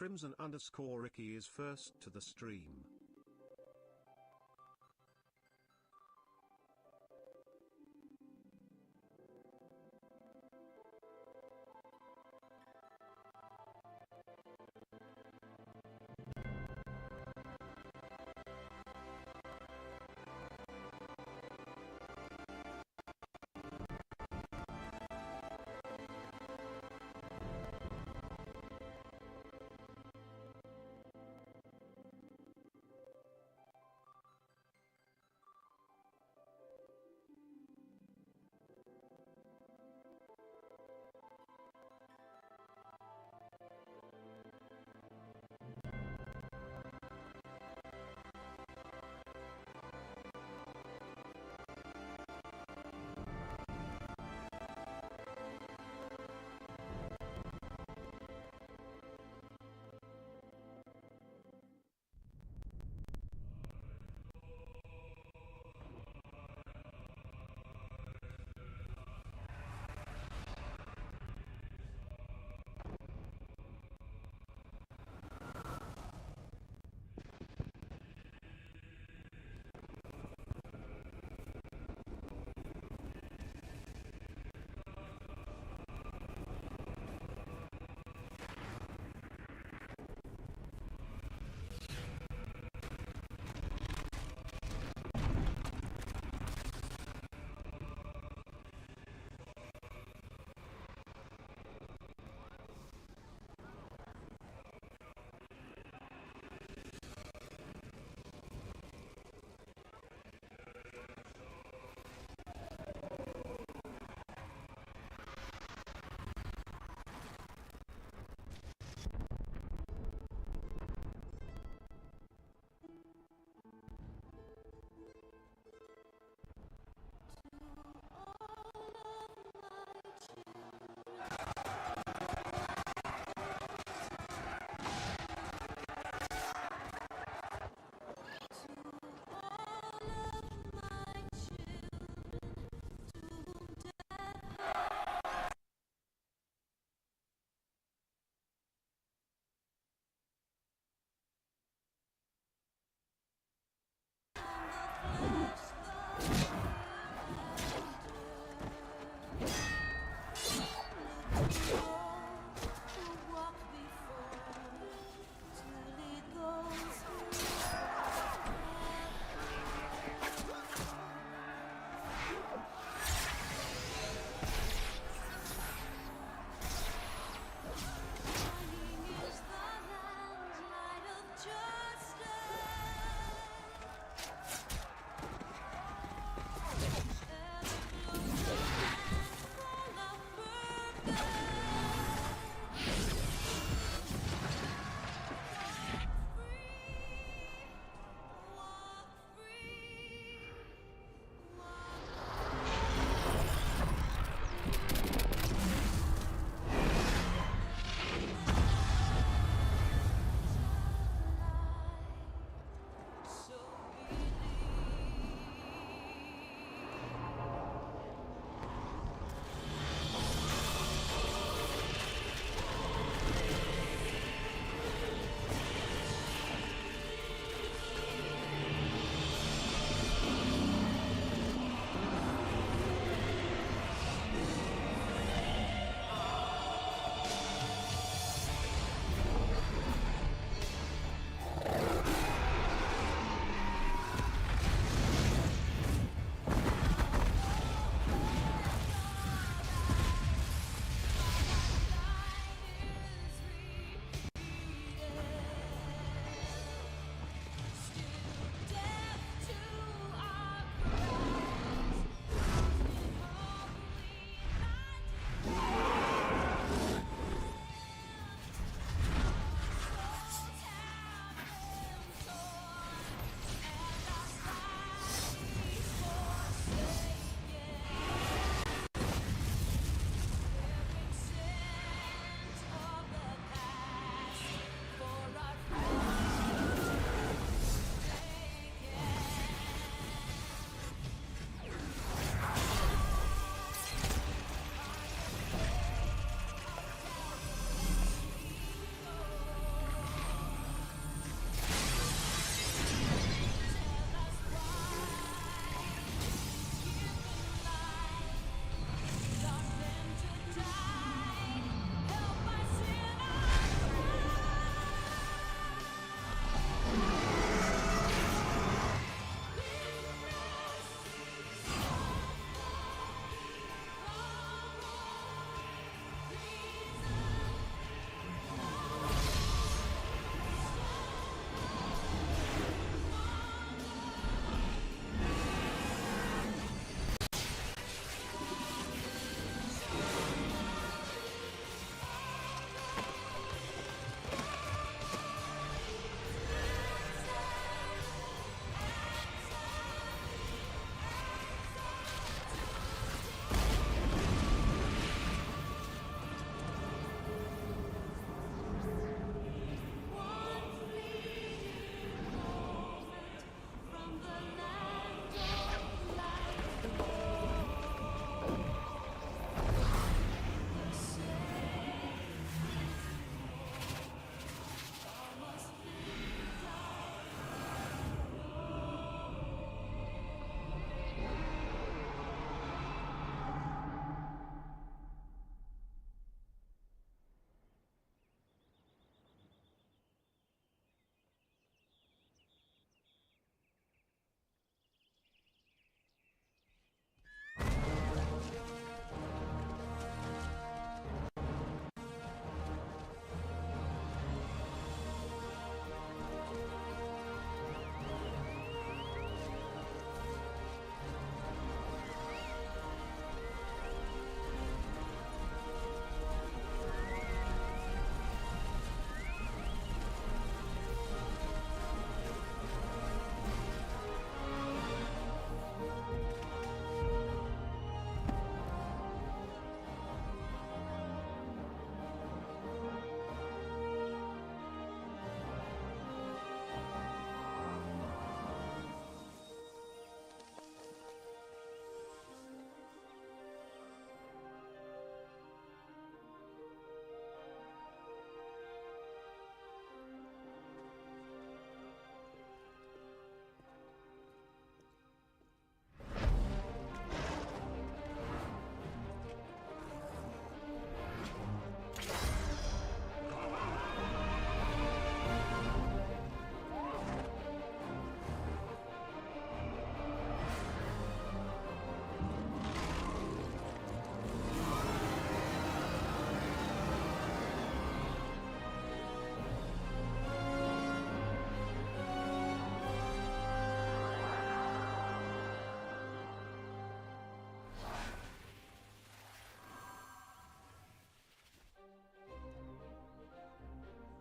Crimson_Ricky is first to the stream.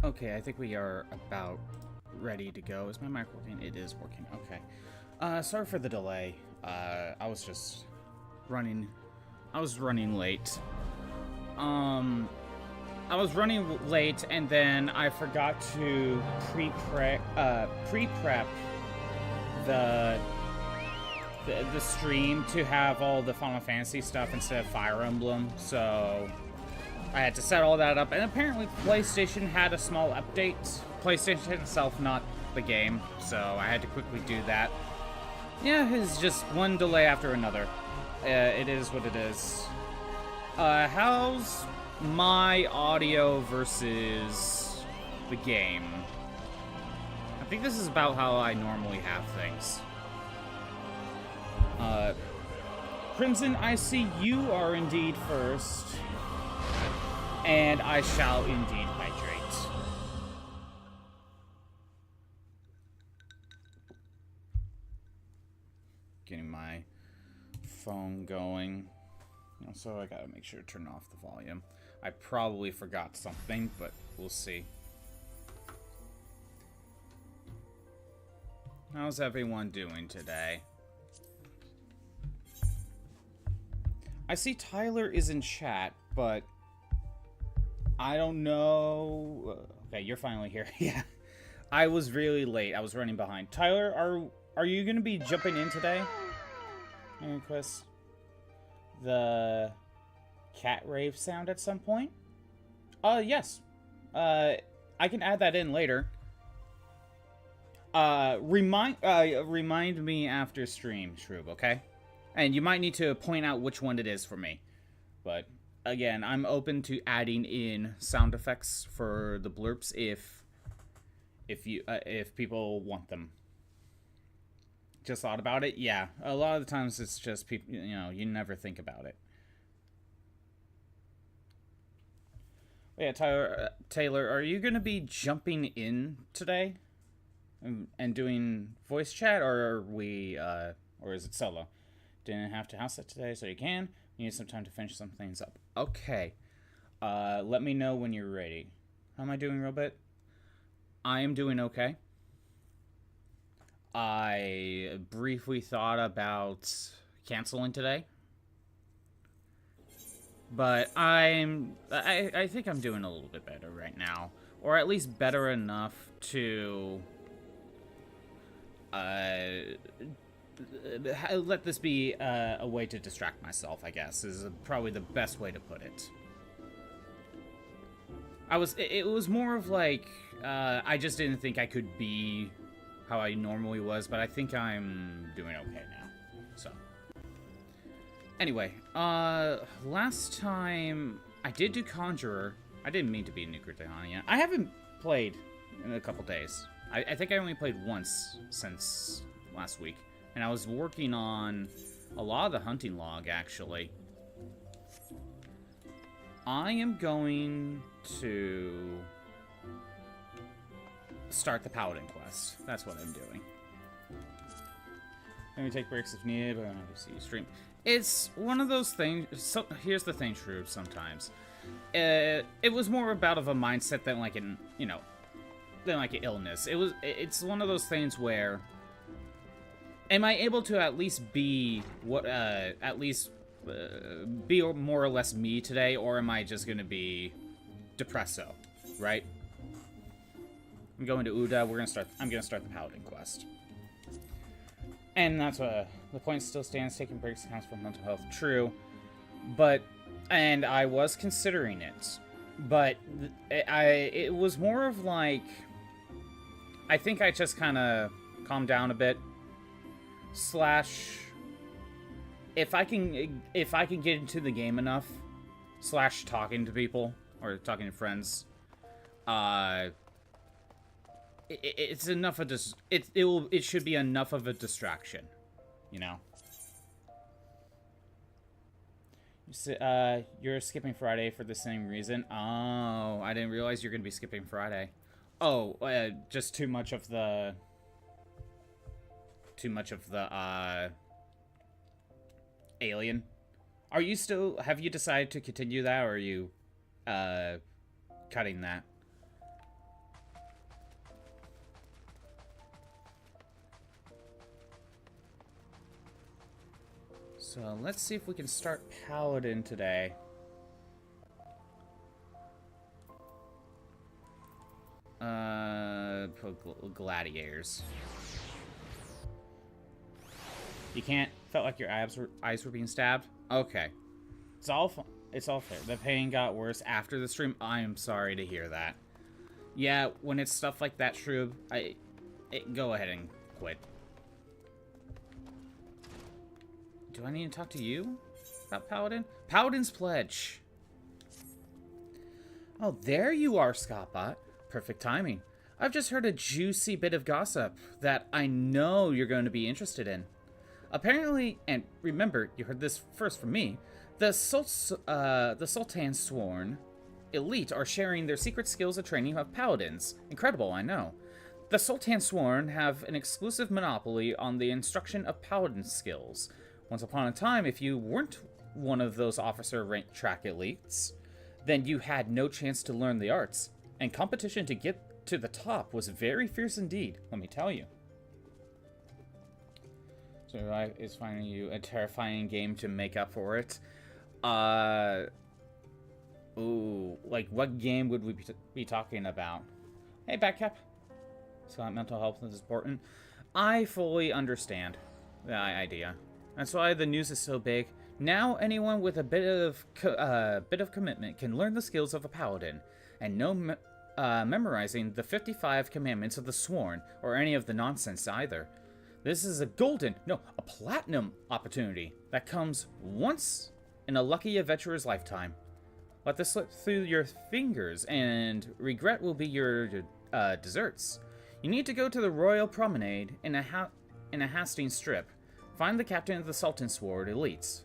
Okay, I think we are about ready to go. Is my mic working? It is working. Okay. Sorry for the delay. I was just running. I was running late. I was running late, and then I forgot to pre-prep the stream to have all the Final Fantasy stuff instead of Fire Emblem, so I had to set all that up. And apparently PlayStation had a small update. PlayStation itself, not the game, so I had to quickly do that. Yeah, it's just one delay after another. It is what it is. How's my audio versus the game? I think this is about how I normally have things. Crimson, I see you are indeed first. And I shall indeed hydrate. Getting my phone going. Also, I gotta make sure to turn off the volume. I probably forgot something, but we'll see. How's everyone doing today? I see Tyler is in chat, but I don't know. Okay, you're finally here. Yeah. I was really late. I was running behind. Tyler, are you going to be jumping in today? Quest. The cat rave sound at some point? Yes. I can add that in later. Remind me after stream, Shroob, okay? And you might need to point out which one it is for me. But again, I'm open to adding in sound effects for the blurps if people want them. Just thought about it. Yeah, a lot of the times it's just people. You never think about it. Yeah, Taylor, are you gonna be jumping in today and doing voice chat, or are we, or is it solo? Didn't have to house it today, so you can. You need some time to finish some things up. Okay. Let me know when you're ready. How am I doing, Robit? I am doing okay. I briefly thought about canceling today. But I think I'm doing a little bit better right now. Or at least better enough to let this be a way to distract myself, I guess, is probably the best way to put it. It was more of like, I just didn't think I could be how I normally was, but I think I'm doing okay now, so. Anyway, last time I did do Conjurer. I didn't mean to be Nuclear. I haven't played in a couple days. I think I only played once since last week. And I was working on a lot of the hunting log, actually. I am going to start the Paladin Quest. That's what I'm doing. Let me take breaks if needed, but I don't see you stream. It's one of those things. So, here's the thing, Shrew, sometimes. It was more about of a mindset than like an, than like an illness. It's one of those things where, am I able to at least be be more or less me today, or am I just gonna be depresso, right? I'm going to Uda. I'm gonna start the Paladin Quest, and that's what the point still stands. Taking breaks accounts for mental health, true, and I was considering it, but it was more of like, I think I just kind of calmed down a bit. If I can get into the game enough, talking to people or talking to friends, it's enough of it should be enough of a distraction, You say, you're skipping Friday for the same reason. Oh, I didn't realize you're gonna be skipping Friday. Oh, just too much of the Alien. Have you decided to continue that, or are you cutting that? So let's see if we can start Paladin today. Gladiators. You can't. Felt like your eyes were being stabbed. Okay, it's all fair. The pain got worse after the stream. I am sorry to hear that. Yeah, when it's stuff like that, Shroob, go ahead and quit. Do I need to talk to you about Paladin? Paladin's Pledge. Oh, there you are, Scottbot. Perfect timing. I've just heard a juicy bit of gossip that I know you're going to be interested in. Apparently, and remember, you heard this first from me, the Sultan Sworn Elite are sharing their secret skills of training of Paladins. Incredible, I know. The Sultan Sworn have an exclusive monopoly on the instruction of Paladin skills. Once upon a time, if you weren't one of those officer rank track elites, then you had no chance to learn the arts, and competition to get to the top was very fierce indeed, let me tell you. So is finding you a terrifying game to make up for it. Ooh, like what game would we be talking about? Hey, Backcap. So mental health is important. I fully understand the idea. That's why the news is so big. Now anyone with a bit of commitment can learn the skills of a paladin, and no memorizing the 55 commandments of the Sworn or any of the nonsense either. This is a platinum opportunity that comes once in a lucky adventurer's lifetime. Let this slip through your fingers, and regret will be your desserts. You need to go to the Royal Promenade in a Hastings strip. Find the captain of the Sultan Sword Elites.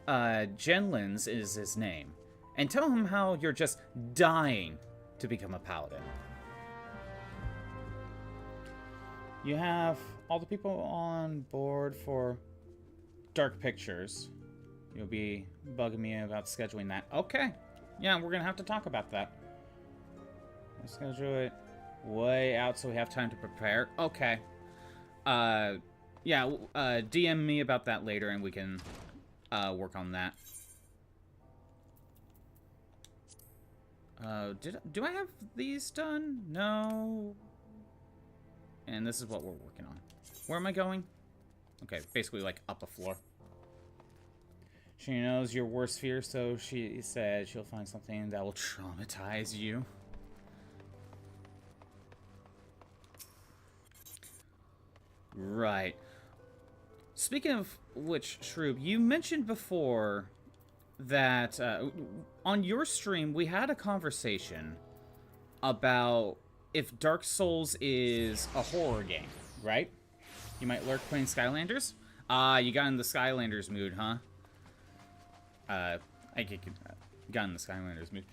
Genlins is his name. And tell him how you're just dying to become a paladin. You have all the people on board for Dark Pictures. You'll be bugging me about scheduling that. Okay. Yeah, we're going to have to talk about that. Let's schedule it way out so we have time to prepare. Okay. Yeah, DM me about that later and we can work on that. Do I have these done? No. And this is what we're working on. Where am I going? Okay, basically like up a floor. She knows your worst fear, so she said she'll find something that will traumatize you. Right. Speaking of which, Shroob, you mentioned before that on your stream we had a conversation about if Dark Souls is a horror game, right? You might lurk playing Skylanders? You got in the Skylanders mood, huh? I got in the Skylanders mood.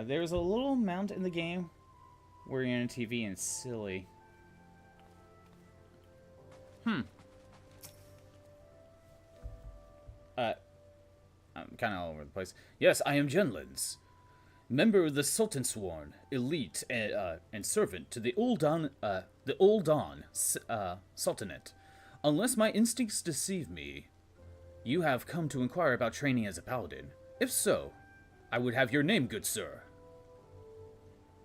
There's a little mount in the game where you're in a TV and it's silly. I'm kind of all over the place. Yes, I am Genlins, member of the Sultan Sworn, elite and servant to the Uldan Sultanate. Unless my instincts deceive me, you have come to inquire about training as a paladin. If so, I would have your name, good sir.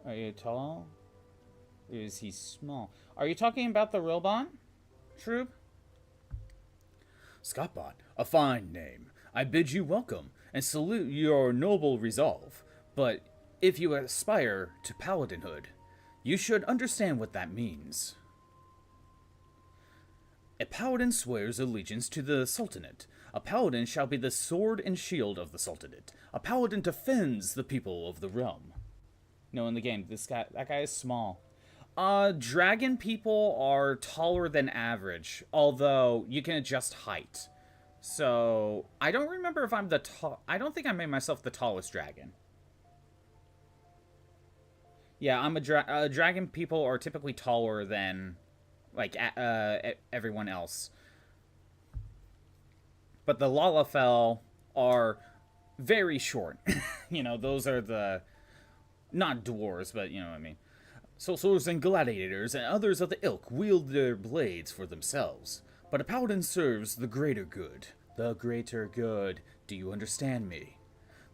Are you tall? Or is he small? Are you talking about the Rilbon, Shroob? Scottbot, a fine name. I bid you welcome, and salute your noble resolve. But if you aspire to paladinhood, you should understand what that means. A paladin swears allegiance to the Sultanate. A paladin shall be the sword and shield of the Sultanate. A paladin defends the people of the realm. No, in the game, that guy is small. Dragon people are taller than average, although you can adjust height. So, I don't remember if I'm I don't think I made myself the tallest dragon. Yeah, I'm dragon people are typically taller than, like, everyone else. But the Lalafell are very short. You know, those are the, not dwarves, but you know what I mean. Sorcerers and gladiators and others of the ilk wield their blades for themselves, but a paladin serves the greater good. the greater good. Do you understand me?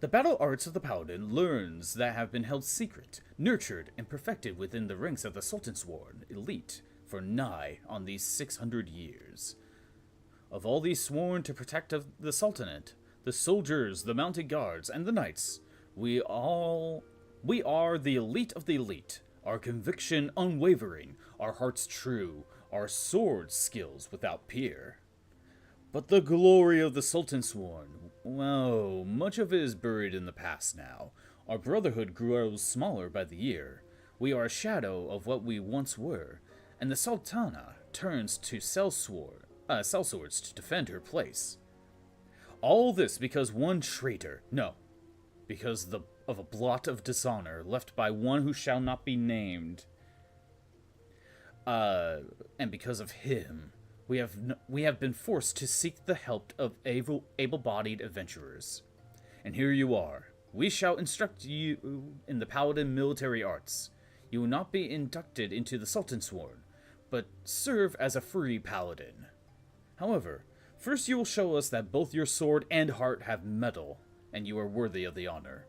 The battle arts of the Paladin learns that have been held secret, nurtured, and perfected within the ranks of the Sultan-sworn elite for nigh on these 600 years. Of all these sworn to protect of the Sultanate, the soldiers, the mounted guards, and the knights, we are the elite of the elite, our conviction unwavering, our hearts true, our sword skills without peer. But the glory of the Sultan-sworn, well, much of it is buried in the past now. Our brotherhood grows smaller by the year. We are a shadow of what we once were, and the Sultana turns to sellswords to defend her place. All this because one traitor, no, because of a blot of dishonor left by one who shall not be named. And because of him, we have been forced to seek the help of able-bodied adventurers. And here you are. We shall instruct you in the Paladin military arts. You will not be inducted into the Sultan-sworn, but serve as a free Paladin. However, first you will show us that both your sword and heart have metal, and you are worthy of the honor.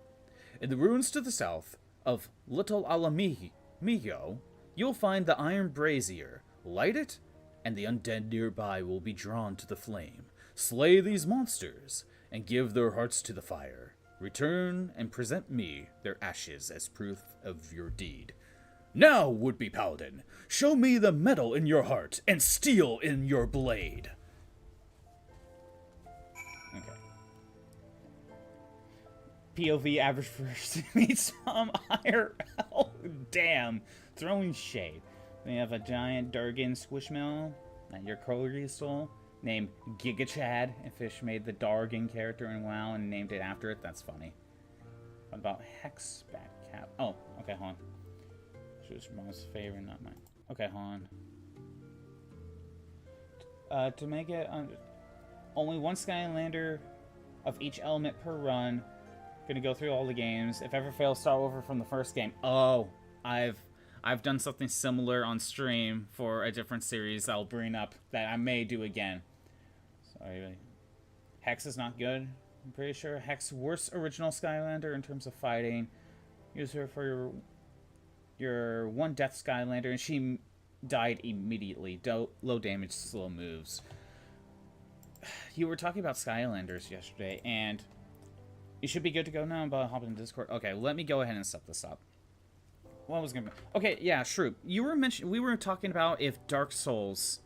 In the ruins to the south of Little Alamigo, you'll find the iron brazier. Light it, and the undead nearby will be drawn to the flame. Slay these monsters, and give their hearts to the fire. Return and present me their ashes as proof of your deed. Now, would-be Paladin, show me the metal in your heart and steel in your blade. Okay. POV average first meets some IRL. Damn. Throwing shade. We have a giant Durgan Squishmallow at your crystal named Giga Chad. And Fish made the Dargan character in WoW and named it after it. That's funny. What about Hex Batcap? Oh, okay, hold on. She was most favorite, not mine. Okay, hold on. To make it only one Skylander of each element per run. Gonna go through all the games. If ever fails, start over from the first game. Oh, I've done something similar on stream for a different series I'll bring up that I may do again. Sorry. Hex is not good. I'm pretty sure Hex worst original Skylander in terms of fighting. Use her for your one death Skylander, and she died immediately. Low damage, slow moves. You were talking about Skylanders yesterday, and you should be good to go now, but hop into Discord. Okay, let me go ahead and set this up. What was gonna be? Okay, yeah, Shroop. We were talking about if Dark Souls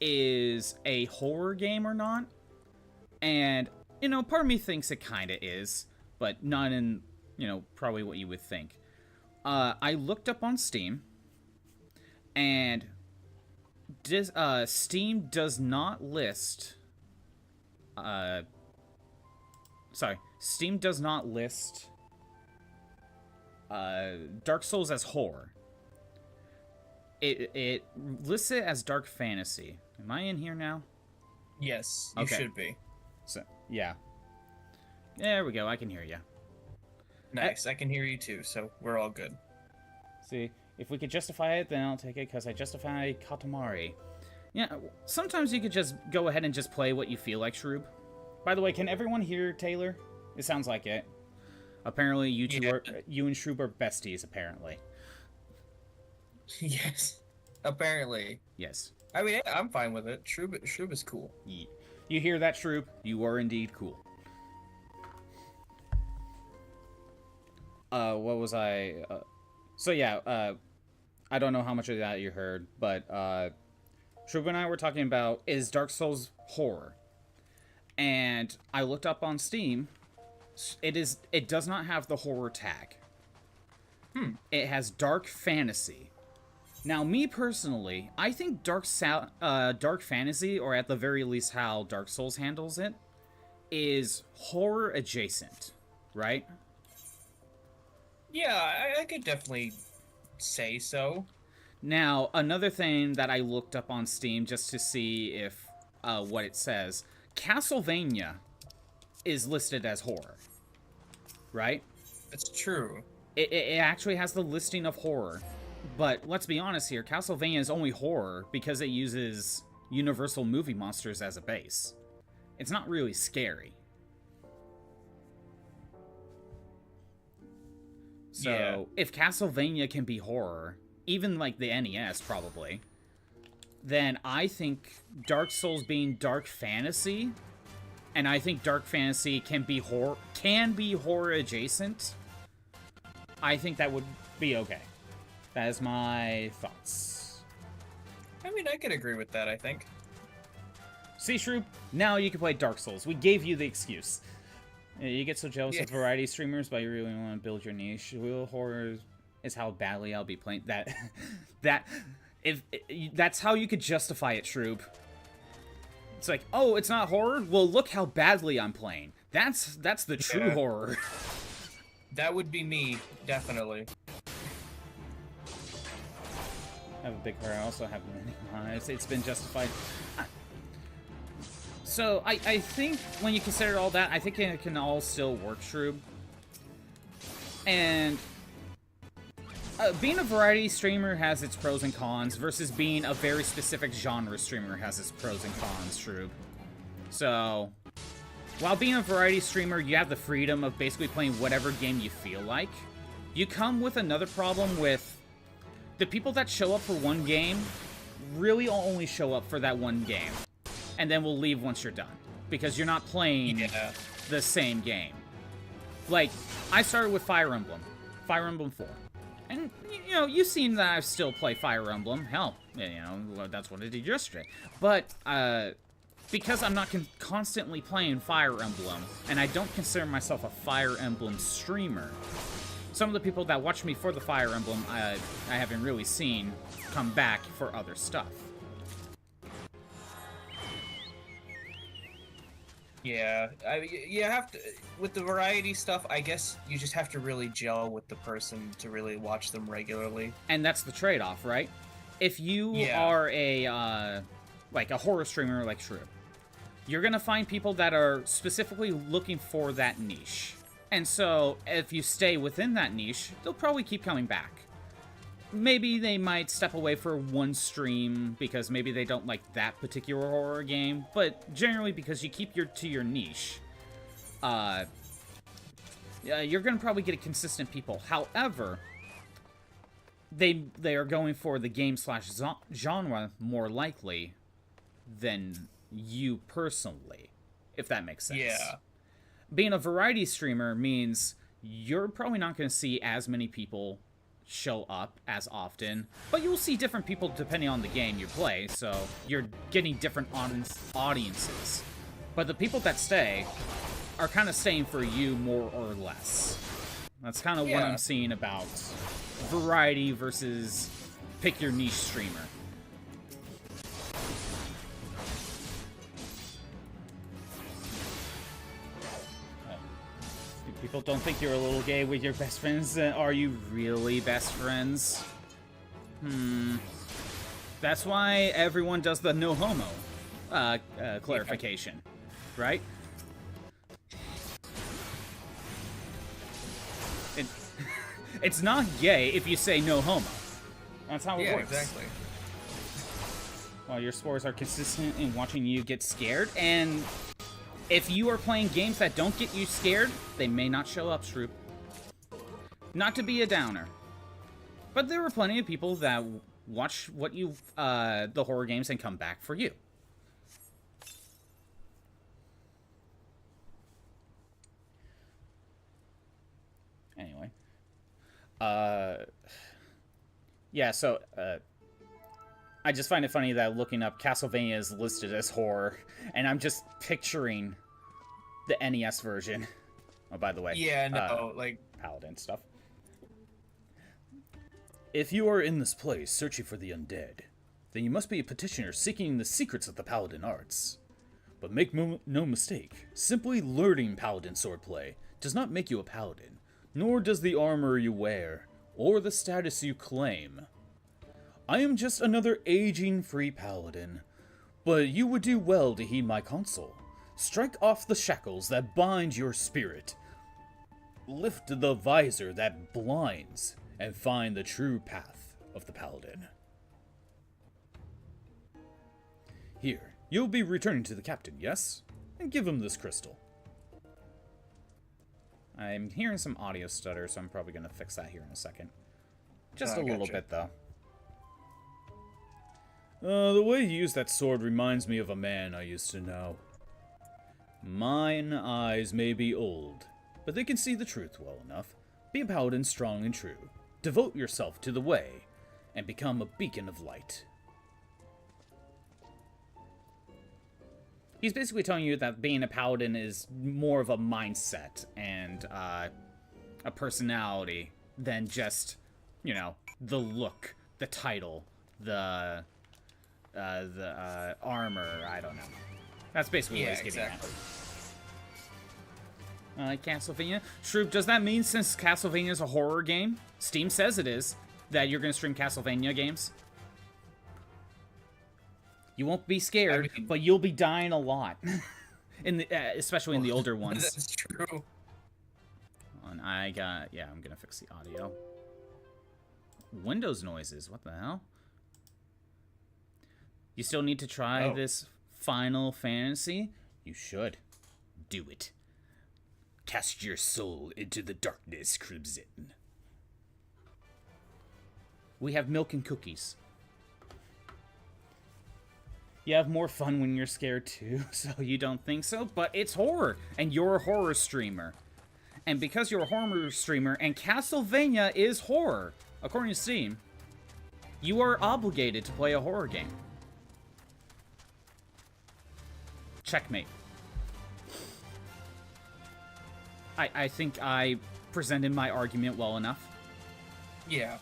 is a horror game or not. And, you know, part of me thinks it kinda is, but not in, you know, probably what you would think. I looked up on Steam, and Steam does not list Steam does not list Dark Souls as horror. It lists it as dark fantasy. Am I in here now? Yes, you should be. So, yeah. There we go, I can hear you. Nice, I can hear you too, so we're all good. See, if we could justify it, then I'll take it, because I justify Katamari. Yeah, sometimes you could just go ahead and just play what you feel like, Shroob. By the way, can everyone hear Taylor? It sounds like it. Apparently, you and Shroob are besties, apparently. Yes. Apparently. Yes. I mean, I'm fine with it. Shroob is cool. You hear that, Shroob? You are indeed cool. What was I... So yeah, I don't know how much of that you heard, but Shroob and I were talking about, is Dark Souls horror? And I looked up on Steam. It does not have the horror tag. It has dark fantasy. Now, me personally, I think dark fantasy, or at the very least how Dark Souls handles it, is horror adjacent, right? Yeah, I could definitely say so. Now, another thing that I looked up on Steam just to see if what it says, Castlevania is listed as horror, right? That's true. It actually has the listing of horror. But let's be honest here, Castlevania is only horror because it uses Universal movie monsters as a base. It's not really scary. So, Yeah. if Castlevania can be horror, even like the NES probably, then I think Dark Souls being dark fantasy, and I think dark fantasy can be horror adjacent, I think that would be okay. That is my thoughts. I mean, I could agree with that, I think. See, Shroop, now you can play Dark Souls. We gave you the excuse. You get so jealous of variety streamers, but you really want to build your niche. Real horror is how badly I'll be playing that. That's how you could justify it, Shroop. It's like, oh, it's not horror? Well, look how badly I'm playing. That's the true horror. That would be me, definitely. I have a big heart. I also have many eyes. It's been justified. So, I think when you consider all that, I think it can all still work, Shroob. And being a variety streamer has its pros and cons, versus being a very specific genre streamer has its pros and cons, Shroob. So, while being a variety streamer, you have the freedom of basically playing whatever game you feel like. You come with another problem with the people that show up for one game really only show up for that one game. And then we'll leave once you're done. Because you're not playing the same game. Like, I started with Fire Emblem 4. And, you know, you've seen that I still play Fire Emblem. Hell, you know, that's what I did yesterday. But, because I'm not constantly playing Fire Emblem, and I don't consider myself a Fire Emblem streamer, some of the people that watch me for the Fire Emblem, I haven't really seen come back for other stuff. Yeah, you have to, with the variety stuff, I guess you just have to really gel with the person to really watch them regularly. And that's the trade-off, right? If you are like a horror streamer like Shrew, you're gonna find people that are specifically looking for that niche. And so, if you stay within that niche, they'll probably keep coming back. Maybe they might step away for one stream because maybe they don't like that particular horror game, but generally because you keep to your niche, you're gonna probably get consistent people. However, they are going for the game/genre more likely than you personally, if that makes sense. Yeah. Being a variety streamer means you're probably not going to see as many people show up as often, but you'll see different people depending on the game you play, so you're getting different audiences. But the people that stay are kind of staying for you more or less. That's kind of what I'm seeing about variety versus pick your niche streamer. People don't think you're a little gay with your best friends. Are you really best friends? That's why everyone does the no homo clarification, right? It's not gay if you say no homo. That's how it works. Yeah, exactly. Well, your spores are consistent in watching you get scared, and if you are playing games that don't get you scared, they may not show up, Shroop. Not to be a downer, but there are plenty of people that watch what the horror games and come back for you. Anyway. Yeah, so, I just find it funny that looking up Castlevania is listed as horror, and I'm just picturing the NES version. Oh, by the way. Yeah, no, like Paladin stuff. If you are in this place searching for the undead, then you must be a petitioner seeking the secrets of the Paladin arts. But make no mistake, simply learning Paladin swordplay does not make you a Paladin, nor does the armor you wear, or the status you claim. I am just another aging free Paladin, but you would do well to heed my counsel. Strike off the shackles that bind your spirit. Lift the visor that blinds, and find the true path of the Paladin. Here, you'll be returning to the captain, yes? and give him this crystal. I'm hearing some audio stutter, so I'm probably going to fix that here in a second. Just a little bit, though. The way you use that sword reminds me of a man I used to know. Mine eyes may be old, but they can see the truth well enough. Be a paladin strong and true. Devote yourself to the way, and become a beacon of light. He's basically telling you that being a paladin is more of a mindset and a personality than just, you know, the look, the title, the armor. I don't know. That's basically what he's getting at. Castlevania. Shroop, does that mean since Castlevania is a horror game, Steam says it is, that you're going to stream Castlevania games? You won't be scared, but you'll be dying a lot. Especially in the older ones. That's true. And I'm going to fix the audio. Windows noises, what the hell? You still need to try this Final Fantasy? You should. Do it. Cast your soul into the darkness, Crimson. We have milk and cookies. You have more fun when you're scared too, so you don't think so? But it's horror, and you're a horror streamer. And because you're a horror streamer, and Castlevania is horror, according to Steam, you are obligated to play a horror game. Checkmate. I think I presented my argument well enough. Yeah.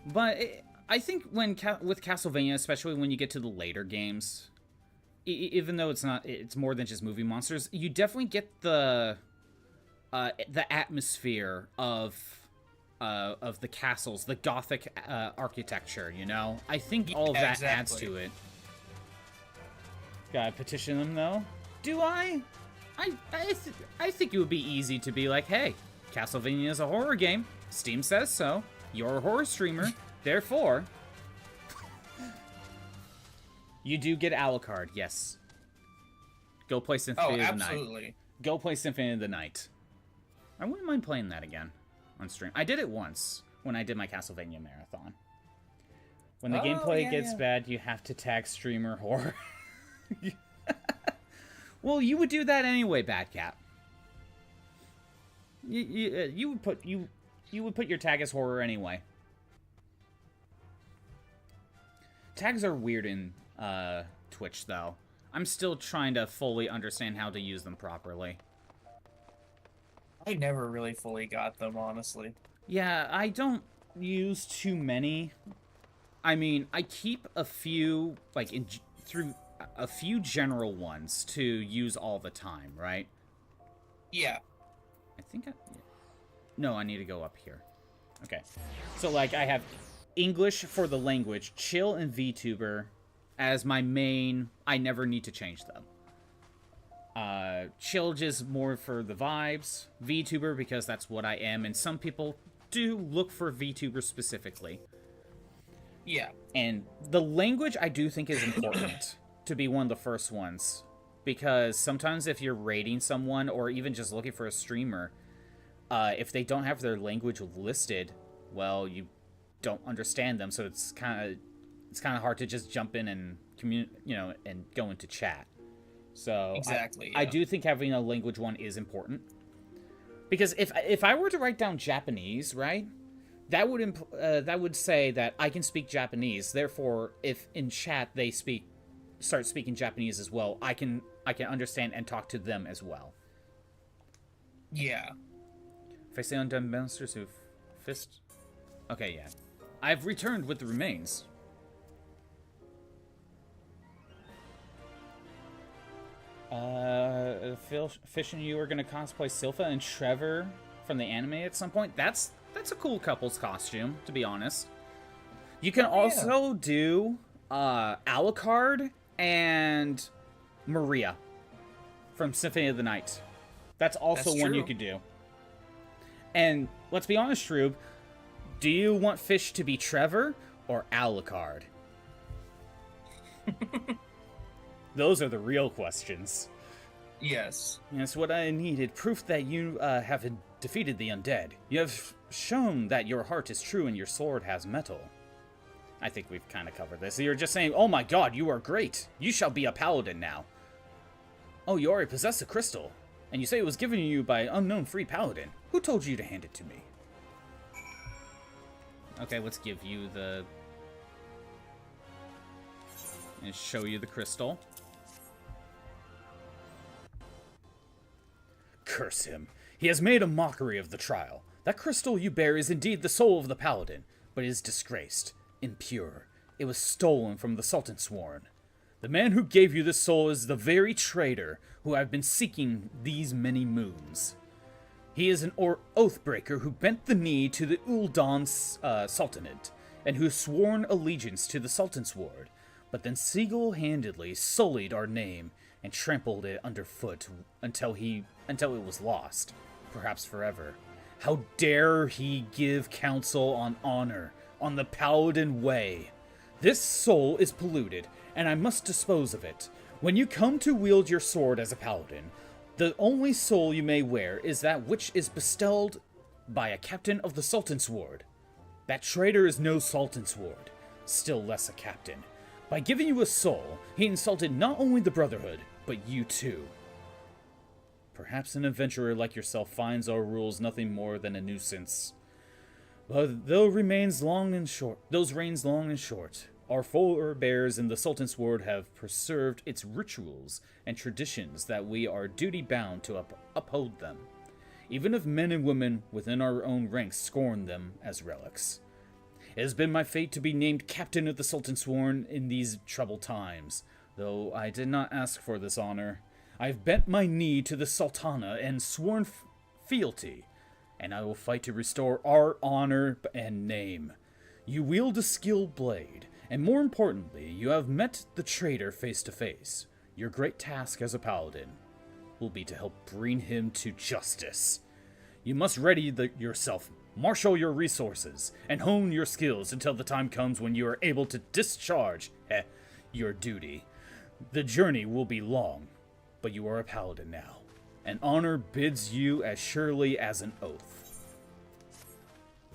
But I think with Castlevania, especially when you get to the later games, even though it's more than just movie monsters, you definitely get the atmosphere of the castles, the Gothic architecture. You know, I think all of that adds to it. Gotta petition them though. Do I? I think it would be easy to be like, hey, Castlevania is a horror game. Steam says so. You're a horror streamer, therefore, you do get Alucard, yes. Go play Symphony of the Night. Absolutely. Go play Symphony of the Night. I wouldn't mind playing that again on stream. I did it once when I did my Castlevania marathon. When the gameplay gets bad, you have to tag streamer horror. Well, you would do that anyway, Badcat. You would put your tag as horror anyway. Tags are weird in Twitch, though. I'm still trying to fully understand how to use them properly. I never really fully got them, honestly. Yeah, I don't use too many. I mean, I keep a few, like, through a few general ones to use all the time, right? Yeah. I think No, I need to go up here. Okay. So, like, I have English for the language, Chill and VTuber as my main. I never need to change them. Chill just more for the vibes. VTuber because that's what I am, and some people do look for VTuber specifically. Yeah. And the language I do think is important to be one of the first ones. Because sometimes if you're rating someone or even just looking for a streamer, if they don't have their language listed, well, you don't understand them, so it's kind of hard to just jump in and and go into chat. So exactly, I do think having a language one is important, because if I were to write down Japanese, right, that would say that I can speak Japanese. Therefore, if in chat they start speaking Japanese as well, I can understand and talk to them as well. Yeah. Face the undead monsters who fist. Okay, yeah. I've returned with the remains. Fish and you are gonna cosplay Silpha and Trevor from the anime at some point. That's a cool couple's costume, to be honest. You can also do Alucard and Maria from Symphony of the Night. That's also one you could do. And let's be honest, Shroob, do you want Fish to be Trevor or Alucard? Those are the real questions. Yes. Yes, what I needed. Proof that you have defeated the undead. You have shown that your heart is true and your sword has metal. I think we've kind of covered this. You're just saying, oh my god, you are great. You shall be a paladin now. Oh, you already possess a crystal. And you say it was given to you by an unknown free paladin. Who told you to hand it to me? Okay, let's give you the... and show you the crystal. Curse him. He has made a mockery of the trial. That crystal you bear is indeed the soul of the paladin, but it is disgraced, impure. It was stolen from the Sultan Sworn. The man who gave you this soul is the very traitor who I've been seeking these many moons. He is an oathbreaker who bent the knee to the Ul'dan Sultanate, and who sworn allegiance to the Sultan's ward, but then single-handedly sullied our name and trampled it underfoot until it was lost, perhaps forever. How dare he give counsel on honor, on the Paladin way? This soul is polluted, and I must dispose of it. When you come to wield your sword as a paladin, the only soul you may wear is that which is bestowed by a captain of the Sultan's ward. That traitor is no Sultan's ward, still less a captain. By giving you a soul, he insulted not only the Brotherhood, but you too. Perhaps an adventurer like yourself finds our rules nothing more than a nuisance. But those reigns long and short, our forebears in the Sultan's ward have preserved its rituals and traditions that we are duty-bound to uphold them, even if men and women within our own ranks scorn them as relics. It has been my fate to be named captain of the Sultan's Sworn in these troubled times, though I did not ask for this honor. I have bent my knee to the Sultana and sworn fealty, and I will fight to restore our honor and name. You wield a skilled blade, and more importantly, you have met the traitor face to face. Your great task as a paladin will be to help bring him to justice. You must ready yourself, marshal your resources, and hone your skills until the time comes when you are able to discharge your duty. The journey will be long, but you are a paladin now, and honor bids you as surely as an oath.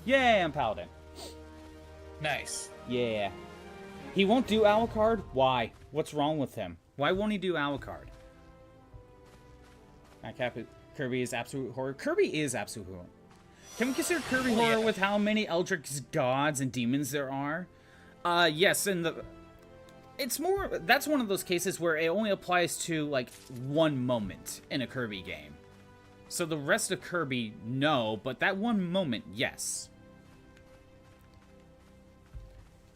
Yay, I'm paladin. Nice. Yeah. He won't do Alucard? Why? What's wrong with him? Why won't he do Alucard? Kirby is absolute horror. Kirby is absolute horror. Can we consider Kirby horror with how many Eldritch gods and demons there are? Yes, and it's more, that's one of those cases where it only applies to, like, one moment in a Kirby game. So the rest of Kirby, no, but that one moment, yes.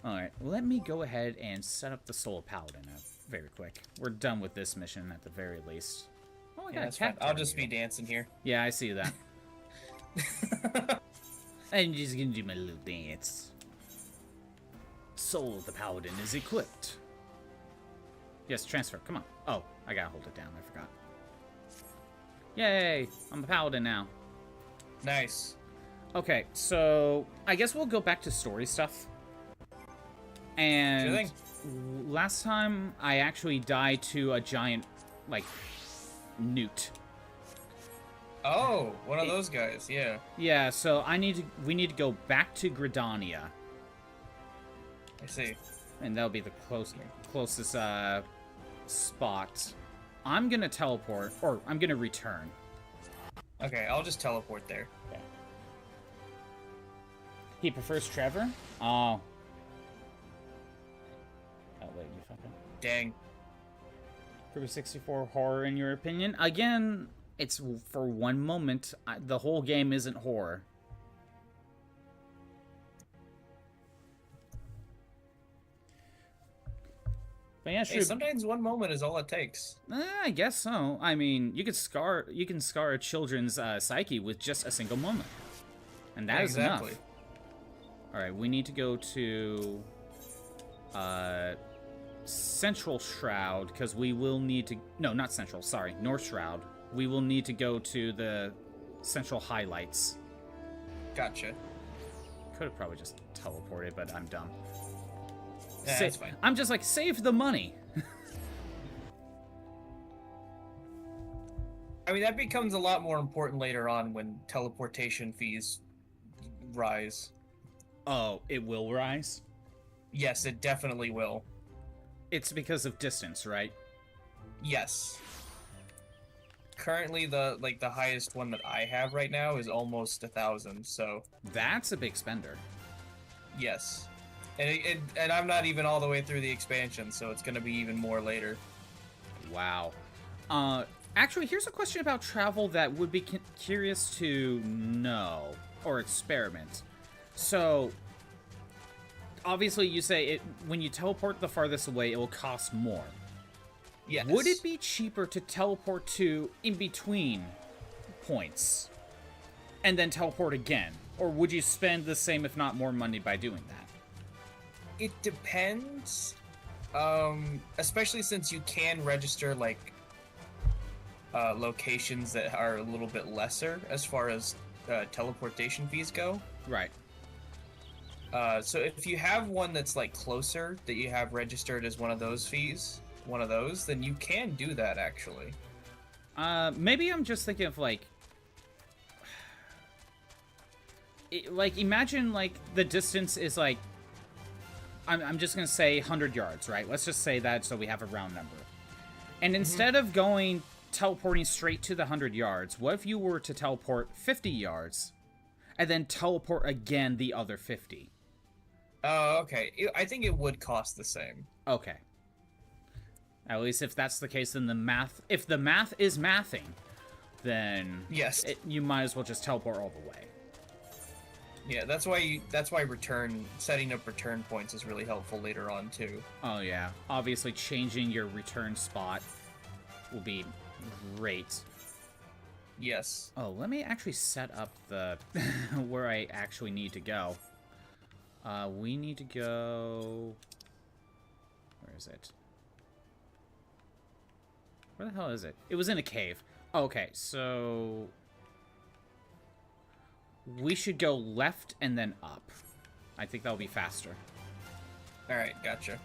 Alright, let me go ahead and set up the Soul Paladin very quick. We're done with this mission at the very least. Oh, I got a cat. I'll just be dancing here. Yeah, I see that. I'm just gonna do my little dance. Soul of the Paladin is equipped. Yes, transfer. Come on. Oh, I gotta hold it down. I forgot. Yay! I'm a Paladin now. Nice. Okay, so I guess we'll go back to story stuff. And last time I actually died to a giant, like, newt. Oh, one of those guys, yeah. Yeah, so we need to go back to Gridania. I see. And that'll be the closest spot. I'm gonna teleport, or I'm gonna return. Okay, I'll just teleport there. Okay. He prefers Trevor? Oh. Oh, wait, you fucking... Dang. Kirby 64 horror, in your opinion? Again, it's for one moment. The whole game isn't horror. But yeah, sure. Hey, sometimes one moment is all it takes. I guess so. I mean, you can scar a children's psyche with just a single moment, and that is enough. All right, we need to go to Central Shroud, because we will need to... No, not Central, sorry. North Shroud. We will need to go to the Central Highlights. Gotcha. Could have probably just teleported, but I'm dumb. That's fine. I'm just like, save the money. I mean, that becomes a lot more important later on when teleportation fees rise. Oh, it will rise? Yes, it definitely will. It's because of distance, right? Yes. Currently, the highest one that I have right now is almost 1,000. So That's a big spender. yes, and I'm not even all the way through the expansion, so it's gonna be even more later. Wow. Actually, here's a question about travel that would be curious to know or experiment. So, obviously, you say when you teleport the farthest away, it will cost more. Yes. Would it be cheaper to teleport to in between points and then teleport again? Or would you spend the same, if not more, money by doing that? It depends. Especially since you can register, like, locations that are a little bit lesser as far as teleportation fees go. Right. So if you have one that's, like, closer, that you have registered as one of those fees, then you can do that, actually. Maybe I'm just thinking of, like... imagine, like, the distance is, like... I'm just gonna say 100 yards, right? Let's just say that so we have a round number. And instead of teleporting straight to the 100 yards, what if you were to teleport 50 yards and then teleport again the other 50? Oh, okay. I think it would cost the same. Okay. At least if that's the case, then if the math is mathing, then yes, you might as well just teleport all the way. Yeah, that's why setting up return points is really helpful later on too. Oh yeah, obviously changing your return spot will be great. Yes. Oh, let me actually set up the where I actually need to go. We need to go... Where is it? Where the hell is it? It was in a cave. Okay, so... we should go left and then up. I think that'll be faster. Alright, gotcha.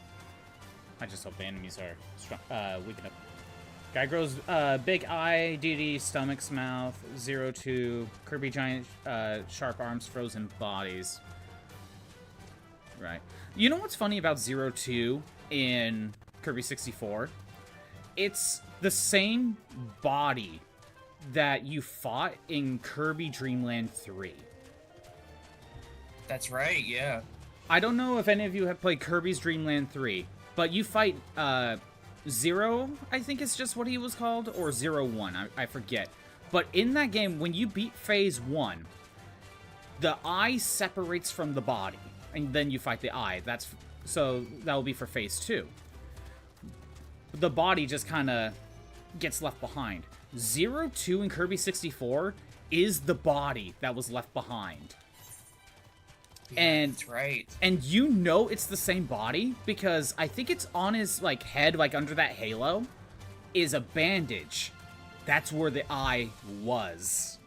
I just hope the enemies are strong, weaken up. Guy grows big eye, DD, stomach's mouth, 0-2, Kirby giant sharp arms, frozen bodies. Right. You know what's funny about 0-2 in Kirby 64? It's the same body that you fought in Kirby Dream Land 3. That's right, yeah. I don't know if any of you have played Kirby's Dream Land 3, but you fight Zero, I think is just what he was called, or 0-1, I forget. But in that game, when you beat Phase 1, the eye separates from the body, and then you fight the eye. So that will be for Phase 2. The body just kind of gets left behind. 0-2 in Kirby 64 is the body that was left behind. Yeah, And that's right. And you know it's the same body because I think it's on his like head, like under that halo, is a bandage. That's where the eye was.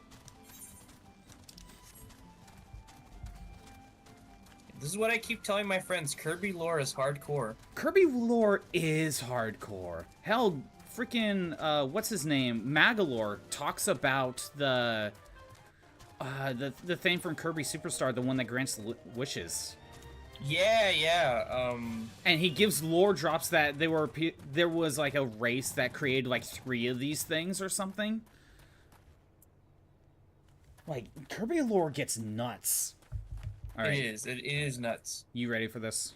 This is what I keep telling my friends. Kirby lore is hardcore. Kirby lore is hardcore. Hell, freaking what's his name? Magalore talks about the thing from Kirby Superstar, the one that grants wishes. Yeah. And he gives lore drops that there was like a race that created like 3 of these things or something. Like Kirby lore gets nuts. All right. It is nuts. You ready for this?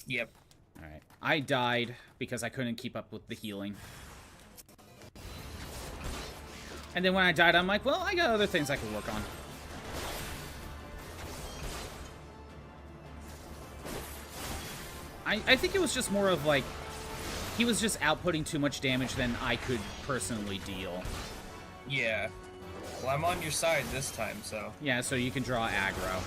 Yep. All right. I died because I couldn't keep up with the healing. And then when I died, I'm like, well, I got other things I could work on. I think it was just more of like, he was just outputting too much damage than I could personally deal. Yeah. Well, I'm on your side this time, so. Yeah, so you can draw aggro.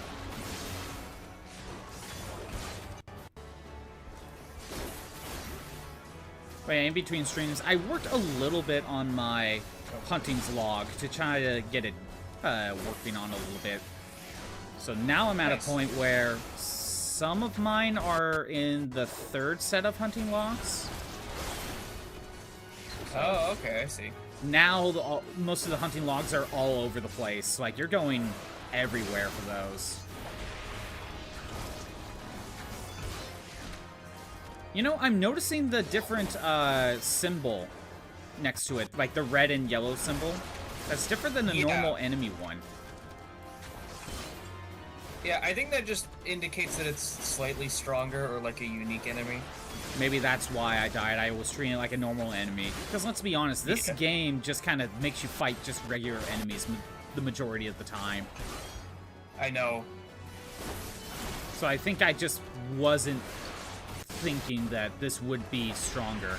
But yeah, in between streams, I worked a little bit on my hunting's log to try to get it working on a little bit. So now I'm at a point where some of mine are in the 3rd set of hunting logs. Oh, okay, I see. Now, most of the hunting logs are all over the place. Like, you're going everywhere for those. You know, I'm noticing the different symbol next to it, like the red and yellow symbol. That's different than the normal enemy one. Yeah, I think that just indicates that it's slightly stronger or like a unique enemy. Maybe that's why I died. I was treating it like a normal enemy. Because let's be honest, this game just kind of makes you fight just regular enemies the majority of the time. I know. So I think I just wasn't thinking that this would be stronger.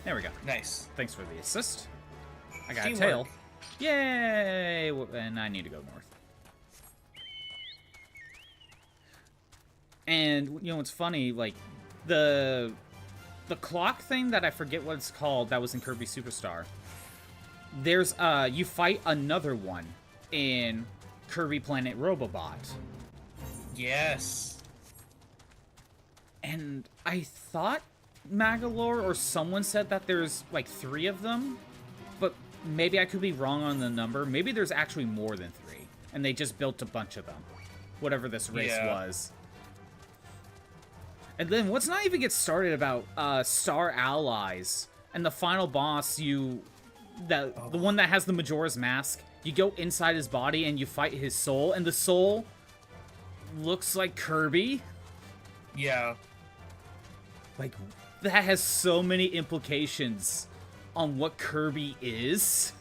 There we go. Nice. Thanks for the assist. I got Teamwork. a tail. Yay! And I need to go north. And, you know, it's funny, like, the clock thing that I forget what it's called that was in Kirby Superstar. There's, you fight another one in Kirby Planet Robobot. Yes. And I thought Magalore or someone said that there's, like, 3 of them. But maybe I could be wrong on the number. Maybe there's actually more than 3. And they just built a bunch of them. Whatever this race was. And then let's not even get started about Star Allies and the final boss. The one that has the Majora's Mask. You go inside his body and you fight his soul, and the soul looks like Kirby. Yeah. Like, that has so many implications on what Kirby is.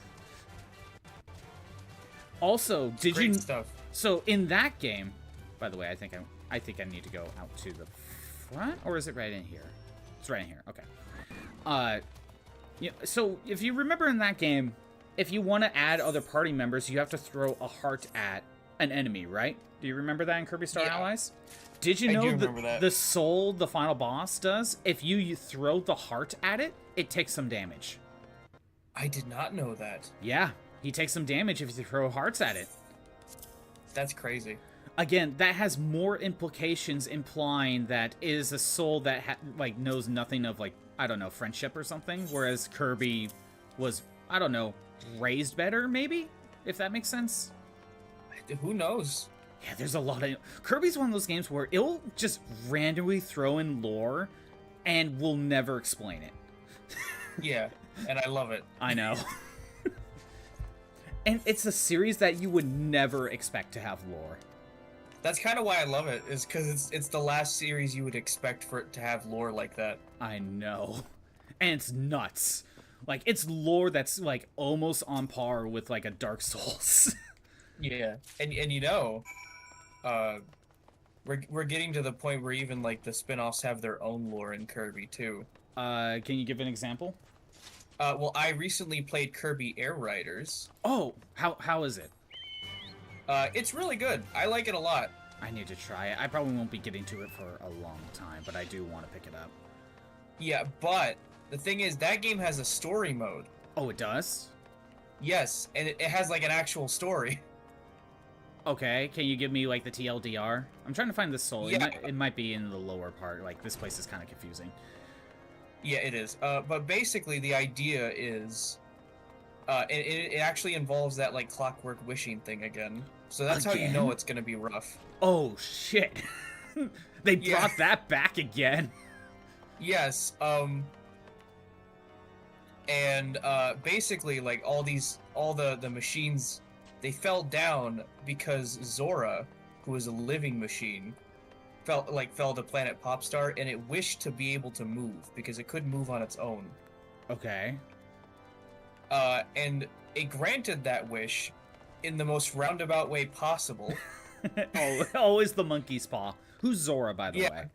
Also, did you? Stuff. So in that game, by the way, I think I need to go out to the front, or is it right in here? It's right in here. Okay. Yeah. So if you remember in that game, if you want to add other party members, you have to throw a heart at an enemy, right? Do you remember that in Kirby Star Allies? Did you know the soul, the final boss, does? If you throw the heart at it, it takes some damage. I did not know that. Yeah, he takes some damage if you throw hearts at it. That's crazy. Again, that has more implications, implying that it is a soul that like knows nothing of, like, I don't know, friendship or something, whereas Kirby was, I don't know, raised better, maybe? If that makes sense? Who knows? Yeah, there's a lot of... Kirby's one of those games where it'll just randomly throw in lore and will never explain it. Yeah, and I love it. I know. And it's a series that you would never expect to have lore. That's kind of why I love it, is because it's the last series you would expect for it to have lore like that. I know. And it's nuts. Like, it's lore that's, like, almost on par with, like, a Dark Souls. Yeah, and you know, we're getting to the point where even, like, the spin-offs have their own lore in Kirby, too. Can you give an example? Well, I recently played Kirby Air Riders. Oh, how is it? It's really good. I like it a lot. I need to try it. I probably won't be getting to it for a long time, but I do want to pick it up. Yeah, but the thing is, that game has a story mode. Oh, it does? Yes, and it has, like, an actual story. Okay, can you give me, like, the TLDR? I'm trying to find the soul. Yeah. It might be in the lower part. Like, this place is kind of confusing. Yeah, it is. But basically, the idea is... it actually involves that, like, clockwork wishing thing again. So that's how you know it's gonna be rough. Oh, shit. They brought that back again. Yes, and basically, like, all the machines, they fell down because Zora, who was a living machine, fell to planet Popstar, and it wished to be able to move because it couldn't move on its own. Okay. And it granted that wish in the most roundabout way possible. Always the monkey's paw. Who's Zora, by the way?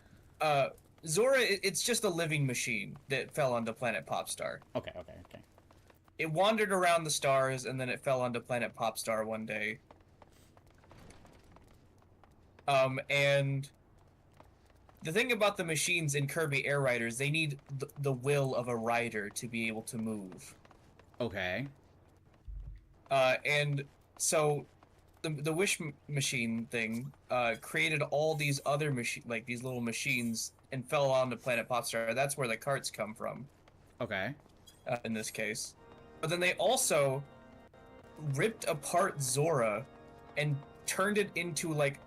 Zora, it's just a living machine that fell onto planet Popstar. Okay. It wandered around the stars, and then it fell onto planet Popstar one day. And the thing about the machines in Kirby Air Riders, they need the will of a rider to be able to move. Okay. And so the machine thing created all these other like these little machines and fell onto planet Popstar. That's where the carts come from. Okay. In this case, but then they also ripped apart Zora and turned it into like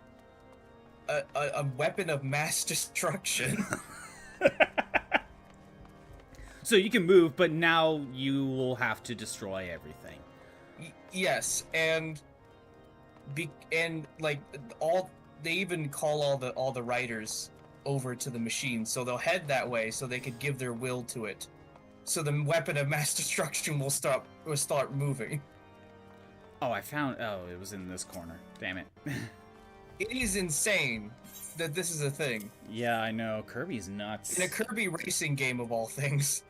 a weapon of mass destruction. So you can move, but now you will have to destroy everything. Yes, and like they even call all the writers over to the machine, so they'll head that way so they could give their will to it. So the weapon of mass destruction will start moving. Oh, it was in this corner. Damn it. It is insane that this is a thing. Yeah, I know. Kirby's nuts. In a Kirby racing game of all things.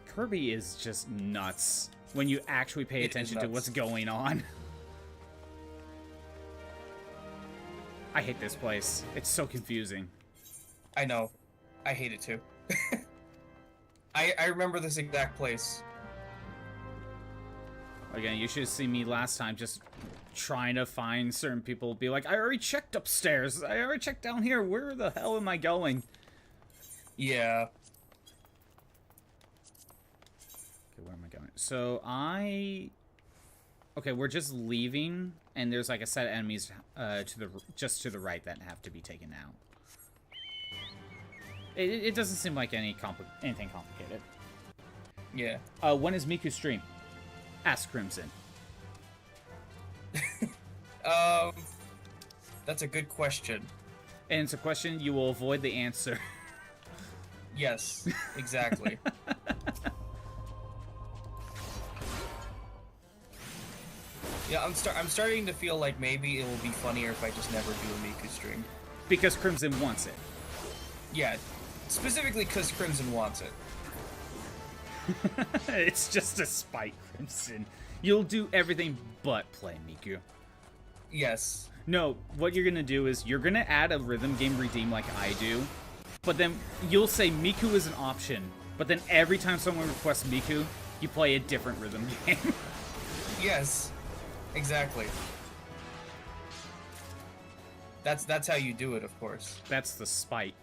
Kirby is just nuts when you actually pay attention to what's going on. I hate this place. It's so confusing. I know. I hate it too. I remember this exact place. Again, you should have seen me last time just trying to find certain people. Be like, I already checked upstairs. I already checked down here. Where the hell am I going? Yeah. Okay, where am I going? So okay, we're just leaving, and there's like a set of enemies just to the right that have to be taken out. It doesn't seem like anything complicated. Yeah. When is Miku's stream? Ask Crimson. That's a good question. And it's a question you will avoid the answer. Yes, exactly. Yeah, I'm starting to feel like maybe it will be funnier if I just never do a Miku stream. Because Crimson wants it. Yeah, specifically because Crimson wants it. It's just a spite, Crimson. You'll do everything but play Miku. Yes. No, what you're gonna do is you're gonna add a rhythm game redeem like I do, but then you'll say Miku is an option, but then every time someone requests Miku, you play a different rhythm game. Yes, exactly. That's how you do it, of course. That's the spite.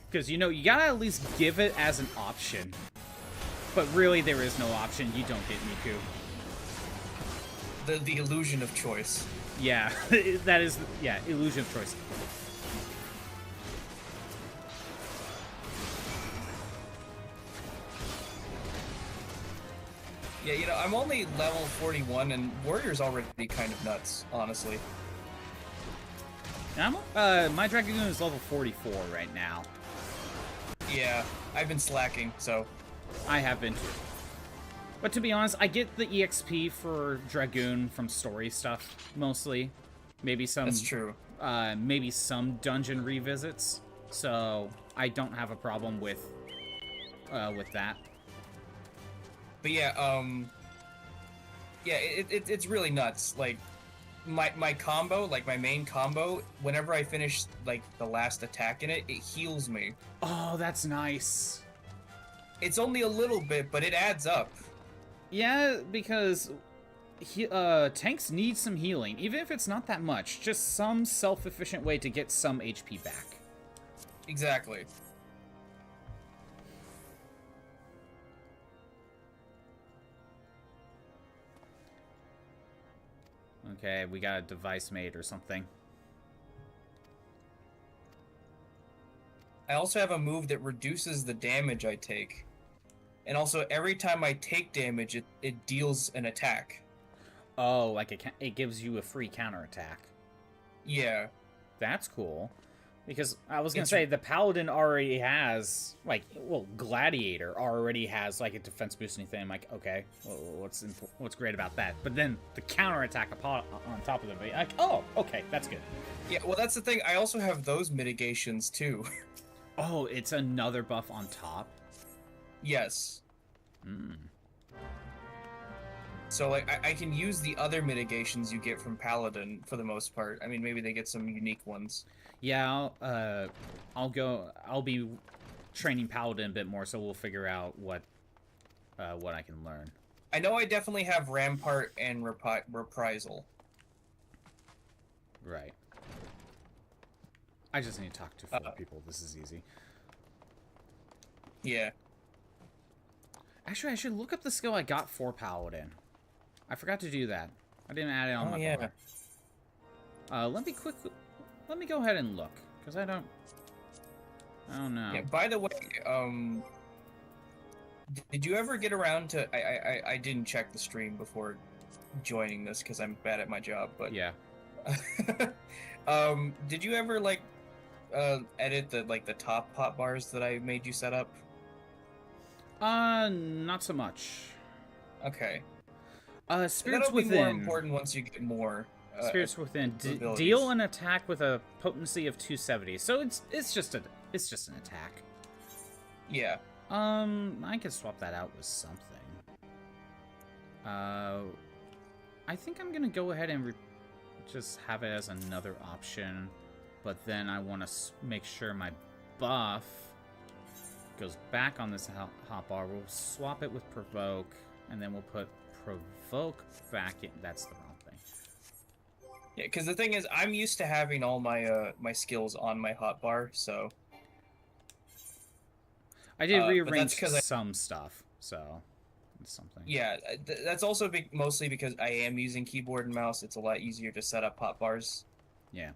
Because, you know, you gotta at least give it as an option. But really, there is no option. You don't get Miku. The illusion of choice. Yeah, that is, yeah, illusion of choice. Yeah, you know, I'm only level 41, and Warrior's already kind of nuts, honestly. My Dragoon is level 44 right now. Yeah, I've been slacking, so... I have been too. But to be honest, I get the EXP for Dragoon from story stuff, mostly. Maybe some... That's true. Maybe some dungeon revisits. So, I don't have a problem with that. But yeah, it's really nuts. Like, my combo, like my main combo, whenever I finish, like, the last attack in it, it heals me. Oh, that's nice. It's only a little bit, but it adds up. Yeah, because tanks need some healing, even if it's not that much. Just some self-efficient way to get some HP back. Exactly. Okay, we got a device made or something. I also have a move that reduces the damage I take. And also, every time I take damage, it deals an attack. Oh, like it gives you a free counterattack. Yeah. That's cool. Because I was going to say, the Paladin already has, like, well, Gladiator already has, like, a defense boosting thing. I'm like, okay, well, what's great about that? But then the counterattack on top of it, like, oh, okay, that's good. Yeah, well, that's the thing. I also have those mitigations, too. Oh, it's another buff on top? Yes. Hmm. So, like, I can use the other mitigations you get from Paladin for the most part. I mean, maybe they get some unique ones. Yeah, I'll be training Paladin a bit more, so we'll figure out what I can learn. I know I definitely have Rampart and Reprisal. Right. I just need to talk to 4 people. This is easy. Yeah. Actually, I should look up the skill I got for Paladin. I forgot to do that. I didn't add it on my bar. Let me go ahead and look, because I don't know. Yeah, by the way, did you ever get around to... I didn't check the stream before joining this, because I'm bad at my job, but... Yeah. Did you ever, like, edit the top hotbars that I made you set up? Not so much. Okay. Spirits That'll Within. be more important once you get more. Spirits Within. abilities. Deal an attack with a potency of 270. So it's just an attack. Yeah. I could swap that out with something. I think I'm gonna go ahead and just have it as another option, but then I want to make sure my buff goes back on this hotbar. We'll swap it with Provoke, and then we'll put Provoke back in. That's the wrong thing. Yeah, because the thing is, I'm used to having all my my skills on my hotbar, so... I did rearrange some stuff, so it's something. Yeah, that's also mostly because I am using keyboard and mouse. It's a lot easier to set up hotbars. Yeah.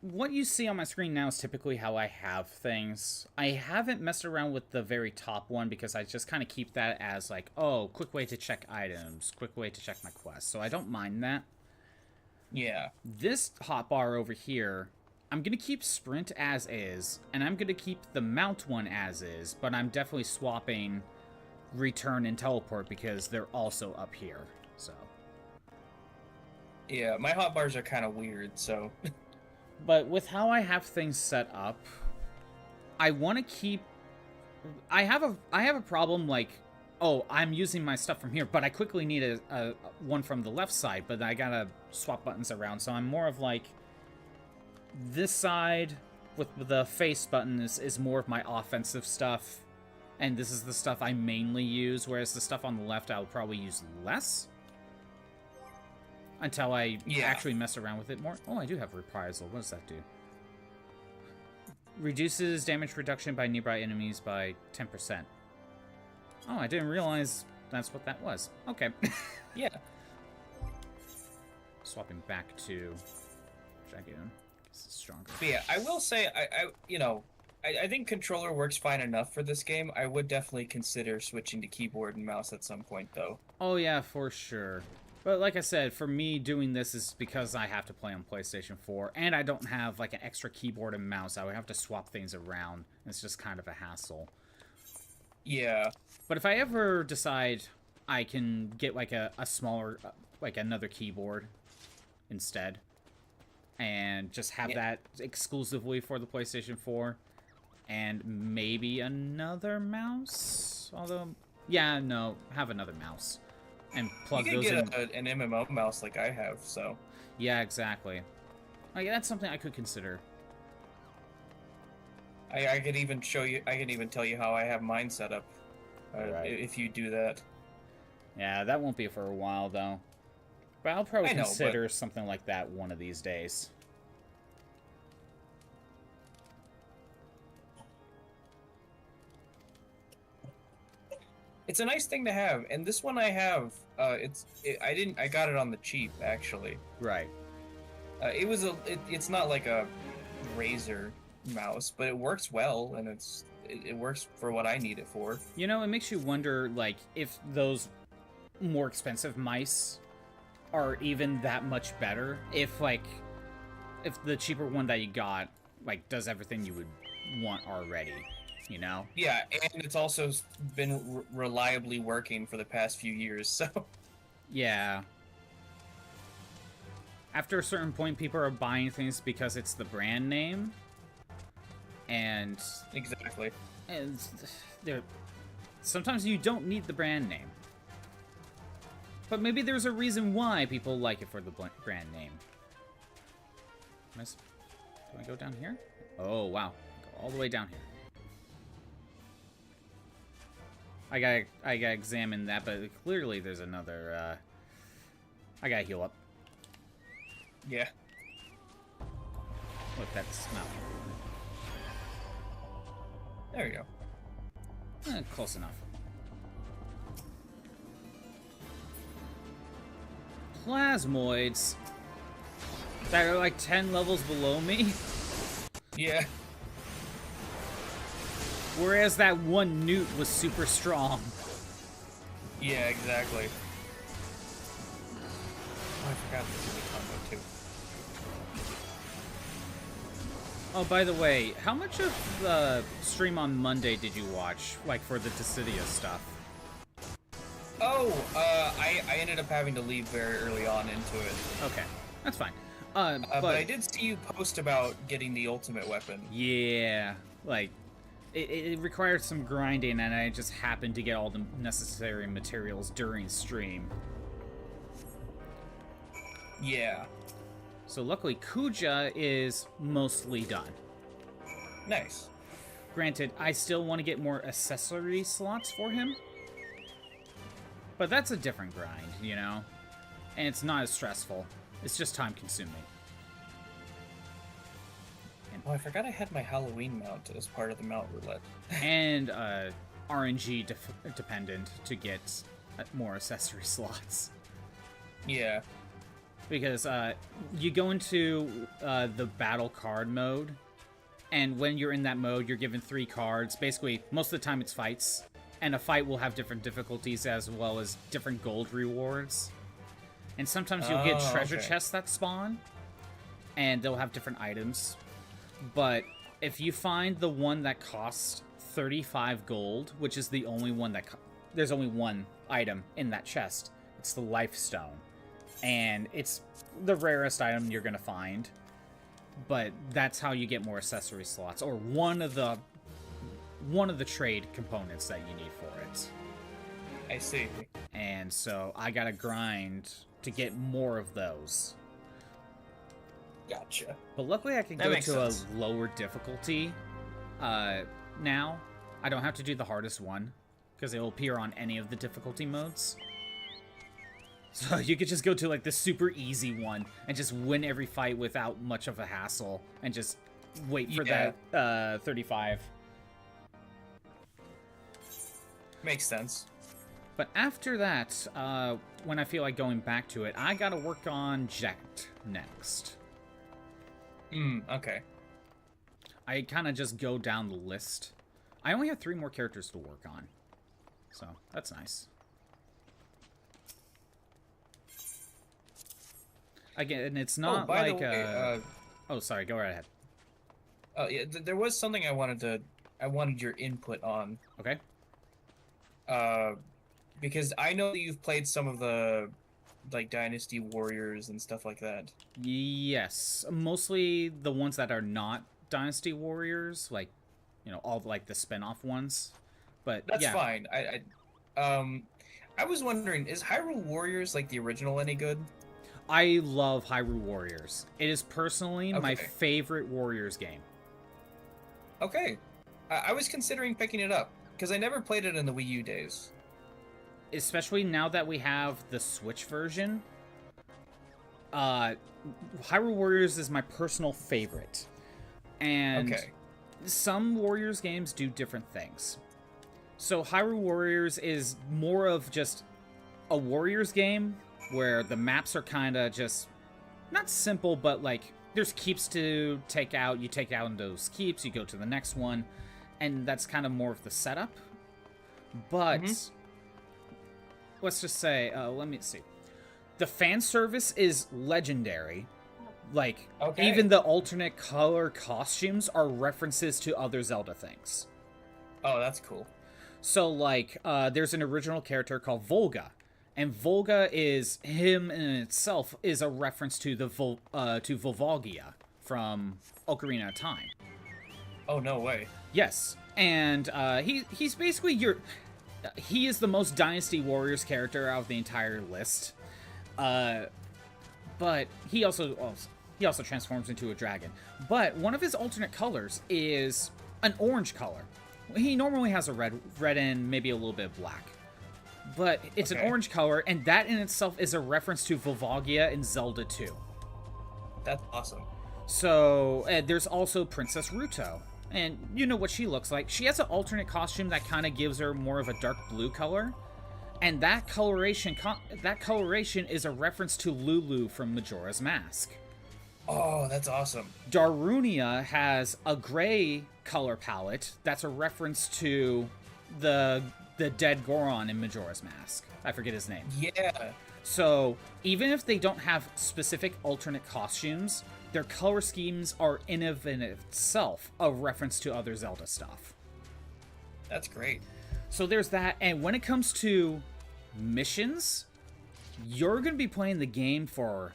What you see on my screen now is typically how I have things. I haven't messed around with the very top one because I just kind of keep that as like, oh, quick way to check items, quick way to check my quest. So I don't mind that. Yeah. This hotbar over here, I'm going to keep sprint as is, and I'm going to keep the mount one as is, but I'm definitely swapping return and teleport because they're also up here, so. Yeah, my hotbars are kind of weird, so... But with how I have things set up, I want to keep... I have a problem like, oh, I'm using my stuff from here, but I quickly need a one from the left side, but I gotta swap buttons around, so I'm more of like... This side with the face button is more of my offensive stuff, and this is the stuff I mainly use, whereas the stuff on the left I'll probably use less. Until I actually mess around with it more. Oh, I do have Reprisal. What does that do? Reduces damage reduction by nearby enemies by 10%. Oh, I didn't realize that's what that was. Okay. Yeah. Swapping back to Dragoon. This is stronger. But yeah, I will say, I think controller works fine enough for this game. I would definitely consider switching to keyboard and mouse at some point, though. Oh, yeah, for sure. But like I said, for me, doing this is because I have to play on PlayStation 4, and I don't have, like, an extra keyboard and mouse. I would have to swap things around. It's just kind of a hassle. Yeah. But if I ever decide I can get, like, a smaller, like, another keyboard instead, and just have that exclusively for the PlayStation 4, and maybe another mouse? Although, yeah, no, have another mouse. And plug those in. You can get an MMO mouse like I have, so... Yeah, exactly. Like, that's something I could consider. I could even show you, I can even tell you how I have mine set up, if you do that. Yeah, that won't be for a while, though. But I'll probably consider something like that one of these days. It's a nice thing to have, and this one I have. I got it on the cheap, actually. Right. It's not like a Razer mouse, but it works well, and it works for what I need it for. You know, it makes you wonder, like, if those more expensive mice are even that much better. If the cheaper one that you got, like, does everything you would want already. You know? Yeah, and it's also been reliably working for the past few years, so... Yeah. After a certain point, people are buying things because it's the brand name. And... Exactly. And sometimes you don't need the brand name. But maybe there's a reason why people like it for the brand name. Do I go down here? Oh, wow. Go all the way down here. I gotta examine that, but clearly there's another, I gotta heal up. Yeah. Look, that's not... There you go. Close enough. Plasmoids that are like 10 levels below me. Yeah. Whereas that one newt was super strong. Yeah, exactly. Oh, I forgot this is a combo too. Oh, by the way, how much of the stream on Monday did you watch? Like, for the Dissidia stuff? Oh, I ended up having to leave very early on into it. Okay, that's fine. But I did see you post about getting the ultimate weapon. Yeah, like, it required some grinding, and I just happened to get all the necessary materials during stream. Yeah. So luckily, Kuja is mostly done. Nice. Granted, I still want to get more accessory slots for him. But that's a different grind, you know? And it's not as stressful. It's just time-consuming. Oh, I forgot I had my Halloween mount as part of the mount roulette. And RNG dependent to get more accessory slots. Yeah. Because you go into the battle card mode, and when you're in that mode, you're given 3 cards. Basically, most of the time it's fights, and a fight will have different difficulties as well as different gold rewards. And sometimes you'll get treasure chests that spawn, and they'll have different items. But if you find the one that costs 35 gold, which is the only one that... there's only one item in that chest. It's the Life Stone. And it's the rarest item you're gonna find. But that's how you get more accessory slots, or one of the trade components that you need for it. I see. And so I gotta grind to get more of those. Gotcha. But luckily I can go to a lower difficulty now. I don't have to do the hardest one, because it will appear on any of the difficulty modes. So you could just go to like the super easy one and just win every fight without much of a hassle and just wait for that 35. Makes sense. But after that, when I feel like going back to it, I gotta work on Jet next. Okay. I kind of just go down the list. I only have 3 more characters to work on. So, that's nice. Again, it's not by like the way, oh, sorry, go right ahead. Oh yeah, there was something I wanted your input on. Okay. Because I know that you've played some of the like Dynasty Warriors and stuff like that. Yes, mostly the ones that are not Dynasty Warriors, like, you know, all like the spin-off ones. But that's yeah. fine. I was wondering, is Hyrule Warriors like the original any good? I love Hyrule Warriors. It is personally my favorite Warriors game. Okay. I was considering picking it up, because I never played it in the Wii U days. Especially now that we have the Switch version. Hyrule Warriors is my personal favorite. And some Warriors games do different things. So Hyrule Warriors is more of just a Warriors game where the maps are kind of just not simple, but like there's keeps to take out. You take out those keeps, you go to the next one, and that's kind of more of the setup. But let's just say, let me see. The fan service is legendary. Like, even the alternate color costumes are references to other Zelda things. Oh, that's cool. So, like, there's an original character called Volga. And Volga is, him in itself, is a reference to the to Volvagia from Ocarina of Time. Oh, no way. Yes. And he's basically he is the most Dynasty Warriors character out of the entire list. But he also transforms into a dragon. But one of his alternate colors is an orange color. He normally has a red and maybe a little bit of black. But it's an orange color, and that in itself is a reference to Volvagia in Zelda 2. That's awesome. So, there's also Princess Ruto. And you know what she looks like. She has an alternate costume that kind of gives her more of a dark blue color. And that coloration is a reference to Lulu from Majora's Mask. Oh, that's awesome. Darunia has a gray color palette that's a reference to the dead Goron in Majora's Mask. I forget his name. Yeah. So, even if they don't have specific alternate costumes, their color schemes are in of itself a reference to other Zelda stuff. That's great. So there's that, and when it comes to missions, you're going to be playing the game for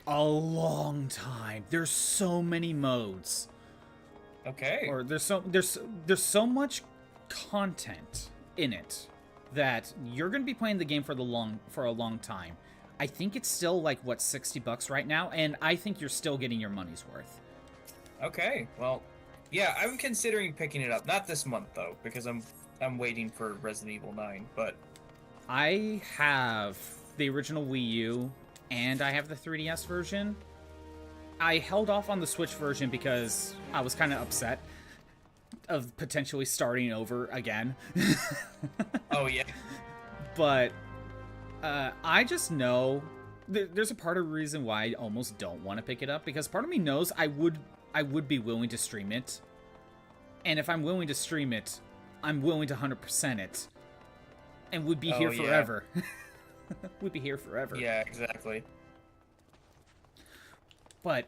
a long time. There's so many modes. Okay. Or there's so much content in it that you're going to be playing the game for a long time. I think it's still like what, $60 right now, and I think you're still getting your money's worth. Okay. Well, yeah, I'm considering picking it up. Not this month though, because I'm waiting for Resident Evil 9, but I have the original Wii U and I have the 3DS version. I held off on the Switch version because I was kind of upset of potentially starting over again. Oh, yeah. But I just know there's a part of the reason why I almost don't want to pick it up, because part of me knows I would be willing to stream it. And if I'm willing to stream it, I'm willing to 100% it. And we'd be here forever. Yeah. We'd be here forever. Yeah, exactly. But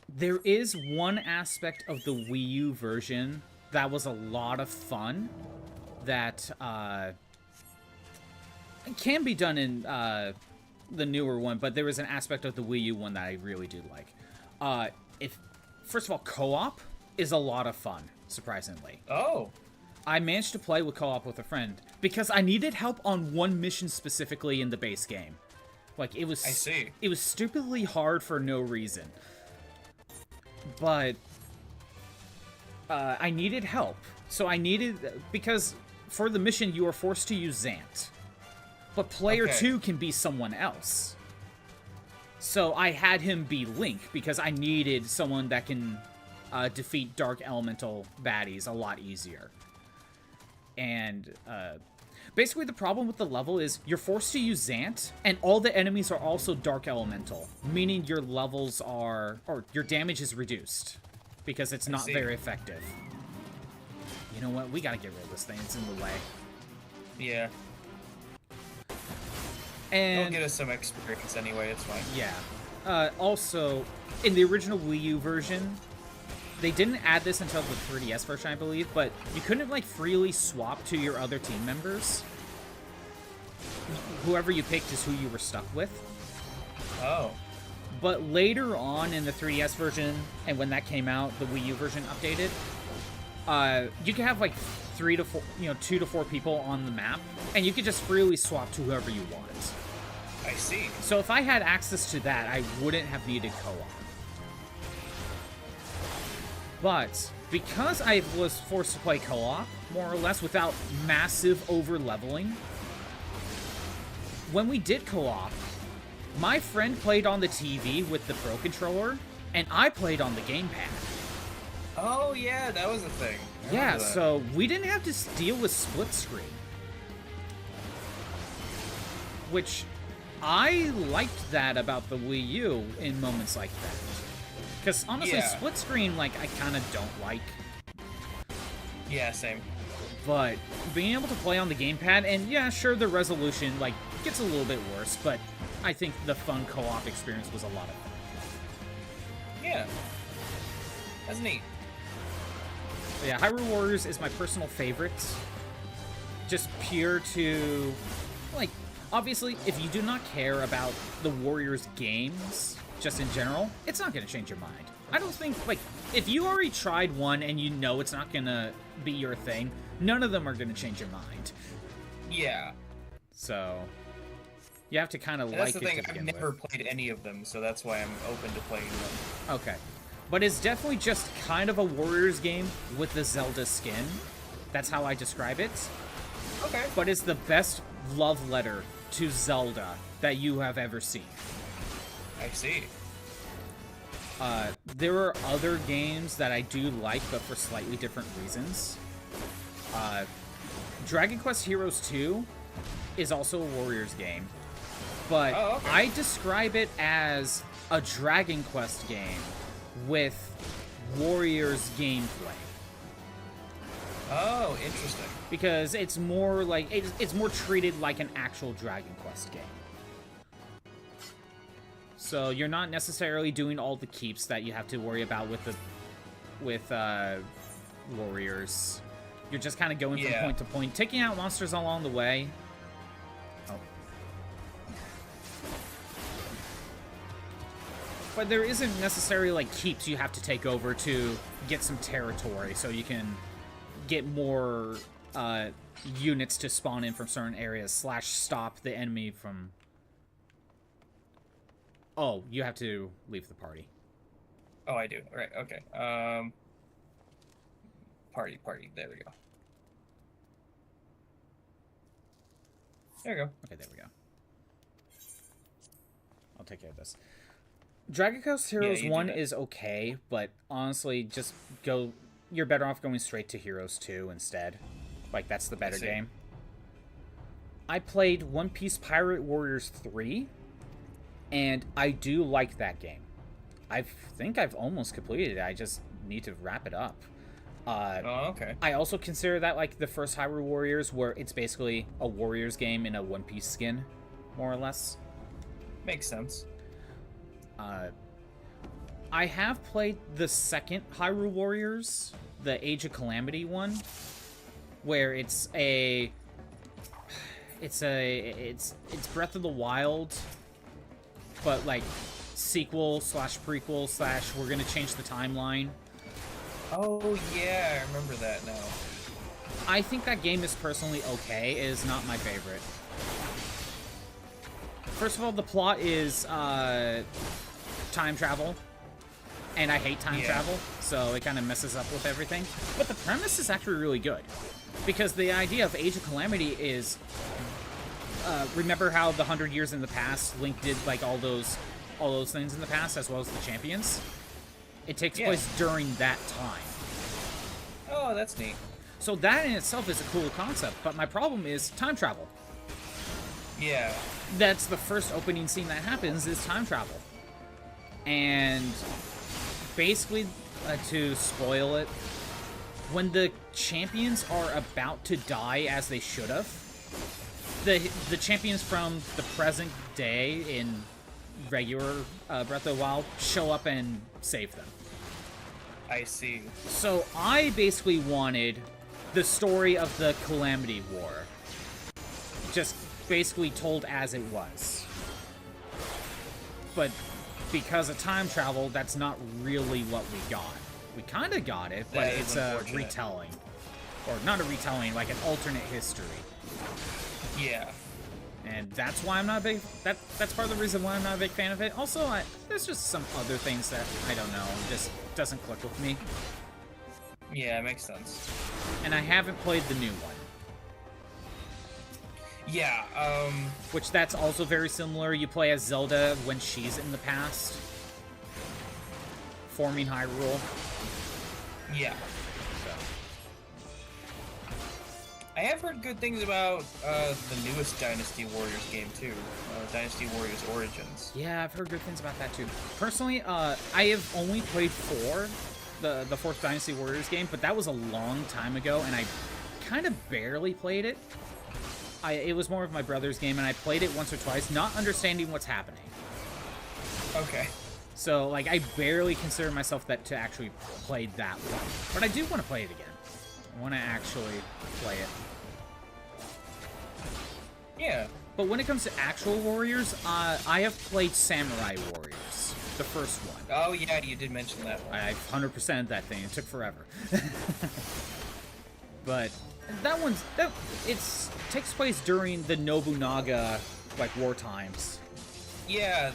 there is one aspect of the Wii U version that was a lot of fun that can be done in the newer one, but there was an aspect of the Wii U one that I really do like. First of all, co-op is a lot of fun, surprisingly. Oh. I managed to play with co-op with a friend because I needed help on one mission specifically in the base game. Like, it was... I see. It was stupidly hard for no reason. But... I needed help. So I needed... Because for the mission, you are forced to use Zant. But player 2 can be someone else. So I had him be Link because I needed someone that can defeat Dark Elemental baddies a lot easier. And basically the problem with the level is you're forced to use Zant, and all the enemies are also Dark Elemental, meaning your levels are... or your damage is reduced because it's not very effective. You know what? We gotta get rid of this thing. It's in the way. Yeah. And it'll get us some experience anyway, it's fine. Yeah. Also, in the original Wii U version, they didn't add this until the 3DS version, I believe, but you couldn't, like, freely swap to your other team members. Whoever you picked is who you were stuck with. Oh. But later on in the 3DS version, and when that came out, the Wii U version updated, you could have, like, 2 to 4 people on the map, and you could just freely swap to whoever you want. I see. So if I had access to that, I wouldn't have needed co-op. But because I was forced to play co-op, more or less, without massive over-leveling, when we did co-op, my friend played on the TV with the Pro Controller, and I played on the gamepad. Oh, yeah, that was a thing. Yeah, so we didn't have to deal with split screen. Which, I liked that about the Wii U in moments like that. Because, honestly, split screen, like, I kind of don't like. Yeah, same. But being able to play on the gamepad, and yeah, sure, the resolution, like, gets a little bit worse, but I think the fun co-op experience was a lot of fun. Yeah. That's neat. But yeah, Hyrule Warriors is my personal favorite. Just pure to, like, obviously, if you do not care about the Warriors games, just in general, it's not going to change your mind. I don't think, like, if you already tried one and you know it's not going to be your thing, none of them are going to change your mind. Yeah. So, you have to kind of like it. That's the thing, I've never played any of them, so that's why I'm open to playing them. Okay. But it's definitely just kind of a Warriors game with the Zelda skin. That's how I describe it. Okay. But it's the best love letter to Zelda that you have ever seen. I see. There are other games that I do like, but for slightly different reasons. Dragon Quest Heroes 2 is also a Warriors game, but okay. I describe it as a Dragon Quest game with Warriors gameplay. Oh, interesting. Because it's more like it's more treated like an actual Dragon Quest game. So you're not necessarily doing all the keeps that you have to worry about with Warriors. You're just kind of going from point to point, taking out monsters along the way. Oh. But there isn't necessarily like keeps you have to take over to get some territory, so you can get more units to spawn in from certain areas, / stop the enemy from... Oh, you have to leave the party. Oh, I do. All right, okay. Party. There we go. There we go. Okay, there we go. I'll take care of this. Dragon Quest Heroes 1 is okay, but honestly, just go... You're better off going straight to Heroes 2 instead. Like, that's the better game. I played One Piece Pirate Warriors 3, and I do like that game. I think I've almost completed it. I just need to wrap it up. Okay. I also consider that like the first Hyrule Warriors, where it's basically a Warriors game in a One Piece skin, more or less. Makes sense. I have played the second Hyrule Warriors, the Age of Calamity one, where it's Breath of the Wild, but like sequel / prequel / we're gonna change the timeline. Oh yeah, I remember that now. I think that game is personally okay. It is not my favorite. First of all, the plot is time travel, and I hate time travel, so it kind of messes up with everything. But the premise is actually really good, because the idea of Age of Calamity is, remember how the 100 years in the past, Link did like all those things in the past, as well as the champions? It takes place during that time. Oh, that's neat. So that in itself is a cool concept, but my problem is time travel. Yeah. That's the first opening scene that happens, is time travel. And basically, to spoil it, when the champions are about to die, as they should have, the champions from the present day in regular Breath of the Wild show up and save them. I see. So I basically wanted the story of the Calamity War, just basically told as it was. But because of time travel, that's not really what we got. We kind of got it, but it's a retelling. Or not a retelling, like an alternate history. Yeah. And that's why I'm not a big... That's part of the reason why I'm not a big fan of it. Also, there's just some other things that, I don't know, just doesn't click with me. Yeah, it makes sense. And I haven't played the new one. Yeah, Which that's also very similar. You play as Zelda when she's in the past, forming Hyrule. Yeah. So. I have heard good things about the newest Dynasty Warriors game too, Dynasty Warriors Origins. Yeah, I've heard good things about that too. Personally, I have only played 4, the 4th Dynasty Warriors game, but that was a long time ago, and I kind of barely played it. It was more of my brother's game, and I played it once or twice, not understanding what's happening. Okay. So, like, I barely consider myself to actually play that one. But I do want to play it again. I want to actually play it. Yeah. But when it comes to actual warriors, I have played Samurai Warriors, the first one. Oh yeah, you did mention that one. I 100%'d that thing. It took forever. But that takes place during the Nobunaga, like, war times. Yeah,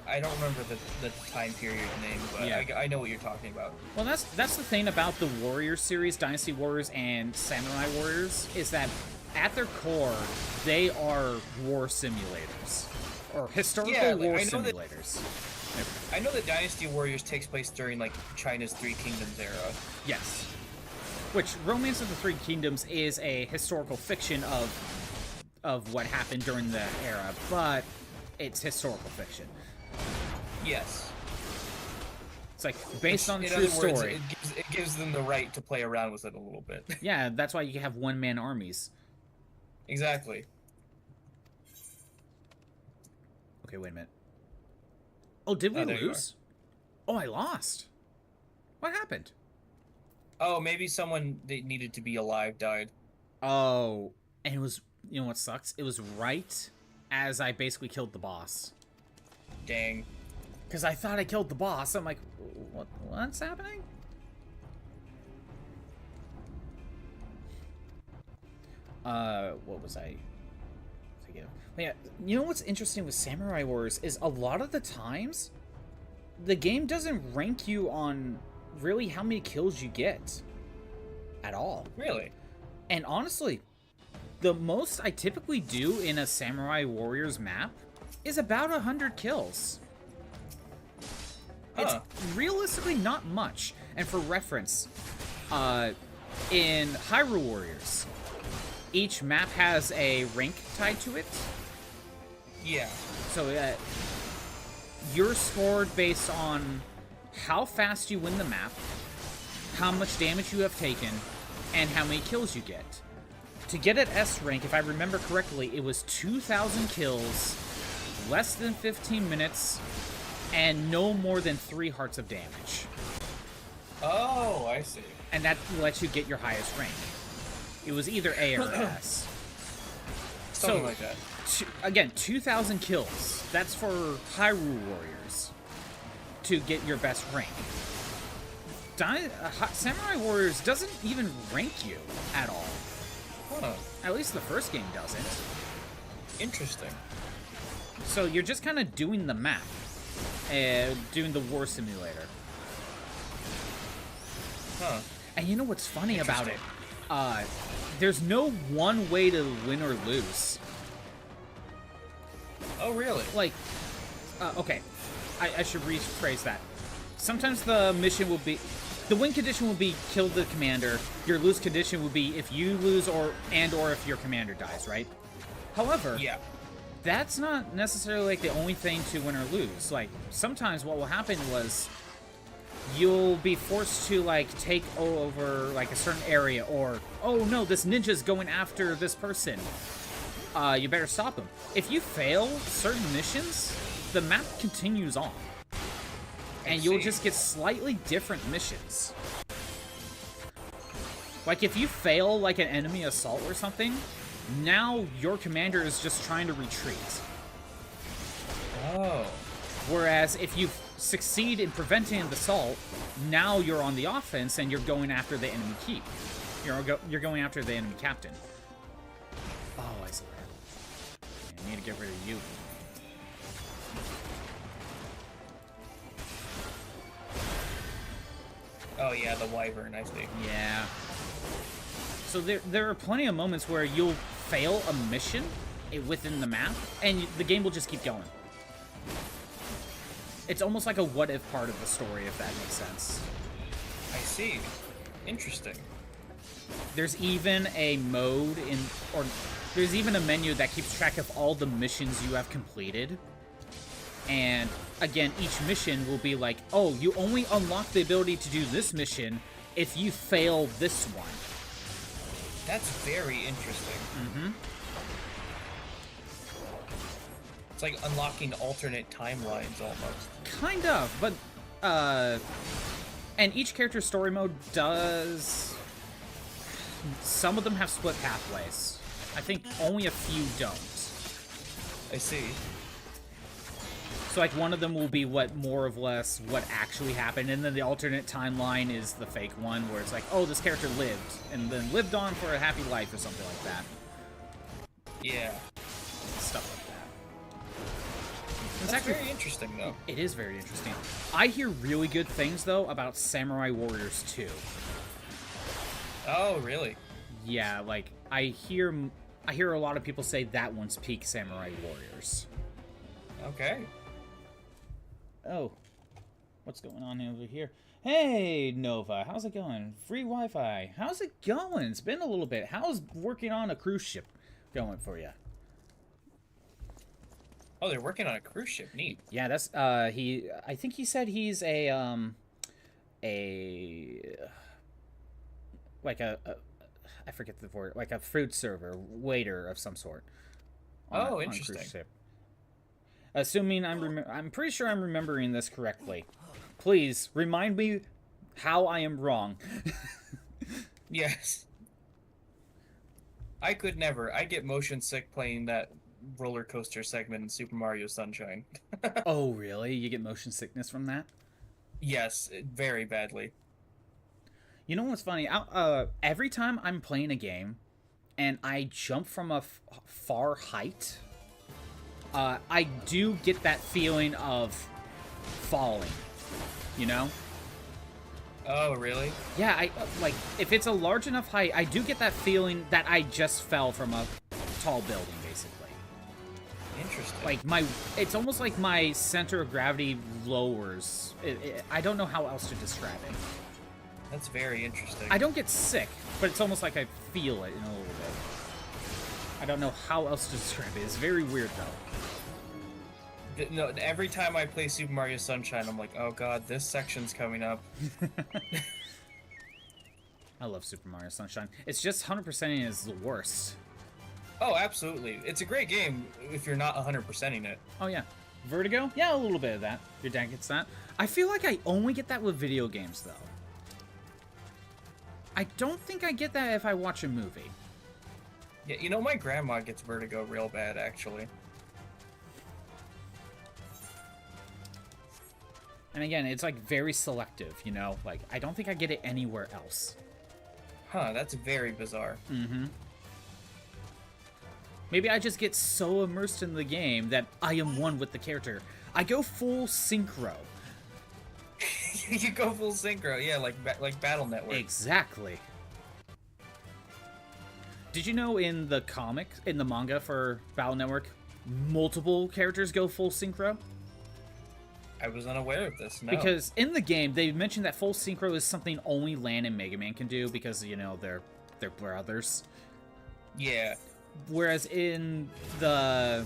I don't remember the time period name, but Yeah. I know what you're talking about. Well, that's the thing about the Warriors series, Dynasty Warriors and Samurai Warriors, is that at their core, they are war simulators. Or historical war simulators. I know that Dynasty Warriors takes place during, like, China's Three Kingdoms era. Yes. Which, Romance of the Three Kingdoms is a historical fiction of what happened during the era, but it's historical fiction. Yes. It's like based on in true other words, story. It gives them the right to play around with it a little bit. Yeah, that's why you have one-man armies. Exactly. Okay, wait a minute. Oh, did we there you lose? Oh, I lost. What happened? Oh, maybe someone that needed to be alive died. Oh, and it was, you know what sucks? It was right as I basically killed the boss. Dang. Because I thought I killed the boss. I'm like, what's happening? What was I thinking of? Yeah, you know what's interesting with Samurai Warriors is a lot of the times, the game doesn't rank you on really how many kills you get at all. Really? And honestly, the most I typically do in a Samurai Warriors map is about 100 kills. It's realistically not much. And for reference, in Hyrule Warriors, each map has a rank tied to it. Yeah. So you're scored based on how fast you win the map, how much damage you have taken, and how many kills you get. To get at S rank, if I remember correctly, it was 2,000 kills, less than 15 minutes, and no more than 3 hearts of damage. Oh, I see. And that lets you get your highest rank. It was either A or S. Something like that. Again, 2,000 kills. That's for Hyrule Warriors to get your best rank. Samurai Warriors doesn't even rank you at all. Huh. At least the first game doesn't. Interesting. So you're just kind of doing the map. Doing the war simulator. Huh. And you know what's funny about it? There's no one way to win or lose. Oh, really? Like, okay. I should rephrase that. Sometimes the mission will be... The win condition will be kill the commander. Your lose condition will be if you lose or if your commander dies, right? However, Yeah. that's not necessarily like the only thing to win or lose. Like, sometimes what will happen was you'll be forced to, like, take over, like, a certain area, or, oh no, this ninja's going after this person. You better stop him. If you fail certain missions, the map continues on. And you'll just get slightly different missions. Like, if you fail, like, an enemy assault or something, now your commander is just trying to retreat. Oh. Whereas if you succeed in preventing an assault, now you're on the offense and you're going after the enemy keep. You're going after the enemy captain. Oh, I see that. I need to get rid of you. Oh yeah, the wyvern, I see. Yeah. So there are plenty of moments where you'll fail a mission within the map, and the game will just keep going. It's almost like a what-if part of the story, if that makes sense. I see. Interesting. There's even a mode there's even a menu that keeps track of all the missions you have completed. And again, each mission will be like, oh, you only unlock the ability to do this mission if you fail this one. That's very interesting. Mm-hmm. It's like unlocking alternate timelines almost. Kind of, but and each character's story mode does. Some of them have split pathways. I think only a few don't. I see. So like one of them will be more or less what actually happened, and then the alternate timeline is the fake one where it's like, oh, this character lived and then lived on for a happy life or something like that. Yeah. Stuff like It's That's actually very interesting, though. It is very interesting. I hear really good things though about Samurai Warriors 2. Oh, really? Yeah, like I hear a lot of people say that one's peak Samurai Warriors. Okay. Oh, what's going on over here? Hey, Nova, how's it going? Free Wi-Fi. How's it going? It's been a little bit. How's working on a cruise ship going for you? Oh, they're working on a cruise ship. Neat. Yeah, that's I think he said he's a like a I forget the word, like a food server, waiter of some sort. Oh, On a interesting. cruise ship. Assuming I'm pretty sure I'm remembering this correctly. Please remind me how I am wrong. Yes. I could never. I get motion sick playing that roller coaster segment in Super Mario Sunshine. Oh, really? You get motion sickness from that? Yes, very badly. You know what's funny? Every time I'm playing a game and I jump from a far height, I do get that feeling of falling, you know? Oh, really? Yeah, like, if it's a large enough height, I do get that feeling that I just fell from a tall building, basically. Interesting. Like, it's almost like my center of gravity lowers. I don't know how else to describe it. That's very interesting. I don't get sick, but it's almost like I feel it in a little bit. I don't know how else to describe it. It's very weird, though. No, every time I play Super Mario Sunshine, I'm like, oh god, this section's coming up. I love Super Mario Sunshine. It's just 100%ing is the worst. Oh, absolutely. It's a great game if you're not 100%ing it. Oh, yeah. Vertigo? Yeah, a little bit of that. Your dad gets that. I feel like I only get that with video games, though. I don't think I get that if I watch a movie. Yeah, you know, my grandma gets vertigo real bad, actually. And again, it's like very selective, you know? Like, I don't think I get it anywhere else. Huh, that's very bizarre. Mm-hmm. Maybe I just get so immersed in the game that I am one with the character. I go full synchro. You go full synchro, yeah, like Battle Network. Exactly. Did you know in the manga for Battle Network, multiple characters go full synchro? I was unaware of this, no. Because in the game, they mentioned that full synchro is something only Lan and Mega Man can do because, you know, they're brothers. Yeah. Whereas in the...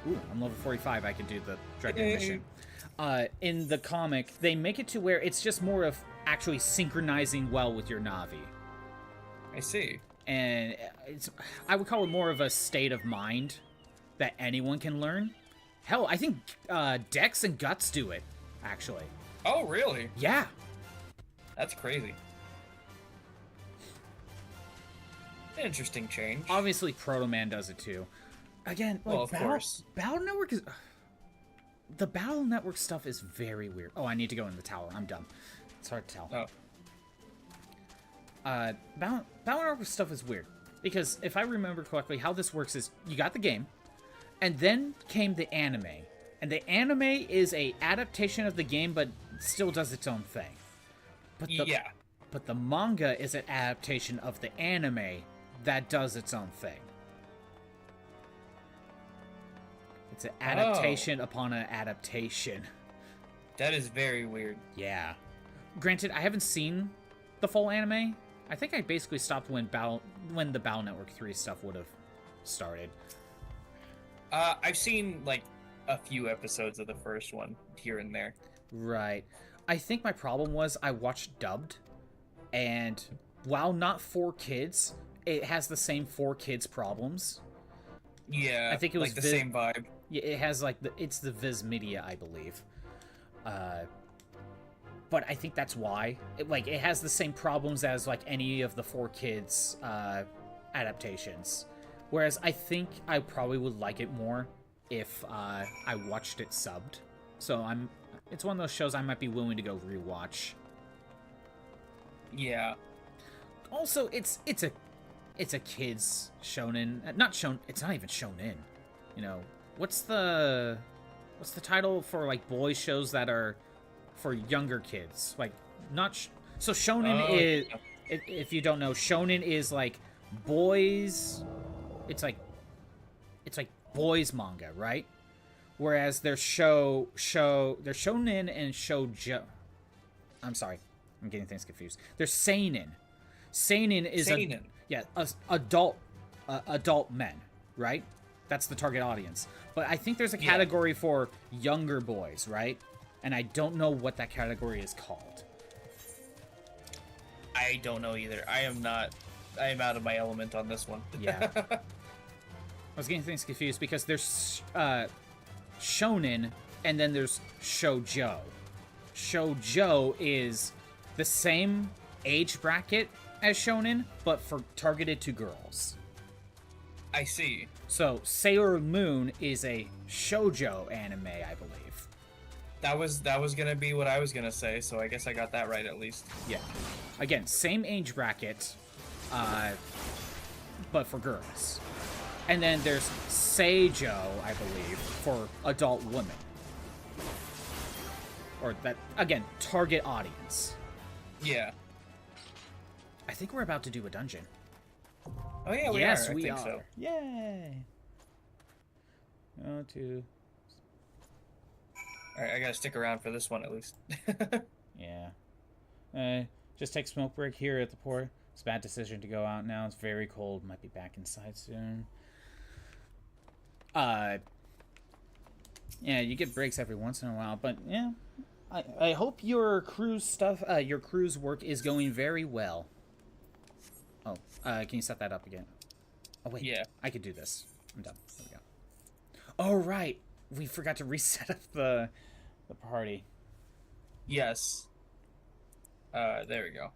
Ooh, I'm level 45, I can do the Dragon mission. In the comic, they make it to where it's just more of actually synchronizing well with your Navi. I see. And I would call it more of a state of mind that anyone can learn. Hell, I think Dex and Guts do it, actually. Oh, really? Yeah. That's crazy. Interesting change. Obviously, Proto Man does it too. Again, like, well, of course. Battle Network is... The Battle Network stuff is very weird. Oh, I need to go in the tower. I'm dumb. It's hard to tell. Oh. Battle Network stuff is weird. Because if I remember correctly, how this works is you got the game, and then came the anime. And the anime is a adaptation of the game, but still does its own thing. Yeah. But the manga is an adaptation of the anime that does its own thing. It's an adaptation upon an adaptation. That is very weird. Yeah. Granted, I haven't seen the full anime. I think I basically stopped when the Battle Network 3 stuff would have started. I've seen, like, a few episodes of the first one, here and there. Right. I think my problem was I watched dubbed, and while not for kids, it has the same for kids problems. Yeah, I think it was like the same vibe. Yeah, it has like it's the Viz Media, I believe. But I think that's why it has the same problems as like any of the 4Kids adaptations. Whereas I think I probably would like it more if I watched it subbed. So it's one of those shows I might be willing to go rewatch. Yeah. Also, it's a kids shonen, it's not even shonen. You know, what's the what's the title for like boys shows that are for younger kids? Like not so shonen is if you don't know, shonen is like boys. It's like boys manga, right? Whereas there's there's shonen and shoujo. I'm sorry, I'm getting things confused. There's seinen. Seinen is adult men, right? That's the target audience. But I think there's a category for younger boys, right? And I don't know what that category is called. I don't know either. I am out of my element on this one. Yeah. I was getting things confused because there's shonen and then there's shoujo. Shoujo is the same age bracket as shonen, but for targeted to girls. I see. So Sailor Moon is a shoujo anime, I believe. That was gonna be what I was gonna say, so I guess I got that right at least. Yeah. Again, same age bracket, but for girls. And then there's Seijo, I believe, for adult women. Or that, again, target audience. Yeah. I think we're about to do a dungeon. Oh yeah, we yes, are. I we think are. So. Yay! Go to... Alright, I gotta stick around for this one at least. Yeah. Just take smoke break here at the port. It's a bad decision to go out now. It's very cold. Might be back inside soon. Yeah, you get breaks every once in a while, but yeah. I hope your cruise stuff, your cruise work is going very well. Oh, can you set that up again? Oh, wait. Yeah. I could do this. I'm done. There we go. Oh, right. We forgot to reset up the party. Yes. There we go.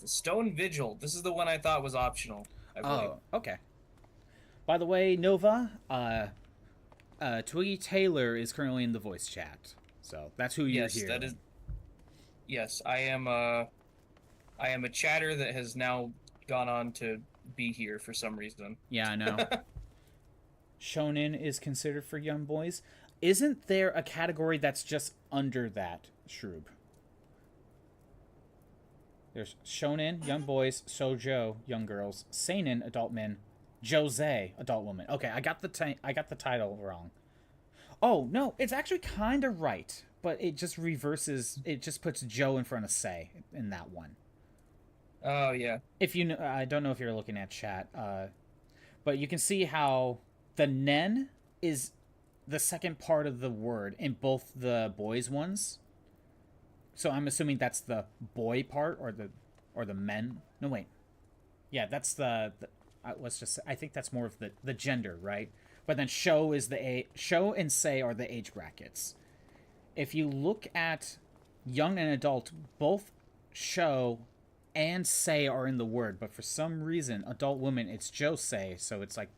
The Stone Vigil. This is the one I thought was optional, I believe. Oh, okay. By the way, Nova, Twiggy Taylor is currently in the voice chat. So that's who you're hearing. That is. Yes, I am a chatter that has now gone on to be here for some reason. Yeah, I know. Shonen is considered for young boys. Isn't there a category that's just under that, Shroob? There's shonen, young boys, shoujo, young girls, seinen, adult men, josei, adult women. Okay, I got the title wrong. Oh, no, it's actually kind of right, but it just reverses, it just puts Joe in front of sei in that one. Oh, yeah. If you know, I don't know if you're looking at chat, but you can see how the nen is the second part of the word in both the boys ones. So I'm assuming that's the boy part or the men. No, wait. Yeah, that's let's just say, I think that's more of the gender, right? But then show and sei are the age brackets. If you look at young and adult, both show and sei are in the word, but for some reason, adult women, it's josei, so it's like,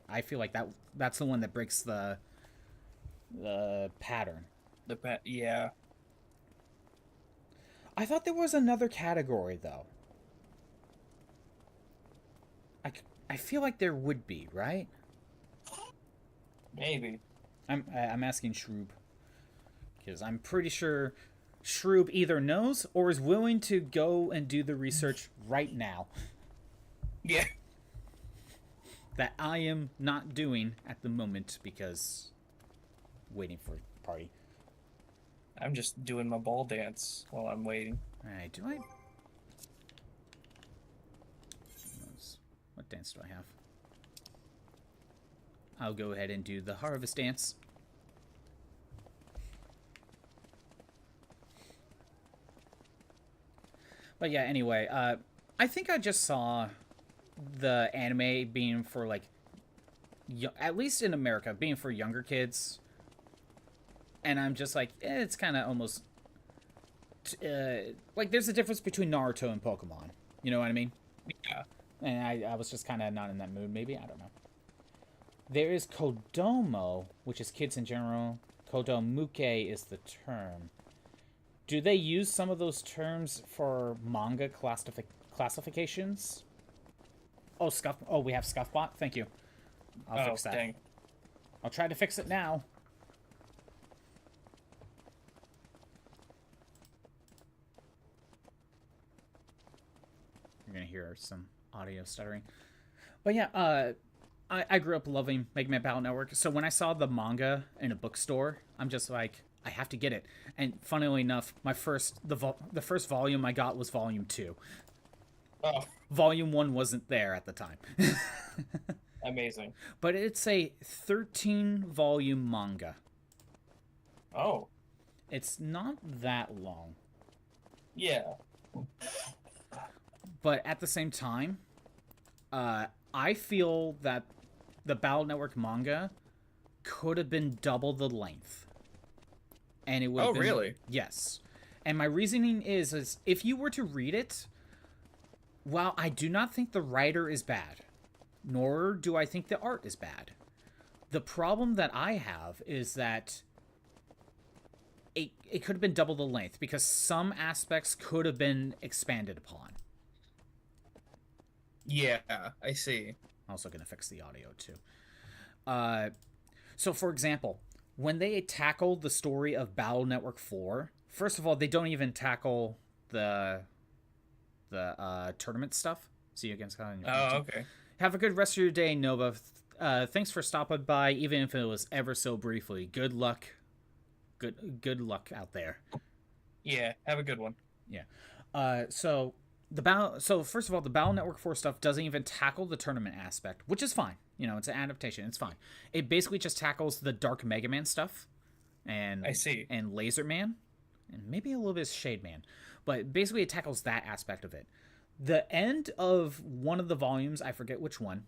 I feel like that's the one that breaks the pattern. Yeah. I thought there was another category, though. I feel like there would be, right? Maybe. I'm asking Shroob. Because I'm pretty sure Shroob either knows or is willing to go and do the research right now. Yeah. That I am not doing at the moment because waiting for the party. I'm just doing my ball dance while I'm waiting. Alright, what dance do I have? I'll go ahead and do the harvest dance. But yeah, anyway, I think I just saw the anime being for, like, at least in America, being for younger kids. And I'm just like, it's kind of almost... like, there's a difference between Naruto and Pokemon. You know what I mean? Yeah. And I was just kind of not in that mood, maybe? I don't know. There is Kodomo, which is kids in general. Kodomuke is the term. Do they use some of those terms for manga classifications? Oh, we have Scuffbot? Thank you. I'll fix that. Dang. I'll try to fix it now. hear some audio stuttering. But yeah, I grew up loving Mega Man Battle Network. So when I saw the manga in a bookstore, I'm just like, I have to get it. And funnily enough, the first volume I got was volume 2. Oh, Volume 1 wasn't there at the time. amazing. But it's a 13 volume manga. Oh. It's not that long. Yeah. But at the same time, I feel that the Battle Network manga could have been double the length. And it would have been, really? Yes. And my reasoning is if you were to read it, while I do not think the writer is bad, nor do I think the art is bad, the problem that I have is that it could have been double the length because some aspects could have been expanded upon. Yeah, I see. Also going to fix the audio too. So for example, when they tackle the story of Battle Network 4, first of all, they don't even tackle the tournament stuff. See you again, Scott. Oh, okay. Have a good rest of your day, Nova. Thanks for stopping by, even if it was ever so briefly. Good luck. Good luck out there. Yeah, have a good one. Yeah. So first of all, the Battle Network 4 stuff doesn't even tackle the tournament aspect, which is fine. You know, it's an adaptation. It's fine. It basically just tackles the Dark Mega Man stuff, and I see. and Laser Man, and maybe a little bit of Shade Man, but basically it tackles that aspect of it. The end of one of the volumes, I forget which one,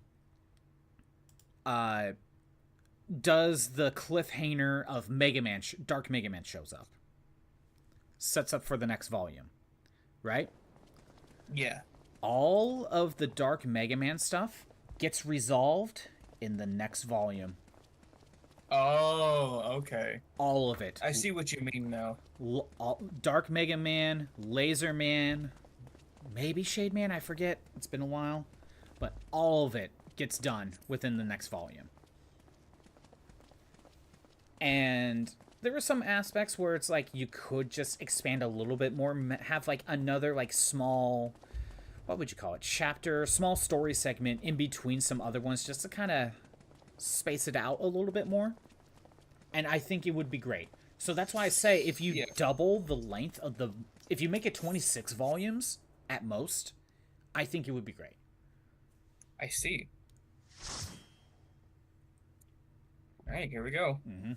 does the cliffhanger of Mega Man, Dark Mega Man shows up, sets up for the next volume, right? Yeah. All of the Dark Mega Man stuff gets resolved in the next volume. Oh, okay. All of it. I see what you mean now. Dark Mega Man, Laser Man, maybe Shade Man, I forget. It's been a while. But all of it gets done within the next volume. And there are some aspects where it's like you could just expand a little bit more, have like another like small, what would you call it, chapter, small story segment in between some other ones just to kind of space it out a little bit more. And I think it would be great. So that's why I say if you double the length of if you make it 26 volumes at most, I think it would be great. I see. All right, here we go. Mm-hmm.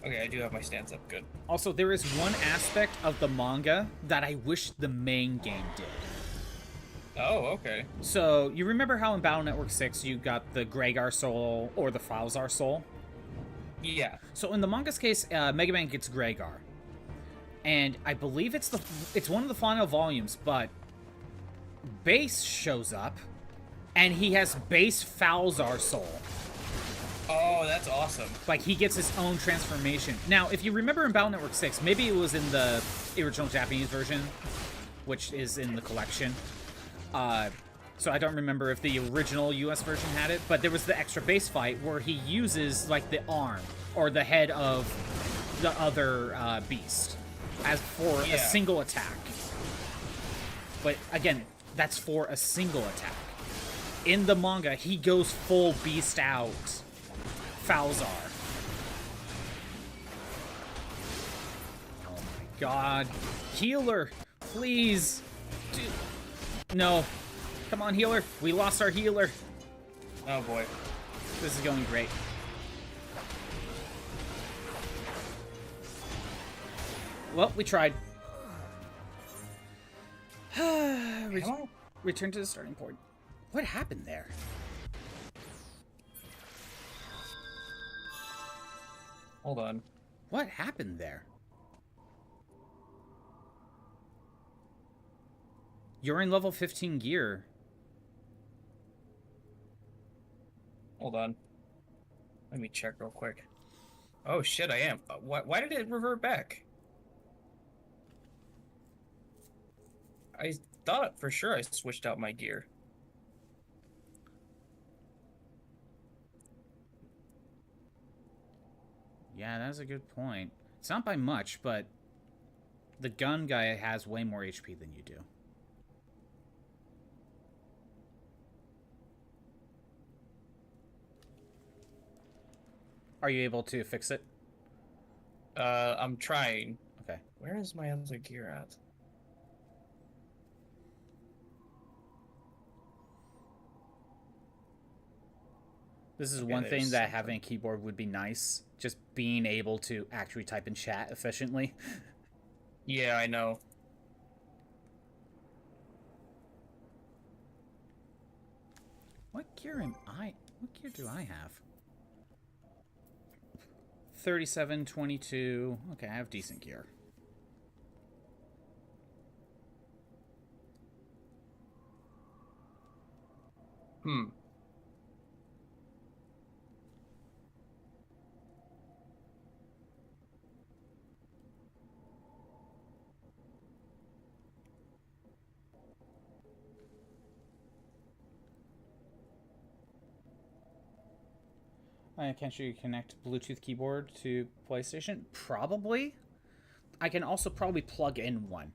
Okay, I do have my stance up. Good. Also, there is one aspect of the manga that I wish the main game did. Oh, okay. So, you remember how in Battle Network 6 you got the Gregar Soul or the Falzar Soul? Yeah. So, in the manga's case, Mega Man gets Gregar. And I believe it's one of the final volumes, but Base shows up, and he has Base Falzar Soul. Oh, that's awesome. Like, he gets his own transformation. Now, if you remember in Battle Network 6, maybe it was in the original Japanese version, which is in the collection. So I don't remember if the original US version had it, but there was the extra base fight where he uses, like, the arm or the head of the other beast as for a single attack. But, again, that's for a single attack. In the manga, he goes full beast out. Falzar. Oh my god. Healer, please. Dude. No. Come on, healer. We lost our healer. Oh boy. This is going great. Well, we tried. Return to the starting point. What happened there? Hold on. What happened there? You're in level 15 gear. Hold on. Let me check real quick. Oh shit, I am. Why did it revert back? I thought for sure I switched out my gear. Yeah, that's a good point. It's not by much, but the gun guy has way more HP than you do. Are you able to fix it? I'm trying. Okay. Where is my other gear at? This is one thing that having a keyboard would be nice. Just being able to actually type in chat efficiently. Yeah, I know. What gear am I? What gear do I have? 37, 22. Okay, I have decent gear. Can't you connect Bluetooth keyboard to PlayStation? Probably. I can also probably plug in one.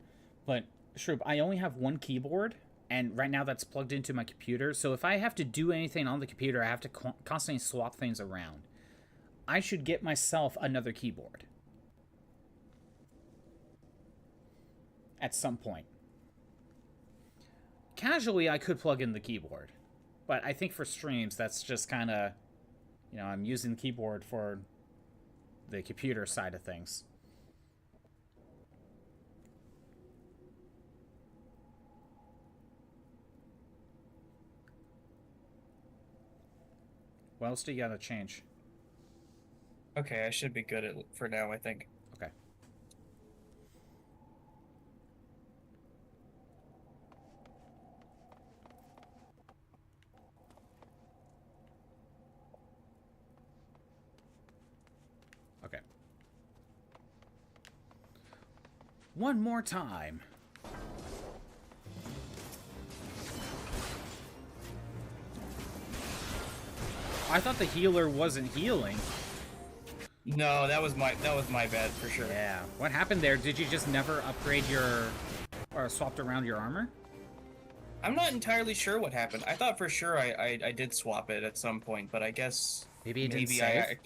But, Shroop, I only have one keyboard, and right now that's plugged into my computer. So if I have to do anything on the computer, I have to constantly swap things around. I should get myself another keyboard. At some point. Casually, I could plug in the keyboard. But I think for streams, that's just kind of... You know, I'm using the keyboard for the computer side of things. What else do you gotta change? Okay, I should be good for now, I think. Okay. Okay. One more time. I thought the healer wasn't healing. No, that was my bad for sure. Yeah. What happened there? Did you just never upgrade your or swapped around your armor? I'm not entirely sure what happened. I thought for sure I did swap it at some point, but I guess Maybe it didn't save?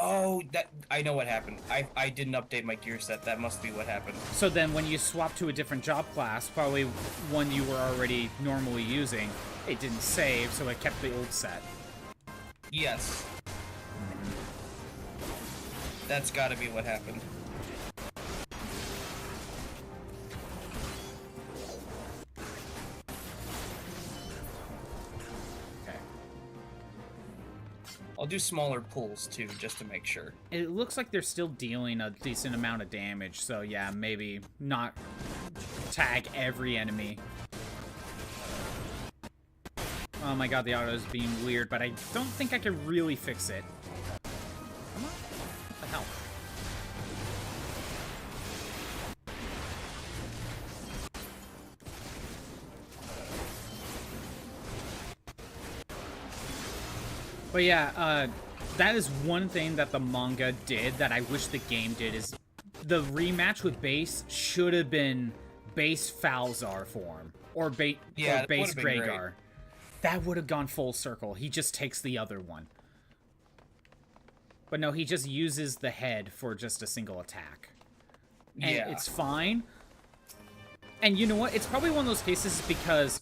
Oh, that I know what happened. I didn't update my gear set. That must be what happened. So then when you swap to a different job class, probably one you were already normally using, it didn't save, so it kept the old set. Yes. That's gotta be what happened. Okay. I'll do smaller pulls too, just to make sure. It looks like they're still dealing a decent amount of damage, so yeah, maybe not tag every enemy. Oh my god, the auto is being weird, but I don't think I can really fix it. Come on. What the hell? But yeah, that is one thing that the manga did that I wish the game did, is the rematch with Base should have been Base Falzar form. Or, Base Rhaegar. That would have gone full circle. He just takes the other one. But no, he just uses the head for just a single attack. And yeah. It's fine. And you know what? It's probably one of those cases because,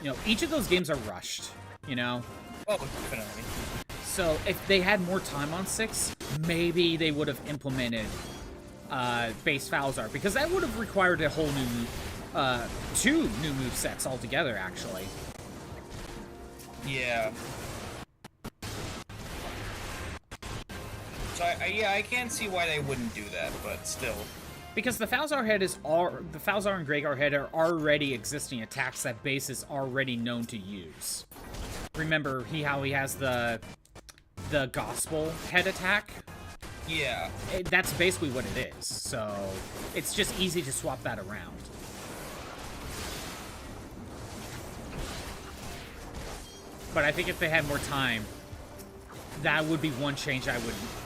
you know, each of those games are rushed, you know? Oh, definitely. So if they had more time on 6, maybe they would have implemented Base Falzar, because that would have required a whole new, 2 new movesets altogether, actually. Yeah. So I can't see why they wouldn't do that, but still. Because the Falzar head is the Falzar and Rhaegar head are already existing attacks that Base is already known to use. Remember how he has the Gospel head attack? Yeah. That's basically what it is. So it's just easy to swap that around. But I think if they had more time, that would be one change I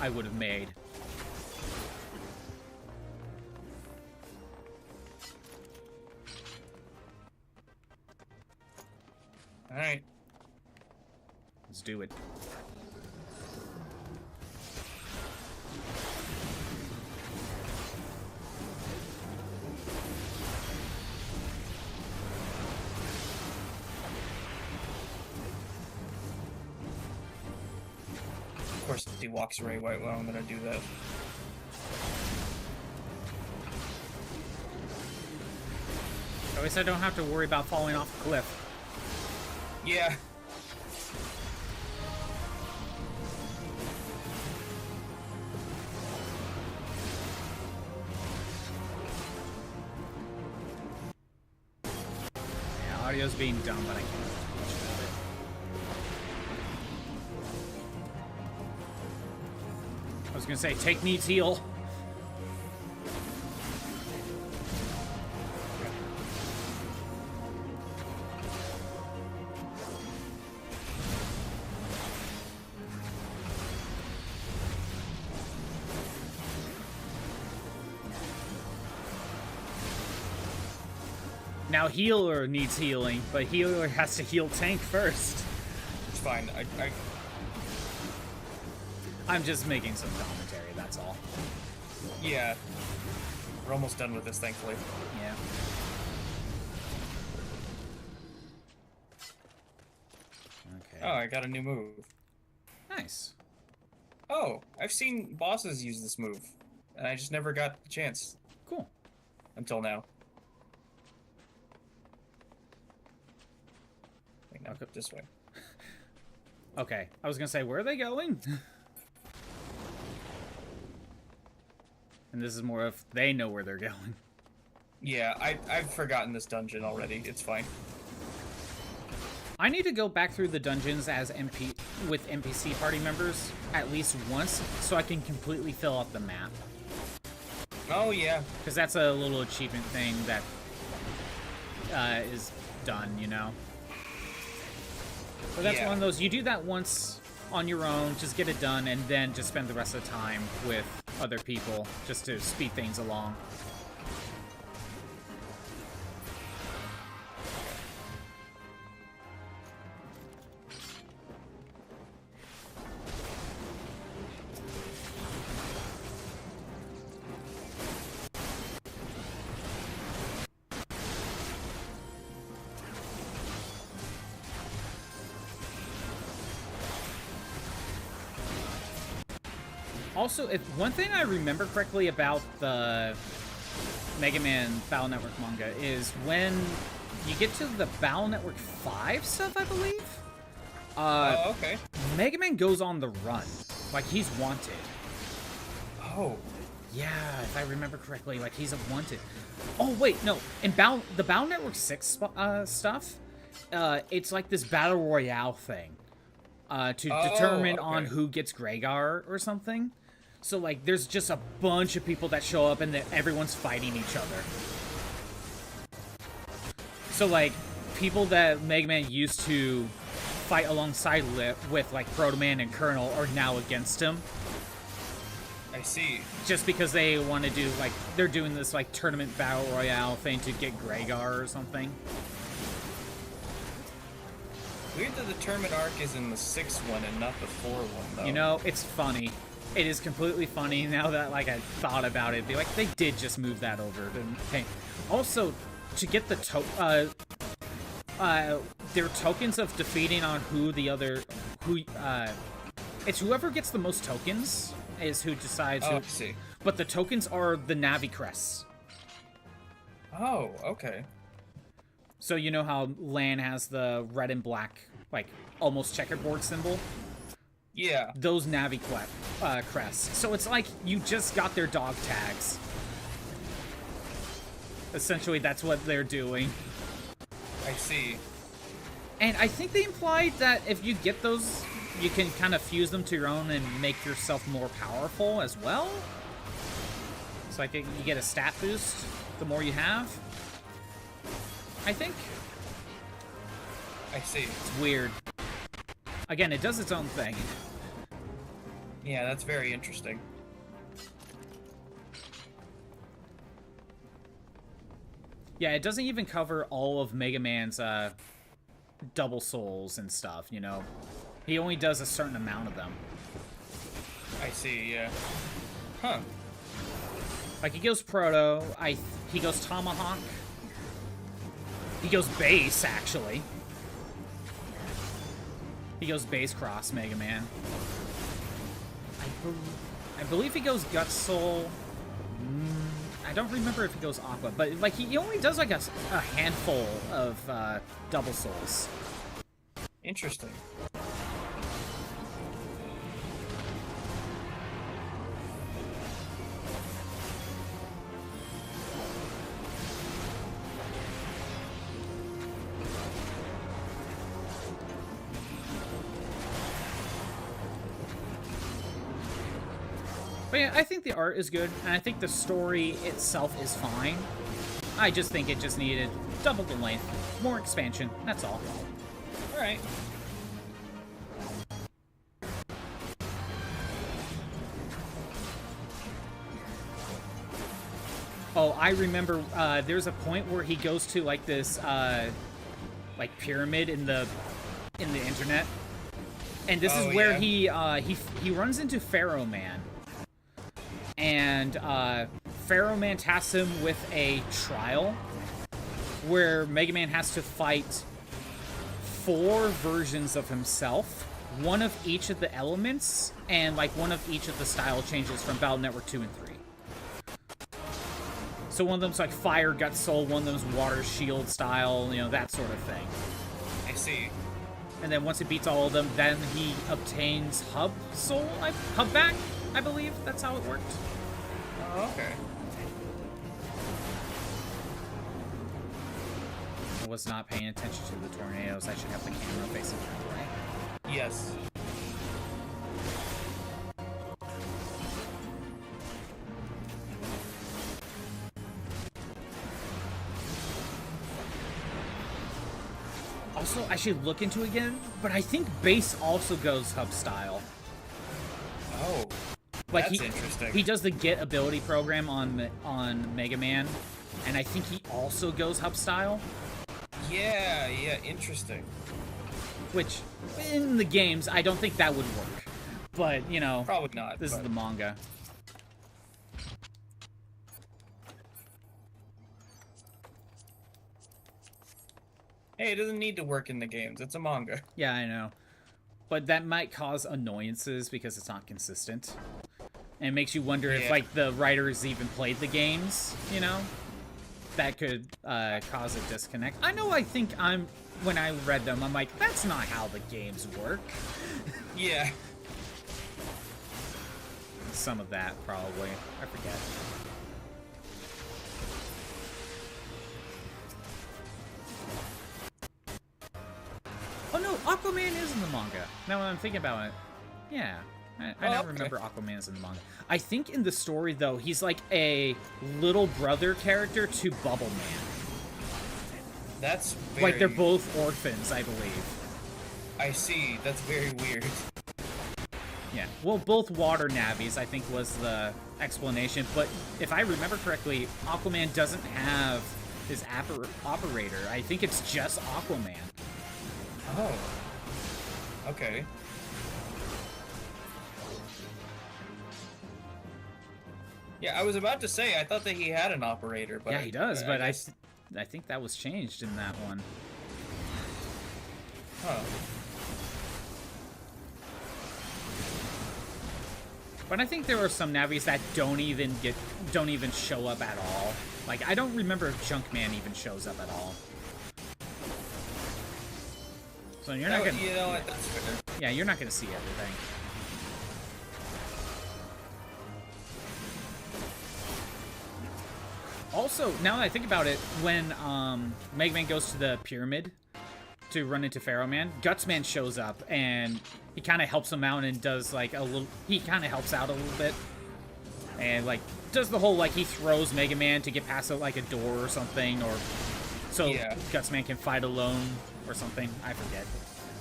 would have made. All right. Let's do it. Of course, he walks away while I'm gonna do that. At least I don't have to worry about falling off a cliff. Yeah. Yeah, audio's being dumb, but I can't do much about it. I was gonna say, take needs heal. Now healer needs healing, but healer has to heal tank first. It's fine. I'm just making some commentary, that's all. Yeah. We're almost done with this, thankfully. Yeah. Okay. Oh, I got a new move. Nice. Oh, I've seen bosses use this move, and I just never got the chance. Cool. Until now. Wait, no, Okay. this way. Okay, I was gonna say, where are they going? And this is more of, they know where they're going. Yeah, I've forgotten this dungeon already. It's fine. I need to go back through the dungeons as with NPC party members at least once, so I can completely fill out the map. Oh, yeah. Because that's a little achievement thing that is done, you know? But that's Yeah. one of those, you do that once on your own, just get it done, and then just spend the rest of the time with other people, just to speed things along. Also, if one thing I remember correctly about the Mega Man Battle Network manga is when you get to the Battle Network 5 stuff, I believe, Oh, okay. Mega Man goes on the run. Like, he's wanted. Oh. Yeah, if I remember correctly, like, he's a wanted. Oh, wait, no. In the Battle Network 6 stuff, it's like this Battle Royale thing to determine on who gets Gregar or something. So, like, there's just a bunch of people that show up and that everyone's fighting each other. So, like, people that Mega Man used to fight alongside with, like, Proto Man and Colonel, are now against him. I see. Just because they want to do, like, they're doing this, like, tournament battle royale thing to get Gregar or something. Weird that the tournament arc is in the 6th one and not the 4 one, though. You know, it's funny. It is completely funny now that, like, I thought about it. Be like, they did just move that over, didn't they? Also, to get the their tokens of defeating on it's whoever gets the most tokens is who decides who. I see. But the tokens are the Navi crests. Oh, okay. So you know how Lan has the red and black, like, almost checkerboard symbol? Yeah. Those Navi crests. So it's like you just got their dog tags. Essentially, that's what they're doing. I see. And I think they implied that if you get those, you can kind of fuse them to your own and make yourself more powerful as well. It's like you get a stat boost the more you have. I think. I see. It's weird. Again, it does its own thing. Yeah, that's very interesting. Yeah, it doesn't even cover all of Mega Man's double souls and stuff, you know. He only does a certain amount of them. I see, yeah. Huh. Like, he goes Proto, he goes Tomahawk. He goes Bass, actually. He goes Bass Cross Mega Man. I believe he goes Gut Soul. I don't remember if he goes Aqua, but like he only does like a handful of double souls. Interesting. But yeah, I think the art is good, and I think the story itself is fine. I just think it just needed double the length, more expansion, that's all. Alright. Oh, I remember there's a point where he goes to like this like pyramid in the internet. And this is where he runs into Pharaoh Man. And Pharaoh Man tasks him with a trial where Mega Man has to fight 4 versions of himself, one of each of the elements, and like one of each of the style changes from Battle Network 2 and 3. So one of them's like Fire, Gut, Soul, one of them's Water, Shield style, you know, that sort of thing. I see. And then once he beats all of them, then he obtains Hub Soul, Hub back, I believe. That's how it worked. Oh, okay. I was not paying attention to the tornadoes. I should have the camera facing that way. Yes. Also, I should look into it again, but I think Bass also goes Hub style. Oh, like that's interesting. He does the Get ability program on Mega Man, and I think he also goes Hub style. Yeah, interesting. Which, in the games, I don't think that would work. But, you know, probably not. This is the manga. Hey, it doesn't need to work in the games. It's a manga. Yeah, I know. But that might cause annoyances because it's not consistent. And it makes you wonder if, like, the writers even played the games, you know? That could cause a disconnect. I know I think when I read them, I'm like, that's not how the games work. Yeah. Some of that, probably. I forget. Oh no, Aquaman is in the manga. Now when I'm thinking about it, yeah. I now remember Aquaman is in the manga. I think in the story, though, he's like a little brother character to Bubble Man. That's very... Like, they're both orphans, I believe. I see. That's very weird. Yeah. Well, both water navies, I think, was the explanation. But if I remember correctly, Aquaman doesn't have his operator. I think it's just Aquaman. Oh. Okay. Yeah, I was about to say, I thought that he had an operator, but... Yeah, he does, but I think that was changed in that one. Huh. But I think there are some navies that don't even show up at all. Like, I don't remember if Junkman even shows up at all. So you're not gonna... You know what, that's fair. Yeah, you're not gonna see everything. Also, now that I think about it, when Mega Man goes to the pyramid to run into Pharaoh Man, Gutsman shows up and he kind of helps him out and does like a little... He kind of helps out a little bit. And like, does the whole like he throws Mega Man to get past like a door or something, or so Gutsman can fight alone or something. I forget.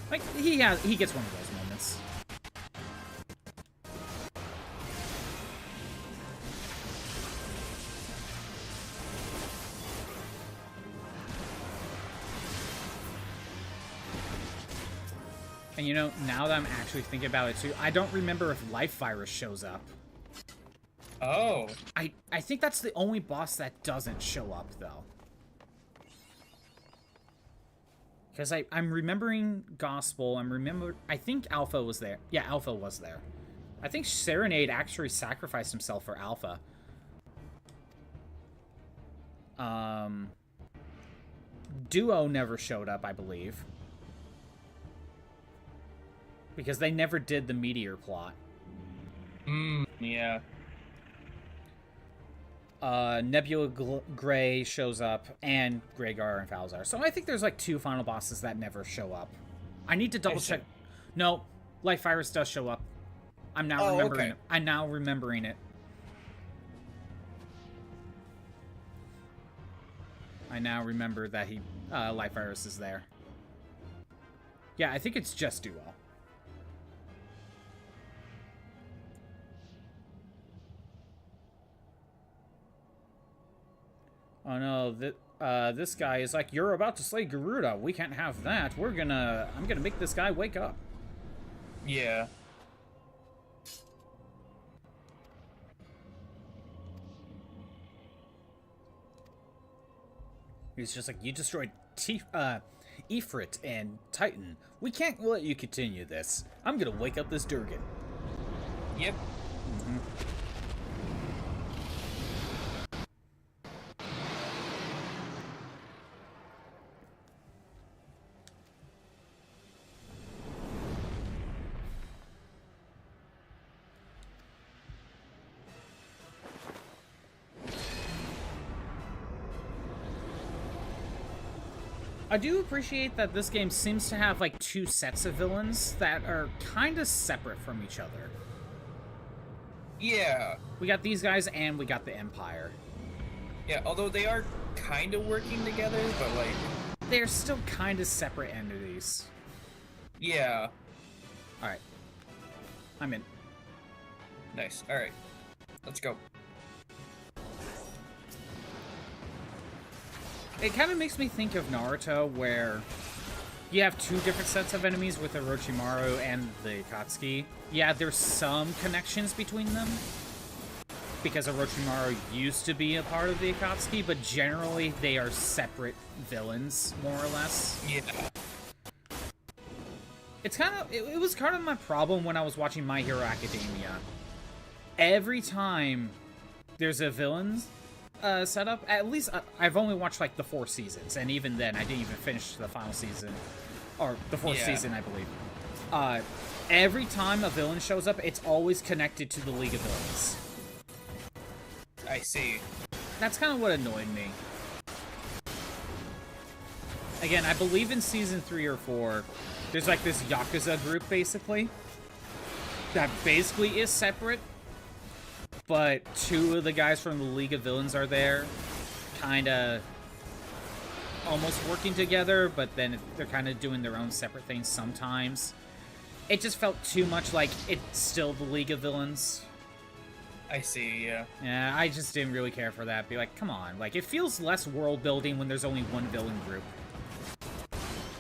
Like, he gets one of those moments. And you know, now that I'm actually thinking about it too, I don't remember if Life Virus shows up. Oh. I think that's the only boss that doesn't show up, though. Because I'm remembering Gospel, I think Alpha was there. Yeah, Alpha was there. I think Serenade actually sacrificed himself for Alpha. Duo never showed up, I believe. Because they never did the Meteor plot. Yeah. Nebula Gray shows up, and Greygar and Falzar. So I think there's like 2 final bosses that never show up. I need to double check. No, Life Virus does show up. I'm now remembering it. I'm now remembering it. I now remember that Life Virus is there. Yeah, I think it's just Duo. Oh no, this guy is like, you're about to slay Garuda. We can't have that. I'm gonna make this guy wake up. Yeah. He's just like, you destroyed Ifrit and Titan. We can't let you continue this. I'm gonna wake up this Durgan. Yep. Mm-hmm. I do appreciate that this game seems to have like 2 sets of villains that are kind of separate from each other. Yeah. We got these guys and we got the Empire. Yeah, although they are kind of working together, but like... They're still kind of separate entities. Yeah. Alright. I'm in. Nice. Alright. Let's go. It kind of makes me think of Naruto, where you have 2 different sets of enemies with Orochimaru and the Akatsuki. Yeah, there's some connections between them, because Orochimaru used to be a part of the Akatsuki, but generally they are separate villains, more or less. Yeah. It's kind of... It was kind of my problem when I was watching My Hero Academia. Every time there's a villain's setup, at least I've only watched like the 4 seasons, and even then I didn't even finish the final season, or the 4th season, I believe. Every time a villain shows up, it's always connected to the League of Villains. I see. That's kind of what annoyed me. Again, I believe in season 3 or 4, there's like this Yakuza group, basically, that basically is separate, but 2 of the guys from the League of Villains are there, kind of almost working together, but then they're kind of doing their own separate things sometimes. It just felt too much like it's still the League of Villains. I see, yeah. Yeah, I just didn't really care for that. Be like, come on. Like, it feels less world building when there's only 1 villain group.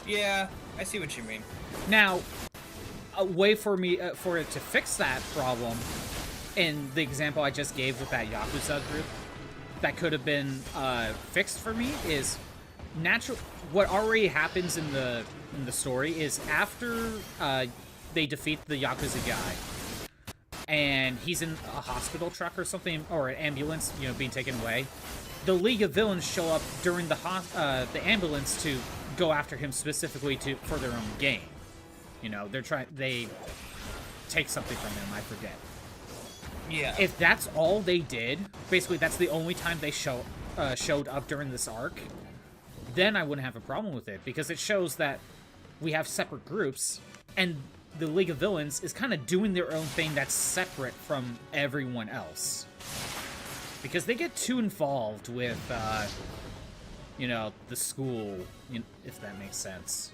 Yeah, I see what you mean. Now, a way for it to fix that problem, in the example I just gave with that Yakuza group, that could have been fixed for me is what already happens in the story is after they defeat the Yakuza guy, and he's in a hospital truck or something, or an ambulance, you know, being taken away. The League of Villains show up during the ambulance to go after him specifically for their own gain. You know, they take something from him, I forget. Yeah. If that's all they did, basically that's the only time they showed up during this arc, then I wouldn't have a problem with it, because it shows that we have separate groups, and the League of Villains is kind of doing their own thing that's separate from everyone else. Because they get too involved with, you know, the school, if that makes sense.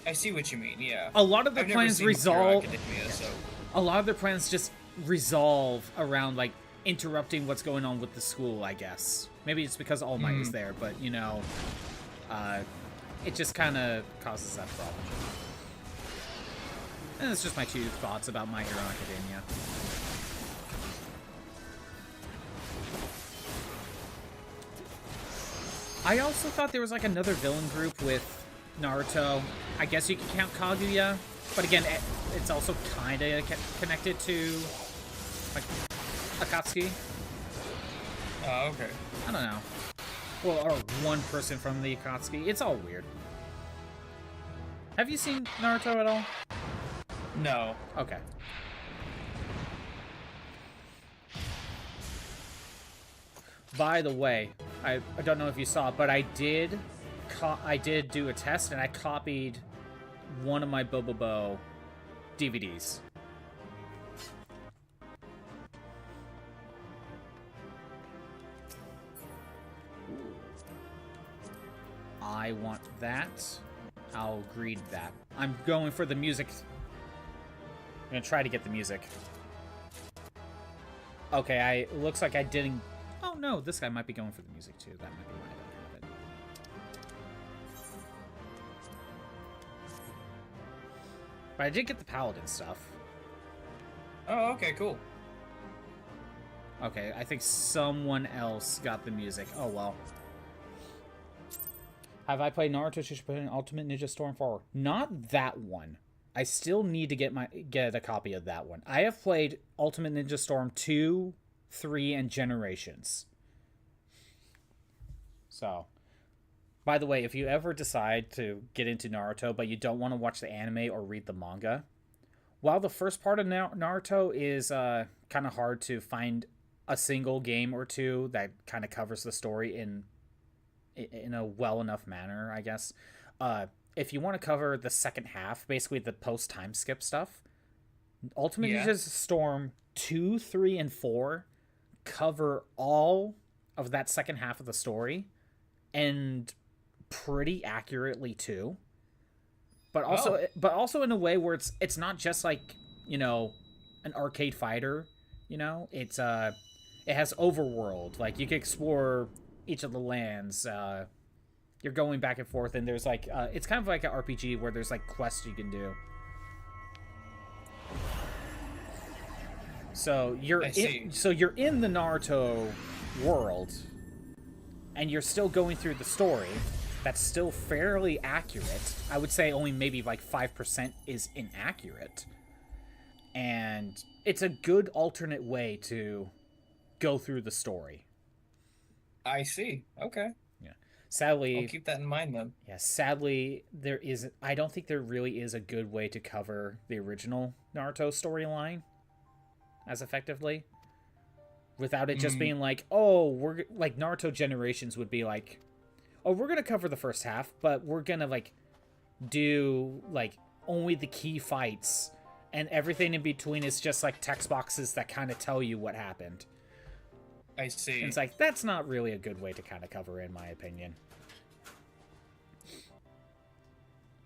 I see what you mean, yeah. A lot of their plans resolve... Academia, so. A lot of their plans just resolve around, like, interrupting what's going on with the school, I guess. Maybe it's because All Might is there, but, you know, it just kind of causes that problem. And it's just my 2 thoughts about My Hero Academia. I also thought there was like another villain group with Naruto. I guess you could count Kaguya, but again, it's also kind of connected to like Akatsuki. Oh, okay. I don't know. Well, or one person from the Akatsuki. It's all weird. Have you seen Naruto at all? No. Okay. By the way, I don't know if you saw it, but I did do a test and I copied one of my Bobobo DVDs. I want that. I'll greed that. I'm going for the music. I'm gonna try to get the music. Okay, looks like I didn't. Oh no, this guy might be going for the music too. That might be why I don't have it. But I did get the Paladin stuff. Oh, okay, cool. Okay, I think someone else got the music. Oh well. Have I played Naruto Shippuden Ultimate Ninja Storm 4? Not that one. I still need to get a copy of that one. I have played Ultimate Ninja Storm 2, 3, and Generations. So, by the way, if you ever decide to get into Naruto, but you don't want to watch the anime or read the manga, while the first part of Naruto is kind of hard to find a single game or two that kind of covers the story in a well enough manner, I guess. If you want to cover the second half, basically the post time skip stuff, Ultimate Ninja Storm 2, 3, and 4 cover all of that second half of the story, and pretty accurately too. But also in a way where it's not just like, you know, an arcade fighter, you know? It has overworld. Like you can explore each of the lands. You're going back and forth, and there's like it's kind of like an RPG where there's like quests you can do. So you're in the Naruto world, and you're still going through the story. That's still fairly accurate. I would say only maybe like 5% is inaccurate, and it's a good alternate way to go through the story. I see. Okay. Yeah. Sadly, I'll keep that in mind then. Yeah, sadly, I don't think there really is a good way to cover the original Naruto storyline as effectively without it just being like, oh, we're like Naruto Generations would be like, oh, we're going to cover the first half, but we're going to like do like only the key fights, and everything in between is just like text boxes that kind of tell you what happened. I see. And it's like, that's not really a good way to kind of cover, in my opinion.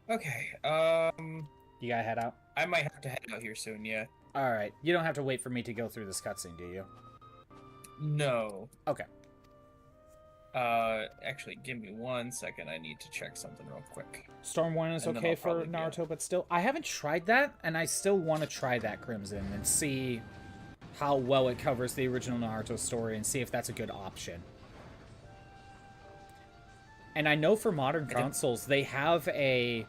Okay, You gotta head out? I might have to head out here soon, yeah. Alright, you don't have to wait for me to go through this cutscene, do you? No. Okay. Actually, give me 1 second, I need to check something real quick. Storm 1 is okay for Naruto, but still, I haven't tried that, and I still want to try that, Crimson, and see how well it covers the original Naruto story, and see if that's a good option. And I know for modern consoles, they have a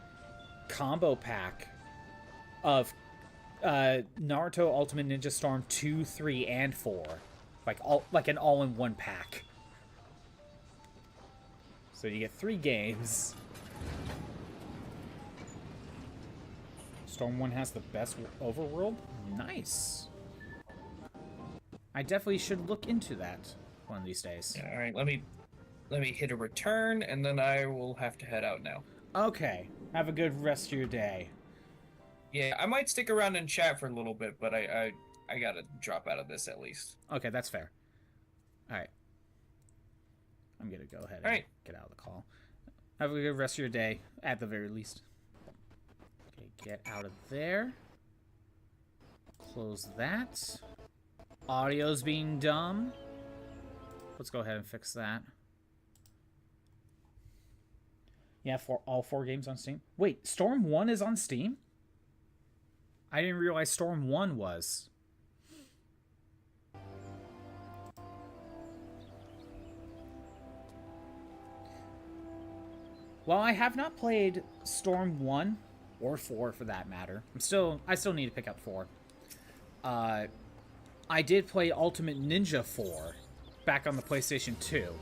combo pack of Naruto Ultimate Ninja Storm 2, 3, and 4. Like an all-in-one pack. So you get 3 games. Storm 1 has the best overworld? Nice. I definitely should look into that one of these days. Yeah, all right, let me hit a return, and then I will have to head out now. Okay. Have a good rest of your day. Yeah, I might stick around and chat for a little bit, but I gotta drop out of this at least. Okay, that's fair. Alright. I'm gonna go ahead and get out of the call. Have a good rest of your day, at the very least. Okay, get out of there. Close that. Audio's being dumb. Let's go ahead and fix that. Yeah, for all 4 games on Steam. Wait, Storm 1 is on Steam? I didn't realize Storm 1 was. Well, I have not played Storm 1 or 4 for that matter. I still need to pick up 4. I did play Ultimate Ninja 4 back on the PlayStation 2.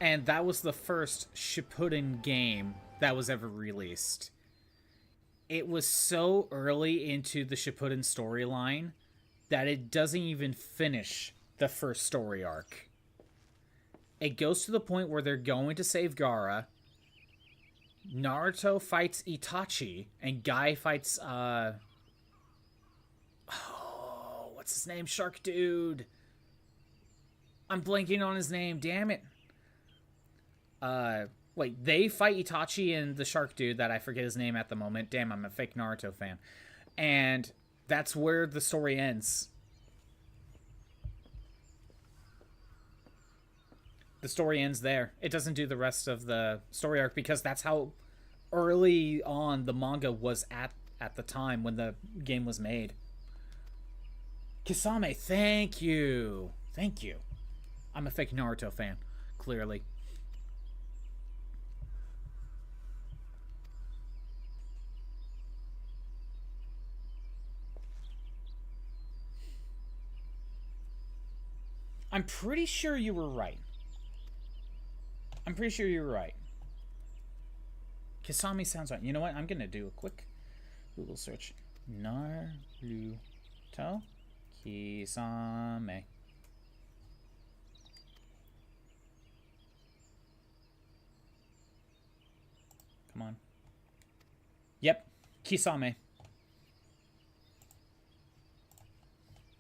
And that was the first Shippuden game that was ever released. It was so early into the Shippuden storyline that it doesn't even finish the first story arc. It goes to the point where they're going to save Gaara. Naruto fights Itachi, and Guy fights, what's his name? Shark Dude. I'm blanking on his name, damn it. Wait, they fight Itachi and the Shark Dude that I forget his name at the moment. Damn, I'm a fake Naruto fan. And that's where the story ends. The story ends there. It doesn't do the rest of the story arc because that's how early on the manga was at the time when the game was made. Kisame, thank you. Thank you. I'm a fake Naruto fan, clearly. I'm pretty sure you were right. I'm pretty sure you're right. Kisame sounds right. You know what? I'm going to do a quick Google search. Naruto Kisame. Come on. Yep. Kisame.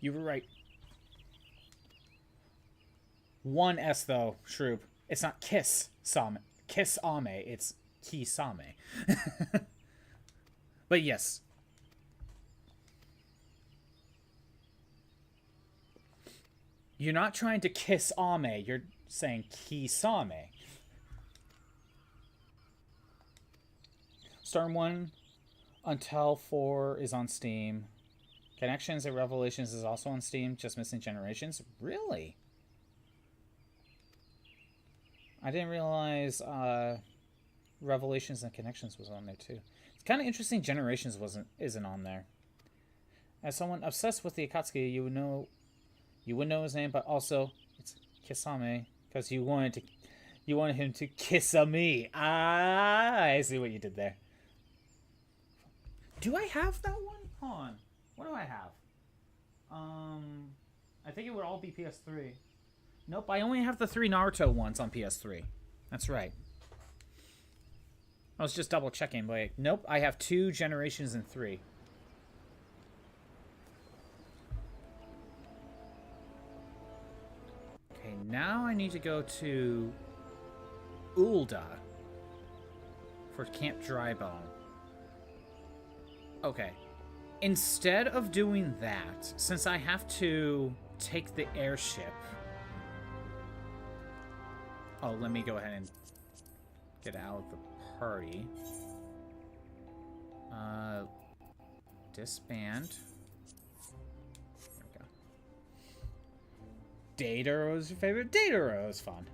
You were right. One S though, Shroop. It's not Kiss-same. Kiss-ame. It's Kisame. But yes. You're not trying to kiss Ame. You're saying Kisame. Storm 1 until 4 is on Steam. Connections and Revelations is also on Steam. Just missing Generations. Really? I didn't realize Revelations and Connections was on there too. It's kind of interesting Generations isn't on there. As someone obsessed with the Akatsuki, you would know his name, but also it's Kisame because you wanted him to kiss me. Ah, I see what you did there. Do I have that one? Hold on. What do I have? I think it would all be PS3. Nope, I only have the 3 Naruto ones on PS3. That's right. I was just double checking, but nope, I have 2 Generations and 3. Okay, now I need to go to Ul'dah for Camp Drybone. Okay. Instead of doing that, since I have to take the airship... Oh, let me go ahead and get out of the party. Disband. There we go. Dataro is your favorite? Dataro is fun.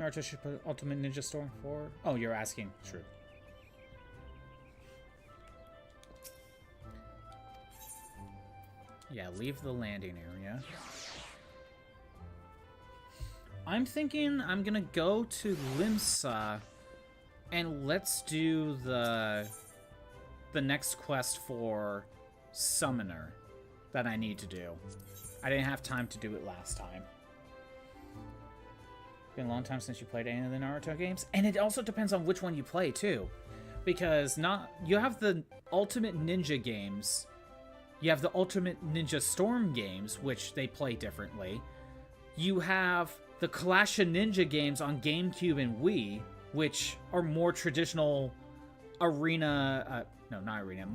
Naruto should put Ultimate Ninja Storm 4. Oh, you're asking. True. Yeah, leave the landing area. I'm thinking I'm gonna go to Limsa and let's do the next quest for Summoner that I need to do. I didn't have time to do it last time. Been a long time since you played any of the Naruto games, and it also depends on which one you play too, because you have the Ultimate Ninja games, you have the Ultimate Ninja Storm games, which they play differently. You have the Clash of Ninja games on GameCube and Wii, which are more traditional arena. No, not arena.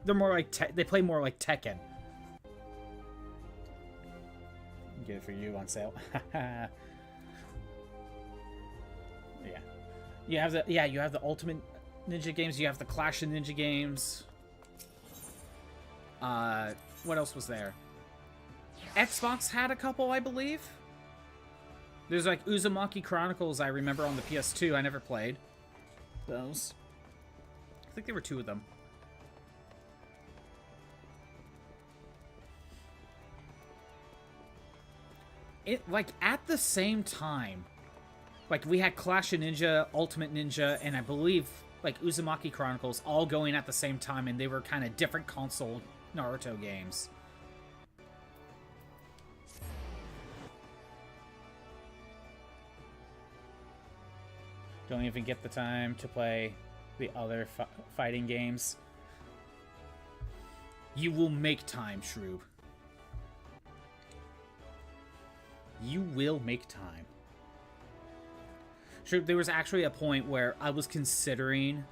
They're more like they play more like Tekken. Get it for you on sale. Yeah, you have the Ultimate Ninja games. You have the Clash of Ninja games. What else was there? Xbox had a couple, I believe. There's like Uzumaki Chronicles I remember on the PS2. I never played those. I think there were 2 of them. It, like, at the same time, like, we had Clash of Ninja, Ultimate Ninja, and I believe, like, Uzumaki Chronicles all going at the same time, and they were kind of different console Naruto games. Don't even get the time to play the other fighting games. You will make time, Shroob. You will make time. Shroob, there was actually a point where I was considering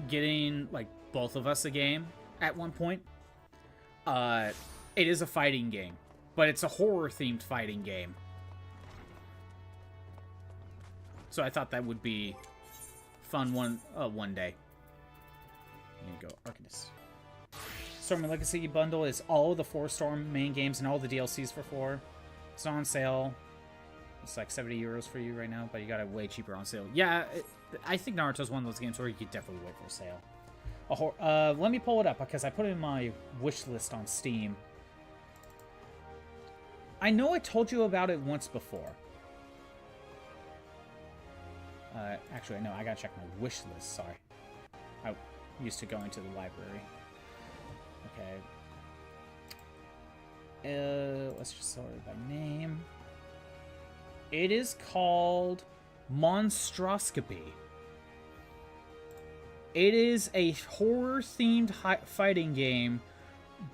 getting, like, both of us a game at one point. It is a fighting game, but it's a horror-themed fighting game. So I thought that would be fun one day. There you go, Arcanist. Storm and Legacy bundle is all the 4 Storm main games and all the DLCs for 4. It's not on sale. It's like 70 euros for you right now, but you got it way cheaper on sale. Yeah, I think Naruto's one of those games where you could definitely wait for a sale. Let me pull it up because I put it in my wish list on Steam. I know I told you about it once before. Actually, no, I gotta check my wish list, sorry. I used to going to the library. Okay. Let's just sort it by name. It is called Monstroscopy. It is a horror-themed fighting game,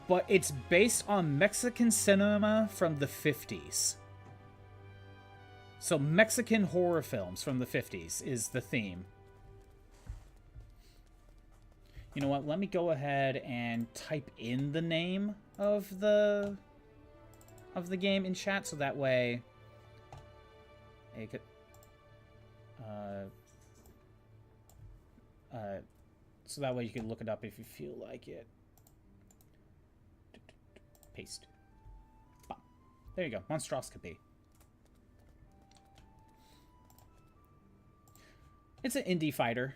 but it's based on Mexican cinema from the 50s. So Mexican horror films from the 50s is the theme. You know what? Let me go ahead and type in the name of the game in chat, so that way it could, so that way you can look it up if you feel like it. Paste. Bop. There you go. Monstroscopy. It's an indie fighter.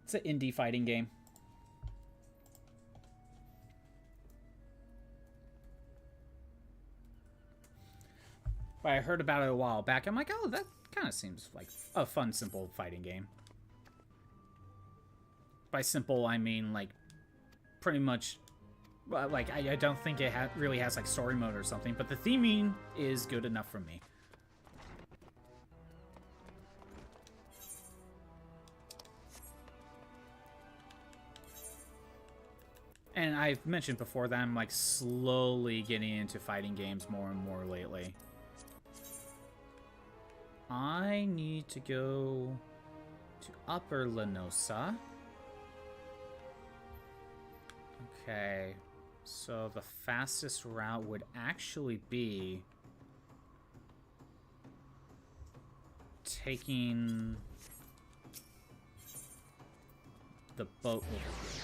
It's an indie fighting game. But I heard about it a while back. I'm like, oh, that kind of seems like a fun, simple fighting game. By simple, I mean, like, pretty much, like, I don't think it really has, like, story mode or something, but the theming is good enough for me. And I've mentioned before that I'm, like, slowly getting into fighting games more and more lately. I need to go to Upper Lenosa. Okay, so the fastest route would actually be taking the boat over here.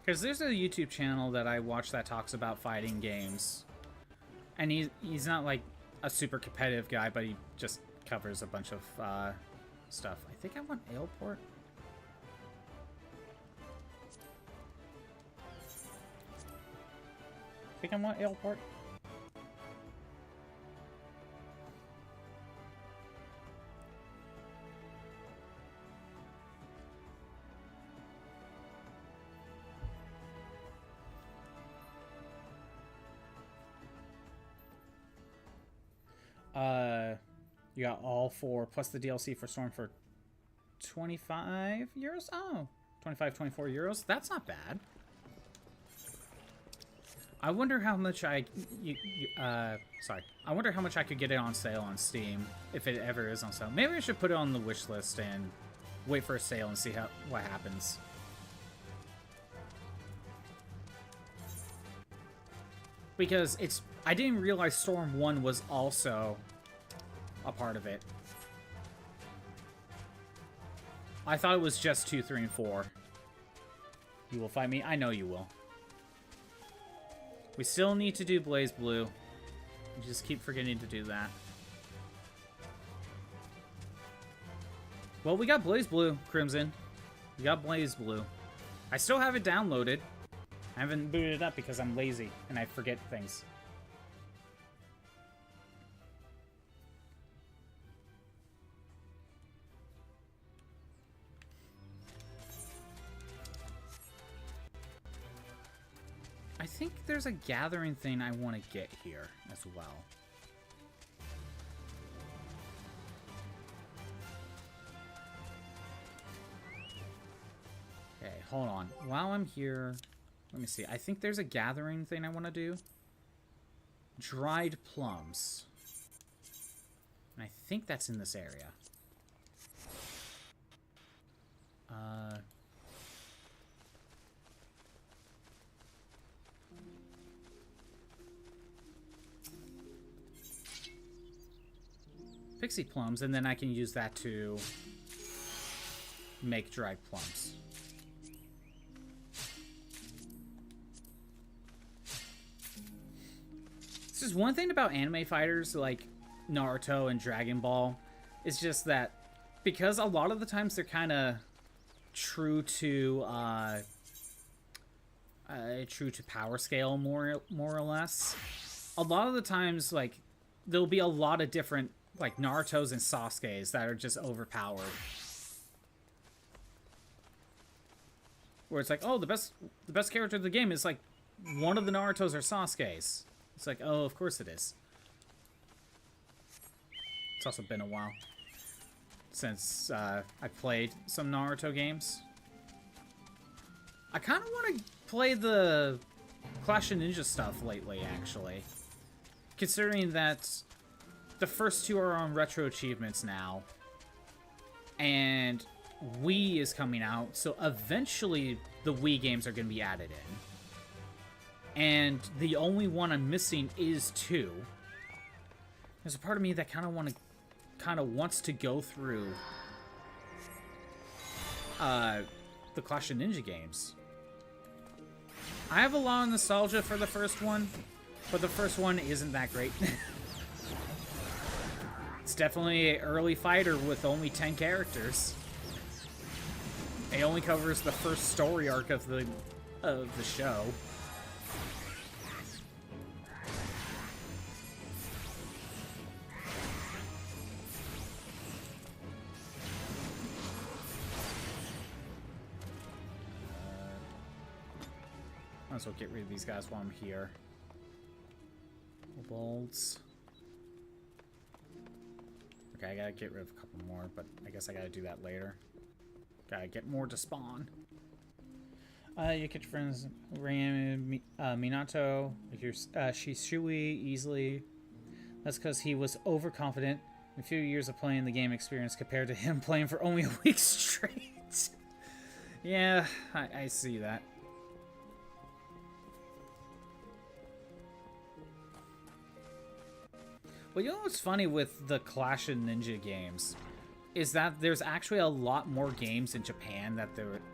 Because there's a YouTube channel that I watch that talks about fighting games. And he's not like a super competitive guy, but he just covers a bunch of stuff. I think I want Aleport. I think I want Aleport. You got all 4 plus the DLC for Storm for 25 euros? Oh, 25, 24 euros? That's not bad. I wonder how much I wonder how much I could get it on sale on Steam, if it ever is on sale. Maybe I should put it on the wish list and wait for a sale and see what happens. Because I didn't realize Storm 1 was also a part of it. I thought it was just 2, 3, and 4. You will fight me? I know you will. We still need to do Blaze Blue. We just keep forgetting to do that. Well, we got Blaze Blue, Crimson. We got Blaze Blue. I still have it downloaded. I haven't booted it up because I'm lazy and I forget things. I think there's a gathering thing I want to get here as well. Okay, hold on. While I'm here, let me see. I think there's a gathering thing I want to do. Dried plums. And I think that's in this area. Pixie plums, and then I can use that to make dried plums. This is one thing about anime fighters like Naruto and Dragon Ball. It's just that because a lot of the times they're kind of true to power scale more or less. A lot of the times, like, there'll be a lot of different like Naruto's and Sasuke's that are just overpowered. Where it's like, oh, the best character of the game is like one of the Naruto's or Sasuke's. It's like, oh, of course it is. It's also been a while since I played some Naruto games. I kind of want to play the Clash of Ninja stuff lately, actually. Considering that the first two are on retro achievements now. And Wii is coming out, so eventually the Wii games are going to be added in. And the only one I'm missing is 2. There's a part of me that kind of wants to go through the Clash of Ninja games. I have a lot of nostalgia for the first one, but the first one isn't that great. It's definitely an early fighter with only 10 characters. It only covers the first story arc of the show. Might as well get rid of these guys while I'm here. Kobolds. Okay, I gotta get rid of a couple more, but I guess I gotta do that later. Gotta get more to spawn. You catch friends Ram, Minato, like your Shishui easily. That's because he was overconfident. A few years of playing the game experience compared to him playing for only a week straight. Yeah, I see that. Well, you know what's funny with the Clash of Ninja games is that there's actually a lot more games in Japan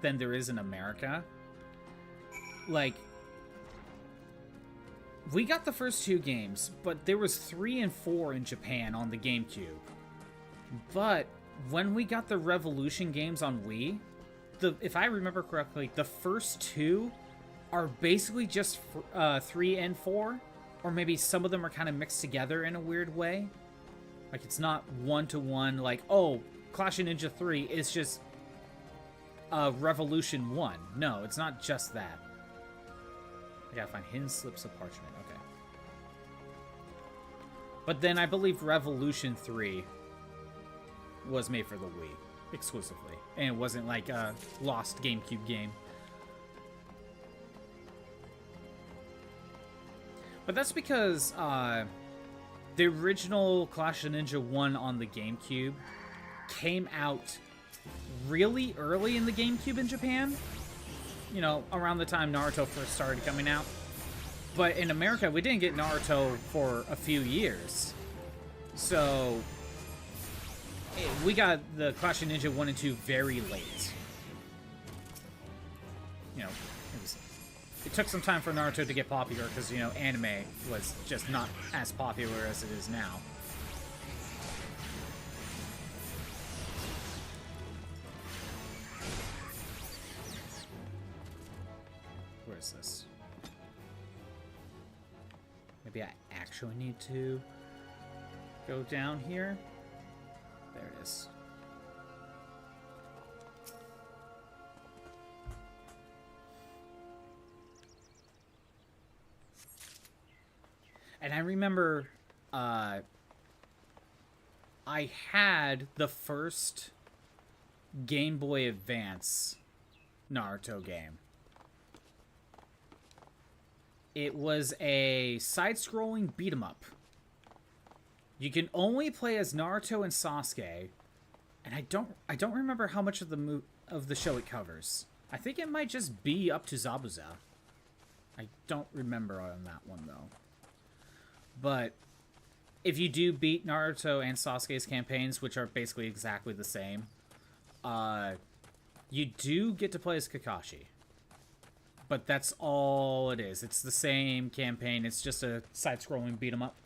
than there is in America. Like, we got the first 2 games, but there was 3 and 4 in Japan on the GameCube. But when we got the Revolution games on Wii, if I remember correctly, the first 2 are basically just 3 and 4. Or maybe some of them are kind of mixed together in a weird way. Like, it's not one-to-one, like, oh, Clash of Ninja 3 is just Revolution 1. No, it's not just that. I gotta find hidden slips of parchment. Okay. But then I believe Revolution 3 was made for the Wii exclusively. And it wasn't like a lost GameCube game. But that's because the original Clash of Ninja 1 on the GameCube came out really early in the GameCube in Japan. You know, around the time Naruto first started coming out. But in America, we didn't get Naruto for a few years. So, we got the Clash of Ninja 1 and 2 very late. You know, it took some time for Naruto to get popular because, you know, anime was just not as popular as it is now. Where is this? Maybe I actually need to go down here. There it is. And I remember I had the first Game Boy Advance Naruto game. It was a side-scrolling beat-em-up. You can only play as Naruto and Sasuke, and I don't remember how much of the show it covers. I think it might just be up to Zabuza. I don't remember on that one though. But if you do beat Naruto and Sasuke's campaigns, which are basically exactly the same, you do get to play as Kakashi. But that's all it is. It's the same campaign. It's just a side-scrolling beat-em-up.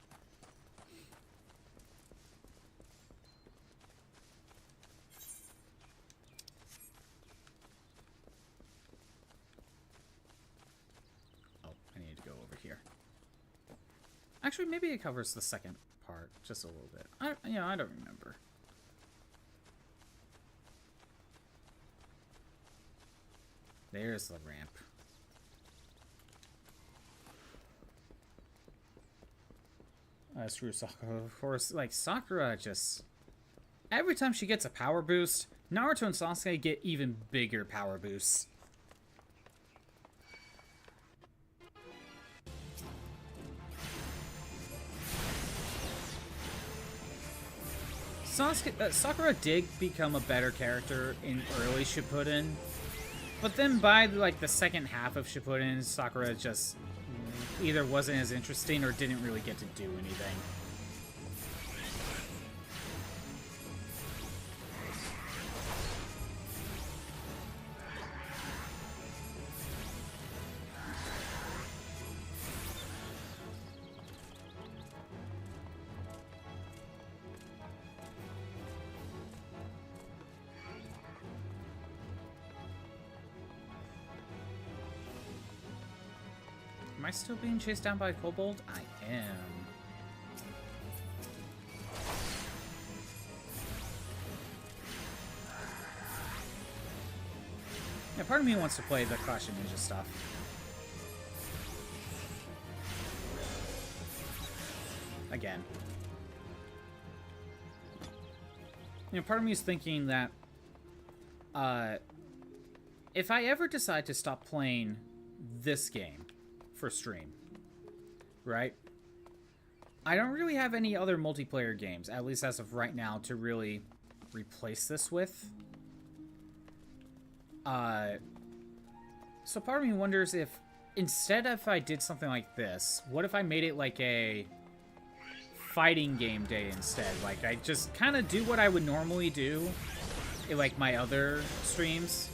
Oh, I need to go over here. Actually, maybe it covers the second part just a little bit. I don't remember. There's the ramp. Screw Sakura. Of course, like, Sakura just... Every time she gets a power boost, Naruto and Sasuke get even bigger power boosts. Sakura did become a better character in early Shippuden, but then by, like, the second half of Shippuden, Sakura just either wasn't as interesting or didn't really get to do anything. Am I still being chased down by a kobold? I am. Yeah, part of me wants to play the Clash of Ninja stuff. Again. You know, part of me is thinking that if I ever decide to stop playing this game for stream, right? I don't really have any other multiplayer games, at least as of right now, to really replace this with. So part of me wonders if, instead if I did something like this, what if I made it like a fighting game day instead? Like, I just kind of do what I would normally do in, like, my other streams,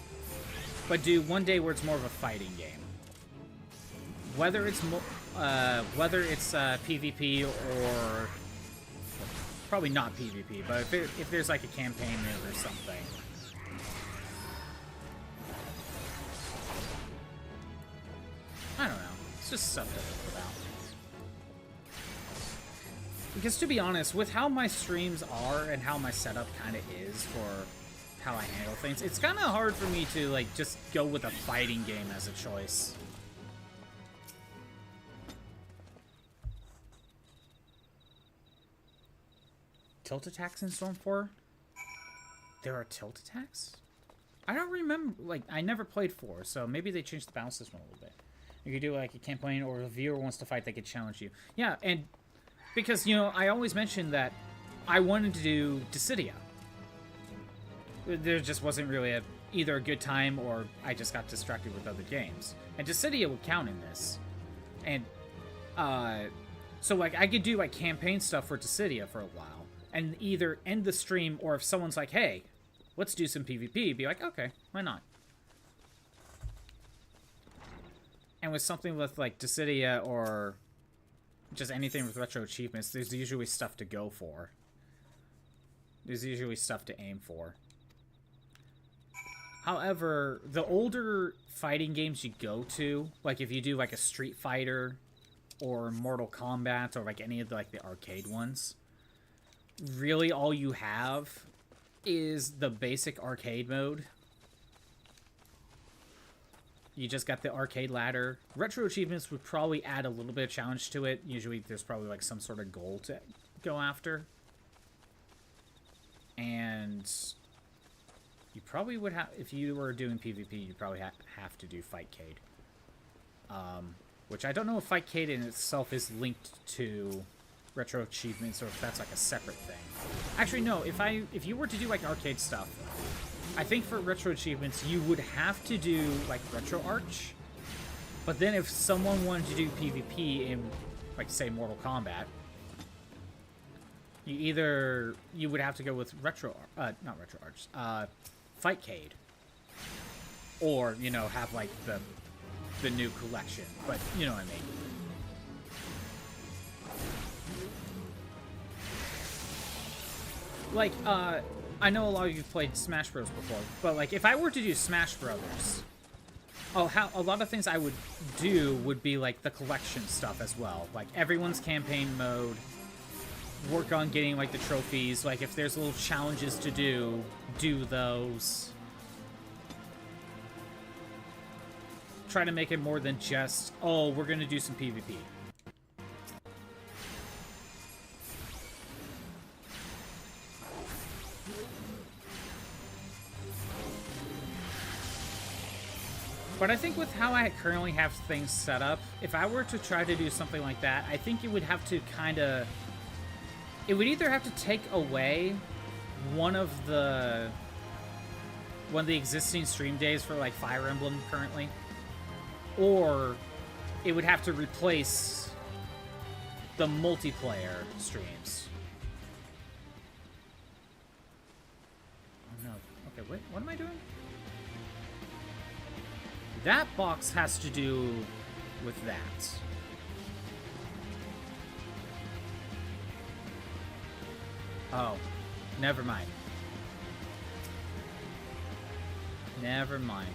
but do one day where it's more of a fighting game. Whether it's PvP or probably not PvP, but if there's like a campaign mode or something. I don't know. It's just something to think about. Because to be honest, with how my streams are and how my setup kind of is for how I handle things, it's kind of hard for me to like just go with a fighting game as a choice. Tilt attacks in Storm 4? There are tilt attacks? I don't remember, like, I never played 4, so maybe they changed the balance system a little bit. You could do, like, a campaign, or if a viewer wants to fight, they could challenge you. Yeah, and because, you know, I always mentioned that I wanted to do Dissidia. There just wasn't really either a good time, or I just got distracted with other games. And Dissidia would count in this. And So, like, I could do, like, campaign stuff for Dissidia for a while, and either end the stream, or if someone's like, hey, let's do some PvP, be like, okay, why not? And with something with, like, Dissidia, or just anything with retro achievements, there's usually stuff to go for. There's usually stuff to aim for. However, the older fighting games you go to, like if you do like a Street Fighter or Mortal Kombat or like any of the, like the arcade ones, really all you have is the basic arcade mode. You just got the arcade ladder. Retro achievements would probably add a little bit of challenge to it. Usually there's probably like some sort of goal to go after. And you probably would have, if you were doing PvP, you'd probably have to do Fightcade. Which I don't know if Fightcade in itself is linked to retro achievements or if that's like a separate thing. Actually, no, if you were to do like arcade stuff, I think for retro achievements, you would have to do like Retro Arch. But then if someone wanted to do PvP in, like, say, Mortal Kombat, you would have to go with not Retro Arch, Fightcade. Or, you know, have, like, the new collection. But, you know what I mean. Like, I know a lot of you played Smash Bros. Before, but, like, if I were to do Smash Brothers, a lot of things I would do would be, like, the collection stuff as well. Like, everyone's campaign mode, work on getting, like, the trophies. Like, if there's little challenges to do those. Try to make it more than just, oh, we're gonna do some PvP. But I think with how I currently have things set up, if I were to try to do something like that, I think it would have to kind of... It would either have to take away one of the existing stream days for, like, Fire Emblem currently, or it would have to replace the multiplayer streams. Oh, no. Okay, wait, what am I doing? That box has to do with that. Oh, never mind. Never mind.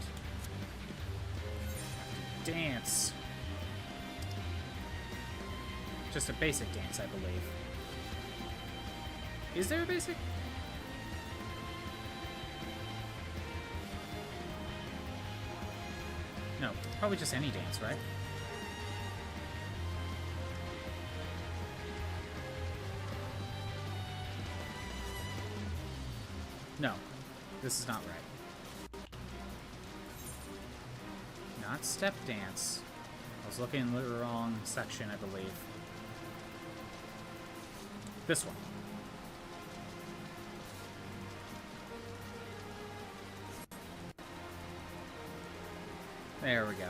Dance. Just a basic dance, I believe. Is there a basic? No, probably just any dance, right? No, this is not right. Not step dance. I was looking in the wrong section, I believe. This one. There we go.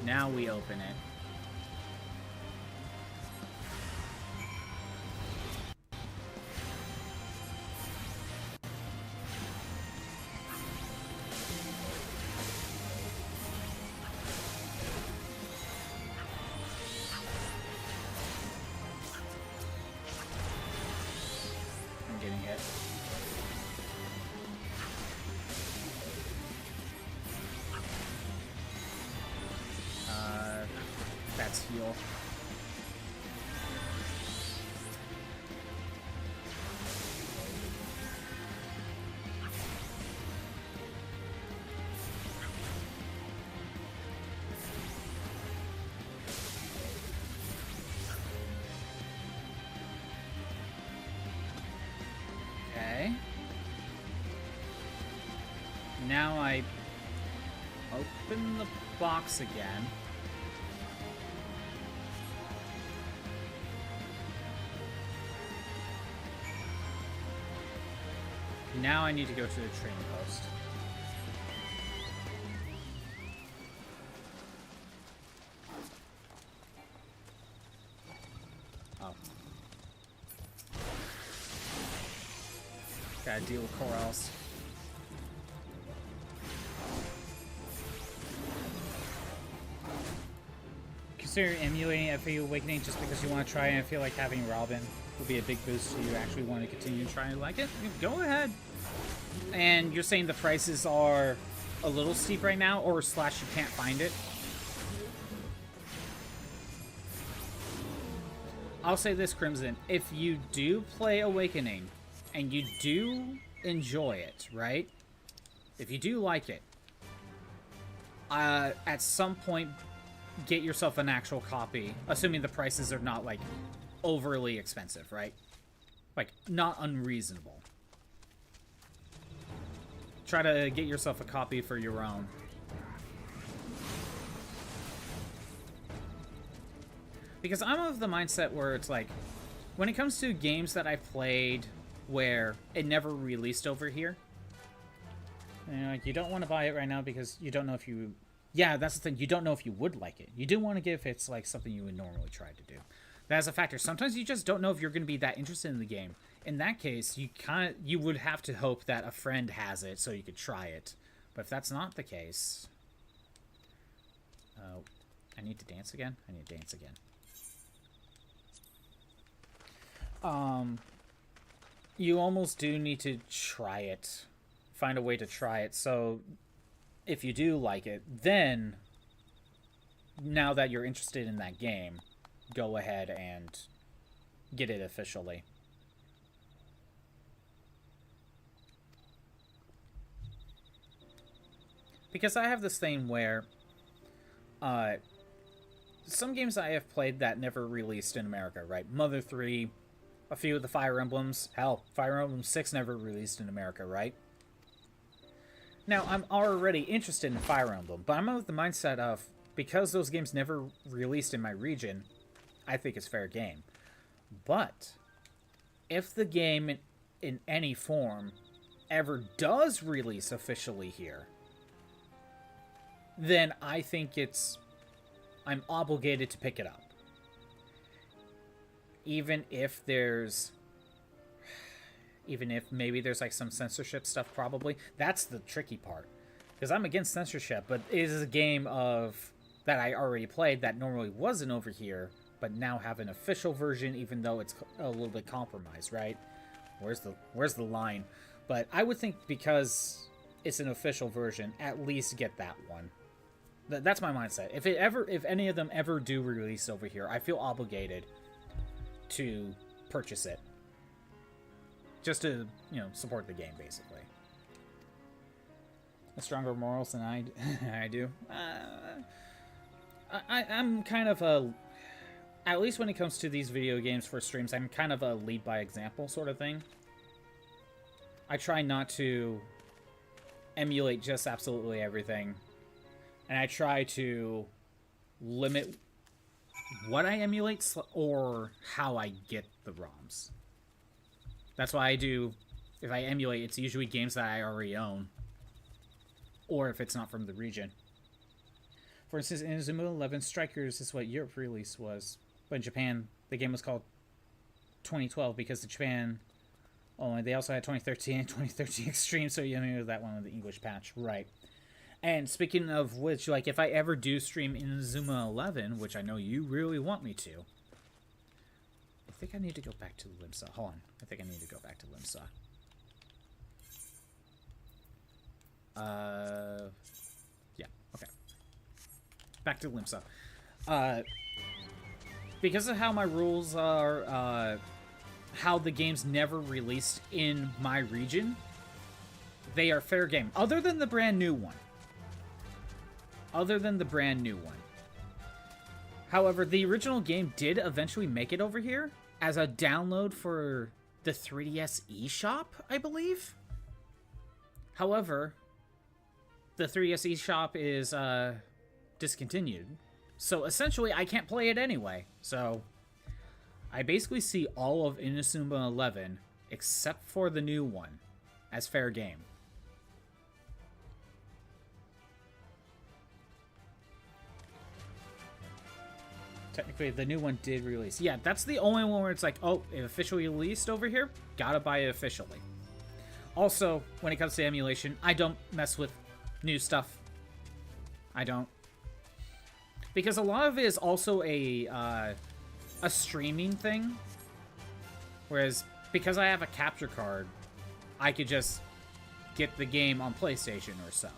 Now we open it. I'm getting hit. That's heal. Okay. Now I open the box again. Now I need to go to the trading post. Gotta deal with Corals. Consider emulating FA Awakening just because you want to try, and I feel like having Robin will be a big boost to you actually want to continue to try and like it. Go ahead. And you're saying the prices are a little steep right now, or slash you can't find it? I'll say this, Crimson. If you do play Awakening, and you do enjoy it, right? If you do like it, at some point, get yourself an actual copy, assuming the prices are not, like, overly expensive, right? Like, not unreasonable. Try to get yourself a copy for your own. Because I'm of the mindset where it's like, when it comes to games that I've played where it never released over here, you know, like, you don't want to buy it right now because you don't know if you... Yeah, that's the thing. You don't know if you would like it. You do want to get if it's like something you would normally try to do. That's a factor. Sometimes you just don't know if you're going to be that interested in the game. In that case, you would have to hope that a friend has it so you could try it. But if that's not the case... I need to dance again? I need to dance again. You almost do need to try it. Find a way to try it. So, if you do like it, then, now that you're interested in that game, go ahead and get it officially. Because I have this thing where, some games I have played that never released in America, right? Mother 3, a few of the Fire Emblems. Hell, Fire Emblem 6 never released in America, right? Now, I'm already interested in Fire Emblem, but I'm of the mindset of, because those games never released in my region, I think it's fair game. But, if the game in any form ever does release officially here, then I think I'm obligated to pick it up. Even if maybe there's like some censorship stuff, probably. That's the tricky part. Because I'm against censorship, but it is a game that I already played that normally wasn't over here, but now have an official version, even though it's a little bit compromised, right? Where's the line? But I would think because it's an official version, at least get that one. That's my mindset. If any of them ever do release over here, I feel obligated to purchase it. Just to, support the game, basically. Stronger morals than I do. I'm kind of at least when it comes to these video games for streams, I'm kind of a lead by example sort of thing. I try not to emulate just absolutely everything. And I try to limit what I emulate or how I get the ROMs. That's why I do, if I emulate, it's usually games that I already own. Or if it's not from the region. For instance, in Inazuma 11, Strikers is what Europe release was. But in Japan, the game was called 2012 because the Japan... Oh, and they also had 2013 and 2013 Extreme, so you know that one with the English patch. Right. And speaking of which, like, if I ever do stream Inazuma 11, which I know you really want me to... I think I need to go back to Limsa. Hold on. I think I need to go back to Limsa. Yeah, okay. Back to Limsa. Because of how my rules are, how the game's never released in my region, they are fair game. Other than the brand new one. However, the original game did eventually make it over here as a download for the 3DS eShop, I believe. However, the 3DS eShop is discontinued. So essentially, I can't play it anyway. So I basically see all of Inazuma 11, except for the new one, as fair game. Technically, the new one did release. Yeah, that's the only one where it's like, oh, it officially released over here? Gotta buy it officially. Also, when it comes to emulation, I don't mess with new stuff. I don't. Because a lot of it is also a streaming thing. Whereas, because I have a capture card, I could just get the game on PlayStation or so.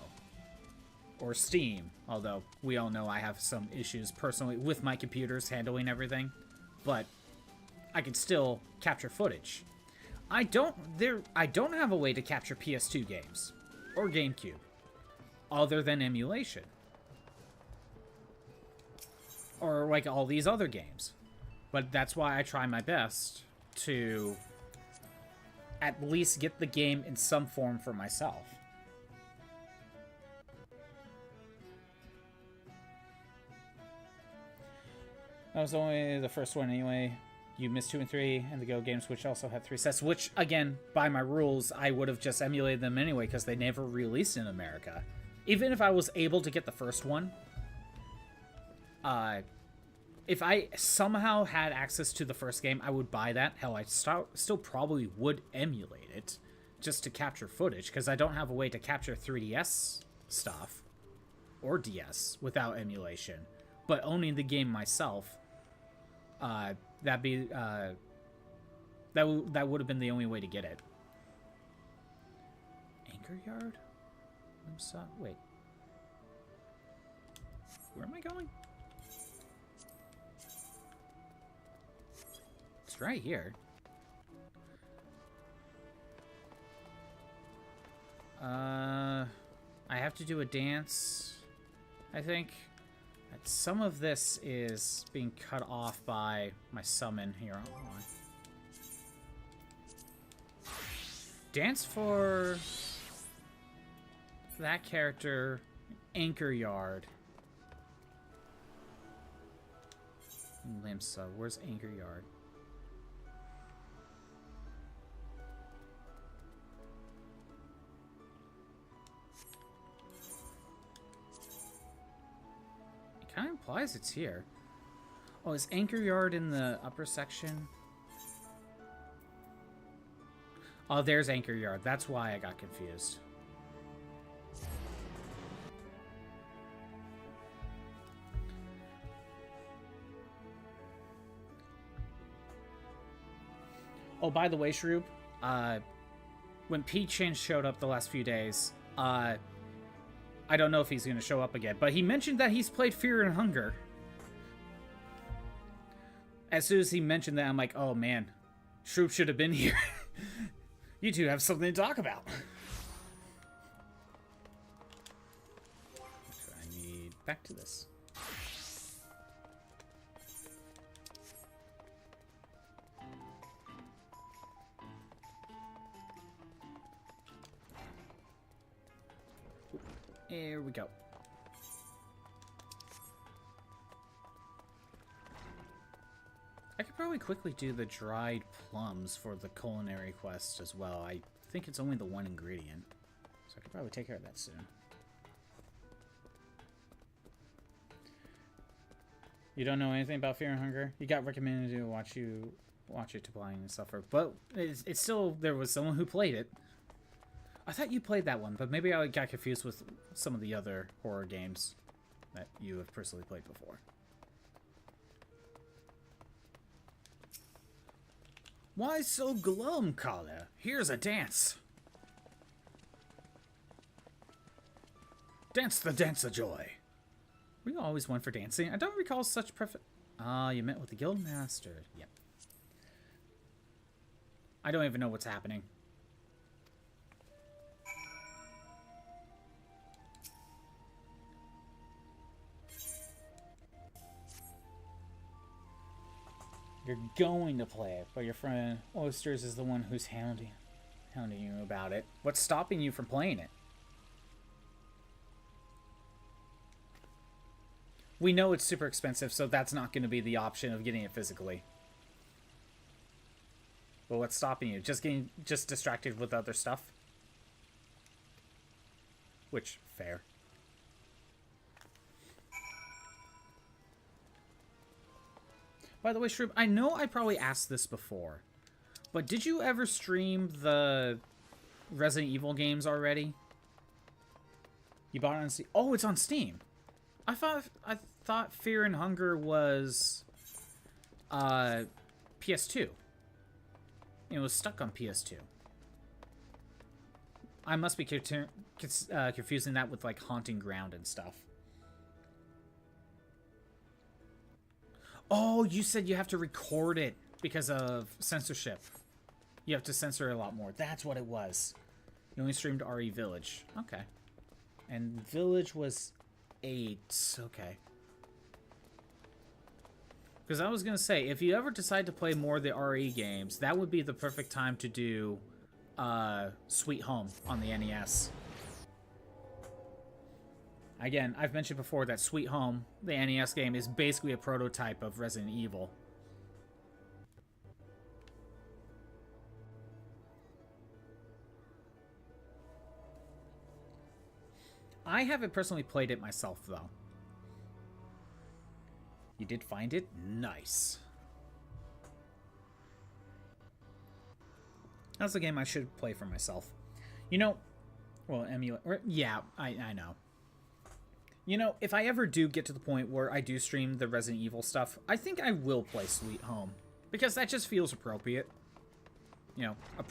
Or Steam. Although, we all know I have some issues personally with my computers handling everything. But I can still capture footage. I don't have a way to capture PS2 games. Or GameCube. Other than emulation. Or like all these other games. But that's why I try my best to at least get the game in some form for myself. That was only the first one anyway. You missed 2 and 3, and the Go games, which also had 3 sets, which, again, by my rules, I would have just emulated them anyway, because they never released in America. Even if I was able to get the first one, if I somehow had access to the first game, I would buy that. Hell, I still probably would emulate it, just to capture footage, because I don't have a way to capture 3DS stuff, or DS, without emulation. But owning the game myself, that would have been the only way to get it. Anchor Yard? Wait. Where am I going? It's right here. I have to do a dance, I think. Some of this is being cut off by my summon here. Hold on. Dance for that character, Anchor Yard. Limsa, where's Anchor Yard? Kind of implies it's here. Oh, is Anchor Yard in the upper section? Oh, there's Anchor Yard. That's why I got confused. Oh, by the way, Shroob, when P-Change showed up the last few days, I don't know if he's going to show up again, but he mentioned that he's played Fear and Hunger. As soon as he mentioned that, I'm like, oh man, Shroob should have been here. You two have something to talk about. So I need back to this. Here we go. I could probably quickly do the dried plums for the culinary quest as well. I think it's only the one ingredient, so I could probably take care of that soon. You don't know anything about Fear and Hunger? You got recommended to watch it to playing and stuff, but it's still, there was someone who played it. I thought you played that one, but maybe I got confused with some of the other horror games that you have personally played before. Why so glum, Kala? Here's a dance. Dance the dance of joy. Were you always one for dancing? I don't recall such perfect... Ah, you met with the guild master. Yep. I don't even know what's happening. You're going to play it, but your friend Oysters is the one who's hounding you about it. What's stopping you from playing it? We know it's super expensive, so that's not going to be the option of getting it physically. But what's stopping you? Just distracted with other stuff? Which, fair. By the way, Shroom, I know I probably asked this before, but did you ever stream the Resident Evil games already? You bought it on Steam? Oh, it's on Steam. I thought Fear and Hunger was PS2. It was stuck on PS2. I must be confusing that with like Haunting Ground and stuff. Oh, you said you have to record it because of censorship. You have to censor it a lot more. That's what it was. You only streamed RE Village. Okay. And Village was 8. Okay. Because I was going to say, if you ever decide to play more of the RE games, that would be the perfect time to do Sweet Home on the NES. Again, I've mentioned before that Sweet Home, the NES game, is basically a prototype of Resident Evil. I haven't personally played it myself, though. You did find it? Nice. That's a game I should play for myself. You know, well, emulate. Yeah, I know. You know, if I ever do get to the point where I do stream the Resident Evil stuff, I think I will play Sweet Home. Because that just feels appropriate. You know, a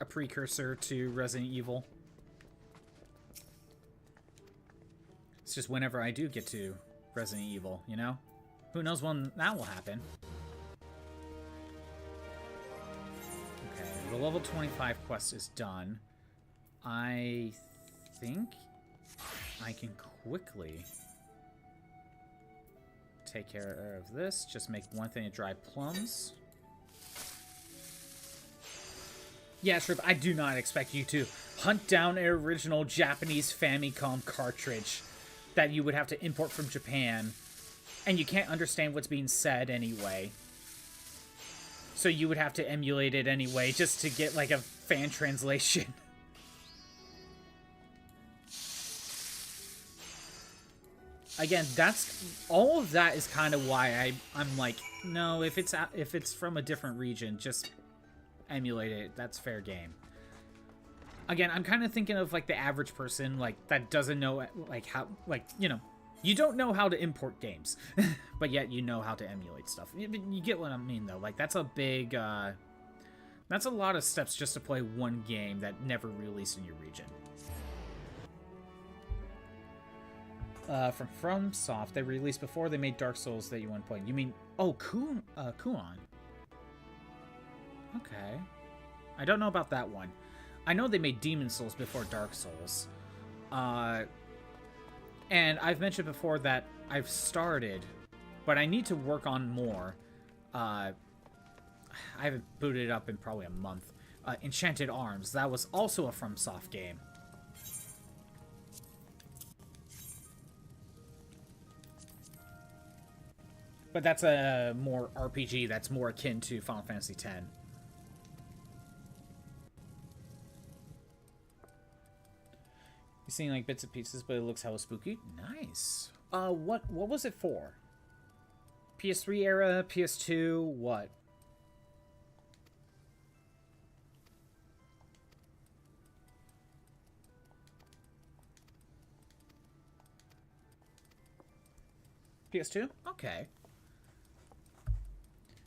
precursor to Resident Evil. It's just whenever I do get to Resident Evil, you know? Who knows when that will happen. Okay, the level 25 quest is done. I think I can quickly take care of this. Just make one thing of dried plums. Yeah, Shrimp, I do not expect you to hunt down an original Japanese Famicom cartridge that you would have to import from Japan, and you can't understand what's being said anyway. So you would have to emulate it anyway, just to get, like, a fan translation. Again, all of that is kind of why I'm like, no, if it's from a different region, just emulate it. That's fair game. Again, I'm kind of thinking of, like, the average person, like, that doesn't know, like, how, like, you know, you don't know how to import games, but yet you know how to emulate stuff. You get what I mean, though. Like, that's a big, that's a lot of steps just to play one game that never released in your region. From FromSoft, they released before they made Dark Souls that you want to play. You mean, oh, Kuon. Okay. I don't know about that one. I know they made Demon Souls before Dark Souls. And I've mentioned before that I've started, but I need to work on more. I haven't booted it up in probably a month. Enchanted Arms. That was also a FromSoft game. But that's a more RPG that's more akin to Final Fantasy X. You're seeing like bits and pieces, but it looks hella spooky. Nice. What was it for? PS3 era, PS2, what? PS2? Okay.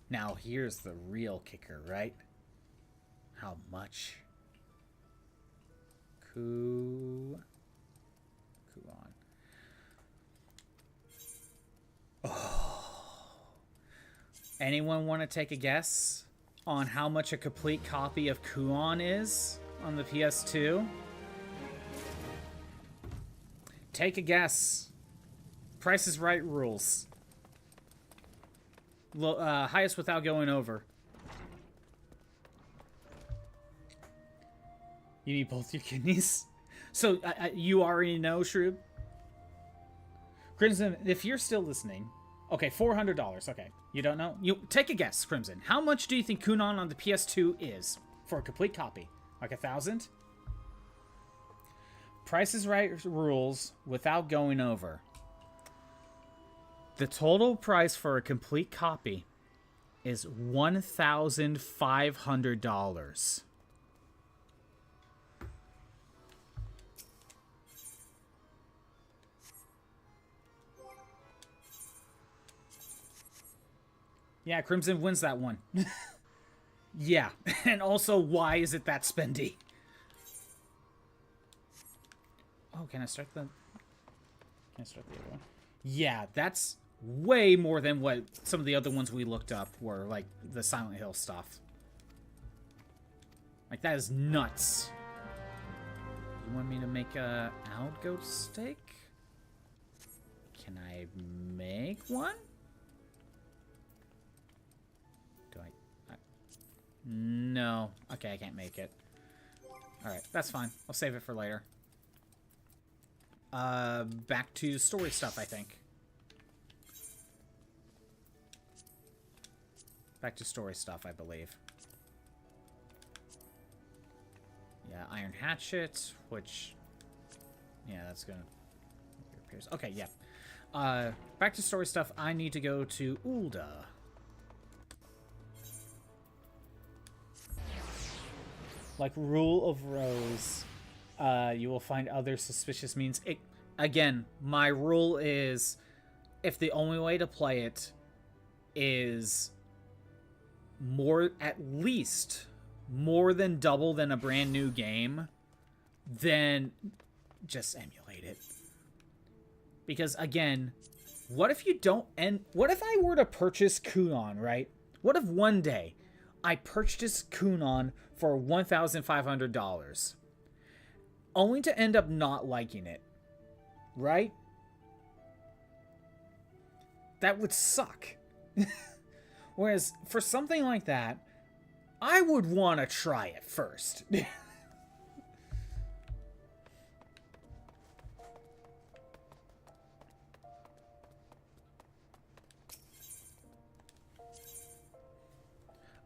Now here's the real kicker, right? How much? Kuon. Oh. Anyone want to take a guess on how much a complete copy of Kuon is on the PS2? Take a guess. Price is Right rules. Highest without going over. You need both your kidneys? So, you already know, Shroob? Crimson, if you're still listening... Okay, $400. Okay, you don't know? You take a guess, Crimson. How much do you think Kuon on the PS2 is for a complete copy? Like 1,000? Price is Right rules without going over. The total price for a complete copy is $1,500. Yeah, Crimson wins that one. Yeah, and also, why is it that spendy? Oh, can I start the... Can I start the other one? Yeah, that's way more than what some of the other ones we looked up were, like the Silent Hill stuff. Like, that is nuts. You want me to make a outgoat steak? Can I make one? Do I... No. Okay, I can't make it. Alright, that's fine. I'll save it for later. Back to story stuff, I think. Back to story stuff, I believe. Yeah, Iron Hatchet, which... Yeah, that's gonna... Okay, yeah. Back to story stuff, I need to go to Ul'dah. Like Rule of Rose, you will find other suspicious means. Again, my rule is, if the only way to play it is at least more than double than a brand new game, then just emulate it. Because again, what if you don't what if I were to purchase Kunon, right? What if one day I purchased Kunon for $1,500 only to end up not liking it, right? That would suck. Whereas for something like that, I would want to try it first.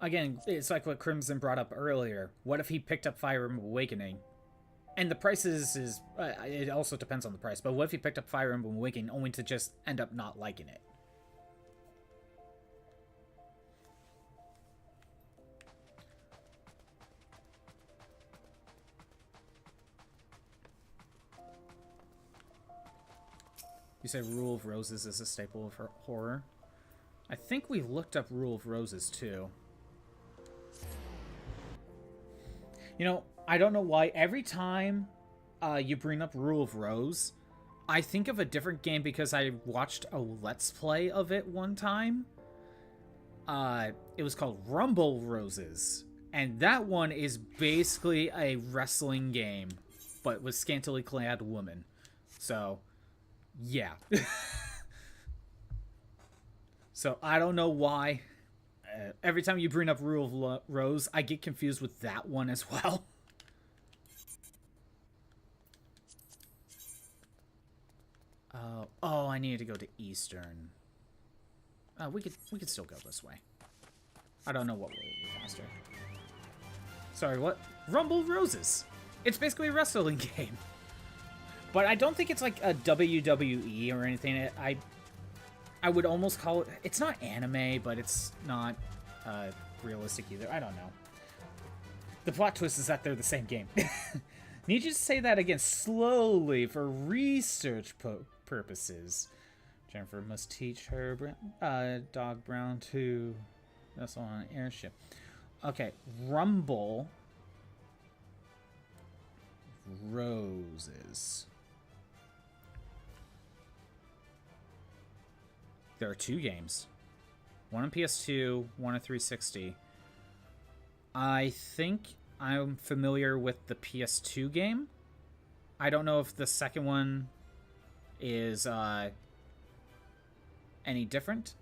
Again, it's like what Crimson brought up earlier. What if he picked up Fire Emblem Awakening? And the price is it also depends on the price, but what if he picked up Fire Emblem Awakening only to just end up not liking it? You say Rule of Roses is a staple of horror? I think we looked up Rule of Roses, too. You know, I don't know why. Every time you bring up Rule of Rose, I think of a different game because I watched a Let's Play of it one time. It was called Rumble Roses. And that one is basically a wrestling game, but with scantily clad women. So... yeah. So I don't know why. Every time you bring up Rule of Rose, I get confused with that one as well. Oh, I needed to go to Eastern. We could still go this way. I don't know what will be faster. Sorry, what? Rumble Roses. It's basically a wrestling game. But I don't think it's like a WWE or anything. I would almost call it... It's not anime, but it's not realistic either. I don't know. The plot twist is that they're the same game. Need you to say that again slowly for research purposes. Jennifer must teach her dog Brown to wrestle on an airship. Okay, Rumble Roses. There are 2 games. One on PS2, one on 360. I think I'm familiar with the PS2 game. I don't know if the second one is any different.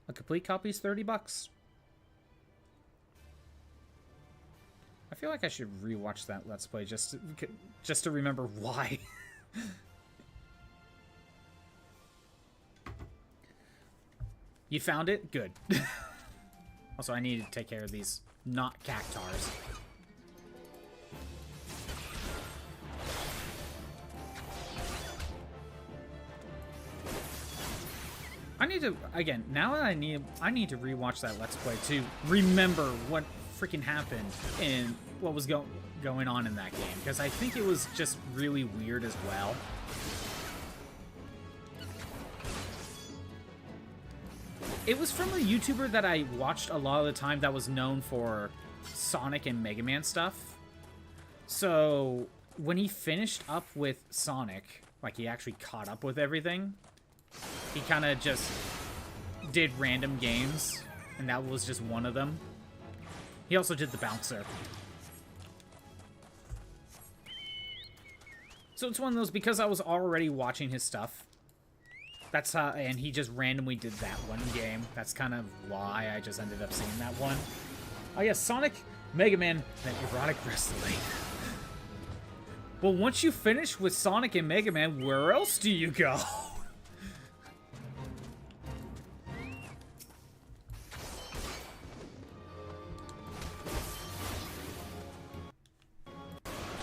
A complete copy is $30. I feel like I should rewatch that Let's Play just to remember why. You found it? Good. Also, I need to take care of these not cactars. I need to, again, now that I need to rewatch that Let's Play to remember what freaking happened and what was going on in that game, because I think it was just really weird as well. It was from a YouTuber that I watched a lot of the time that was known for Sonic and Mega Man stuff. So when he finished up with Sonic, like he actually caught up with everything, he kind of just did random games, and that was just one of them. He also did the Bouncer. So it's one of those, because I was already watching his stuff, that's how, and he just randomly did that one game. That's kind of why I just ended up seeing that one. Oh yeah, Sonic, Mega Man, and erotic wrestling. Well, once you finish with Sonic and Mega Man, where else do you go?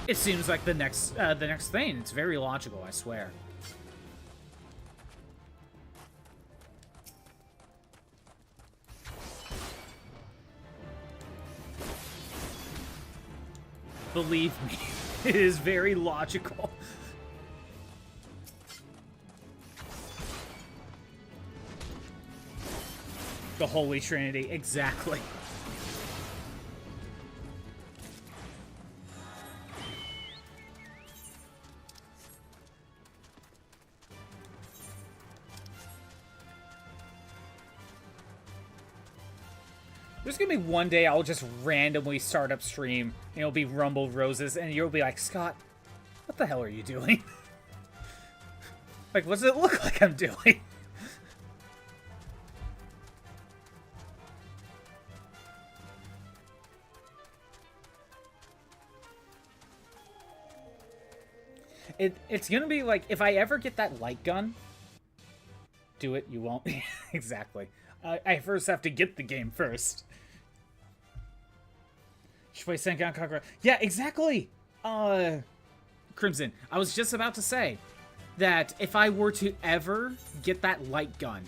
It seems like the next thing. It's very logical, I swear. Believe me, it is very logical. The Holy Trinity, exactly. There's gonna be one day I'll just randomly start up stream, and it'll be Rumble Roses, and you'll be like, Scott, what the hell are you doing? Like, what does it look like I'm doing? It's gonna be like, if I ever get that light gun, do it, you won't. Exactly. I first have to get the game first. Should play Senkan Kagura. Yeah, exactly! Crimson, I was just about to say that if I were to ever get that light gun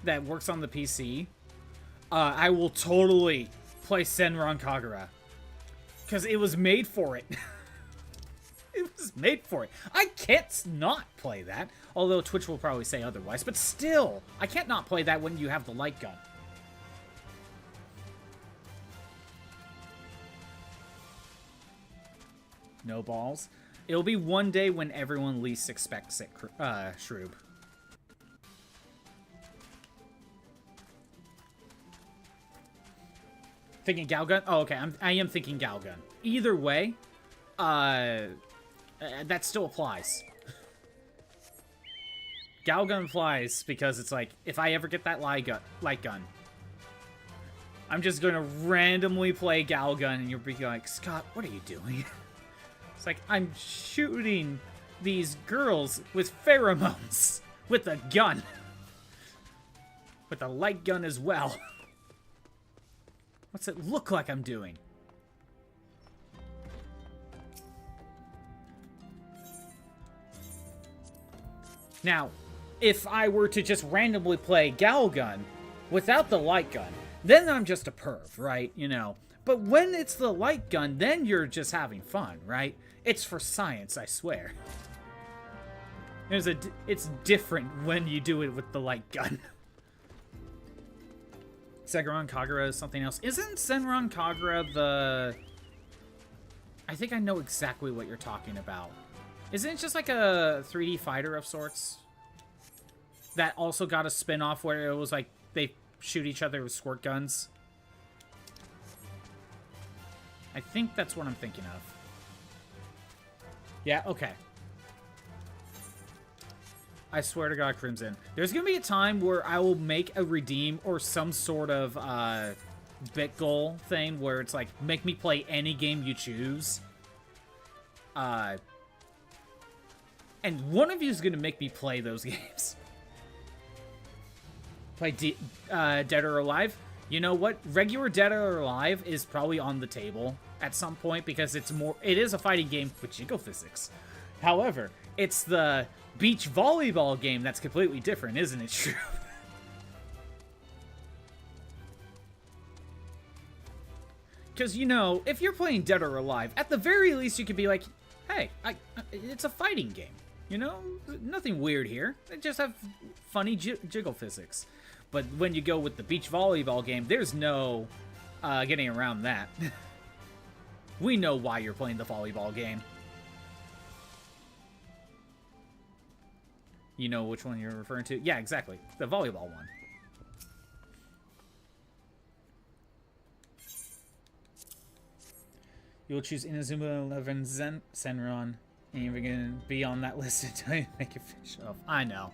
that works on the PC, I will totally play Senran Kagura. Because it was made for it. It was made for it. I can't not play that. Although Twitch will probably say otherwise. But still, I can't not play that when you have the light gun. No balls. It'll be one day when everyone least expects it, Shroob. Thinking Galgun? Oh, okay. I am thinking Galgun. Either way, that still applies. Galgun applies because it's like, if I ever get that light gun, I'm just going to randomly play Galgun, and you'll be like, Scott, what are you doing? It's like, I'm shooting these girls with pheromones with a gun. With a light gun as well. What's it look like I'm doing? Now, if I were to just randomly play Galgun without the light gun, then I'm just a perv, right? You know. But when it's the light gun, then you're just having fun, right? It's for science, I swear. It's different when you do it with the light gun. Senran Kagura is something else. Isn't Senran Kagura the... I think I know exactly what you're talking about. Isn't it just like a 3D fighter of sorts? That also got a spin-off where it was like they shoot each other with squirt guns? I think that's what I'm thinking of. Yeah, okay. I swear to God, Crimson. There's going to be a time where I will make a redeem or some sort of bit goal thing where it's like, make me play any game you choose. And one of you is going to make me play those games. Play Dead or Alive. You know what? Regular Dead or Alive is probably on the table at some point because it is a fighting game with jiggle physics. However, it's the beach volleyball game that's completely different, isn't it true? Because, you know, if you're playing Dead or Alive, at the very least you could be like, hey, it's a fighting game. You know, nothing weird here. They just have funny jiggle physics. But when you go with the beach volleyball game, there's no getting around that. We know why you're playing the volleyball game. You know which one you're referring to? Yeah, exactly. The volleyball one. You'll choose Inazuma 11 Senron, and you're going to be on that list until you make it finish off. I know.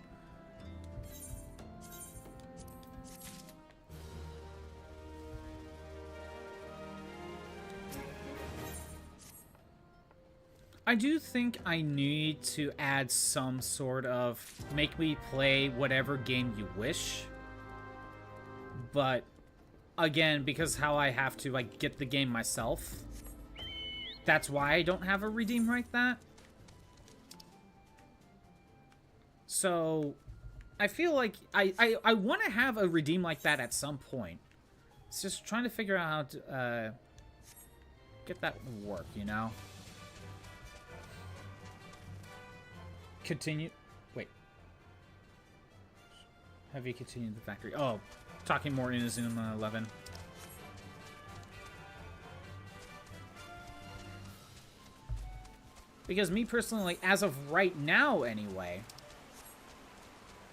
I do think I need to add some sort of make me play whatever game you wish. But again, because how I have to like get the game myself, that's why I don't have a redeem like that. So I feel like I want to have a redeem like that at some point. It's just trying to figure out how to get that to work, you know? Continue. Wait. Have you continued the factory? Oh, talking more in Inazuma 11. Because me personally, like, as of right now anyway,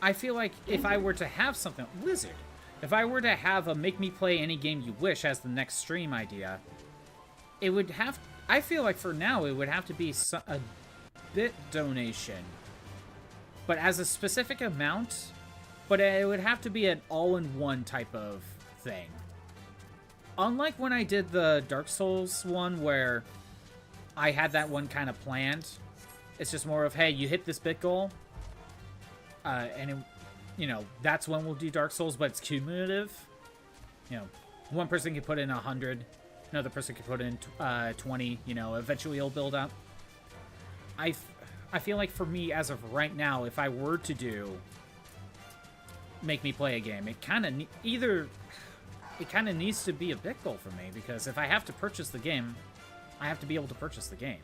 I feel like if I were to have something... Blizzard. If I were to have a make me play any game you wish as the next stream idea, it would have... I feel like for now it would have to be a bit donation. But as a specific amount, but it would have to be an all-in-one type of thing. Unlike when I did the Dark Souls one where I had that one kind of planned. It's just more of, hey, you hit this bit goal, and it, you know, that's when we'll do Dark Souls, but it's cumulative. You know, one person can put in 100, another person can put in 20, you know, eventually it'll build up. I feel like for me, as of right now, if I were to do make me play a game, it kind of needs to be a bit goal for me, because if I have to purchase the game, I have to be able to purchase the game.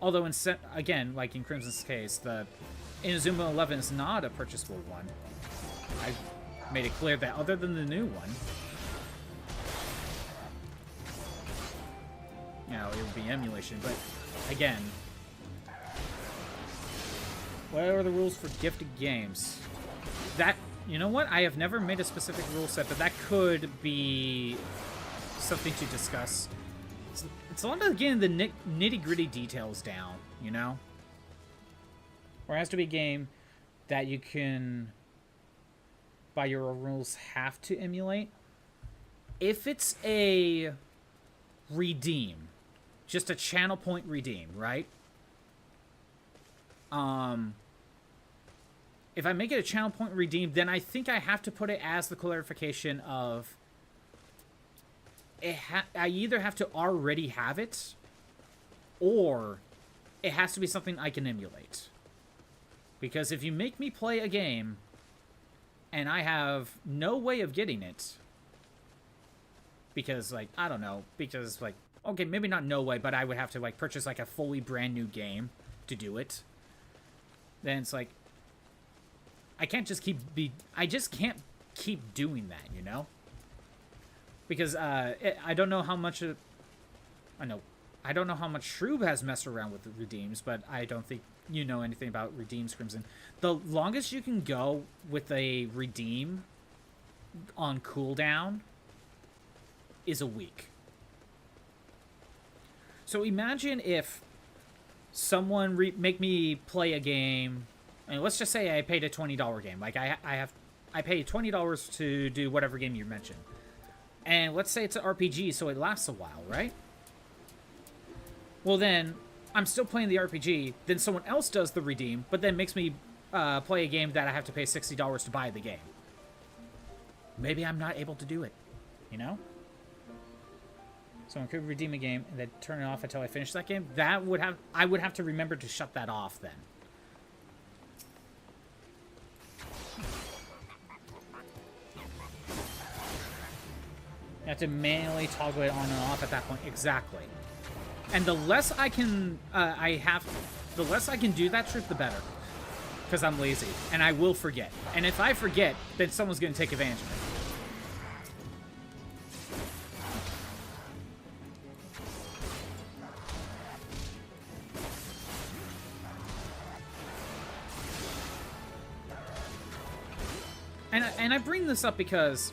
Although, again, like in Crimson's case, the Inazuma 11 is not a purchasable one. I made it clear that other than the new one, you know, it would be emulation. But again, what are the rules for gifted games? That, you know what? I have never made a specific rule set, but that could be something to discuss. It's a lot of getting the nitty-gritty details down, you know? Or it has to be a game that you can, by your own rules, have to emulate. If it's a redeem, just a channel point redeem, right? If I make it a channel point redeem, then I think I have to put it as the clarification of I either have to already have it, or it has to be something I can emulate. Because if you make me play a game and I have no way of getting it, because, like, I don't know, because, like, okay, maybe not no way, but I would have to, like, purchase, like, a fully brand new game to do it, then it's like, I just can't keep doing that, you know? Because I don't know how much I don't know how much Shroob has messed around with the redeems, but I don't think you know anything about redeems, Crimson. The longest you can go with a redeem on cooldown is a week. So imagine if someone make me play a game, and let's just say I paid a $20 game. Like I paid $20 to do whatever game you mentioned. And let's say it's an RPG, so it lasts a while, right? Well, then, I'm still playing the RPG, then someone else does the redeem, but then makes me play a game that I have to pay $60 to buy the game. Maybe I'm not able to do it, you know? Someone could redeem a game and then turn it off until I finish that game. I would have to remember to shut that off then. You have to manually toggle it on and off at that point. Exactly. And the less I can, the less I can do that trick, the better. because I'm lazy, and I will forget. And if I forget, then someone's going to take advantage of it. And I bring this up because,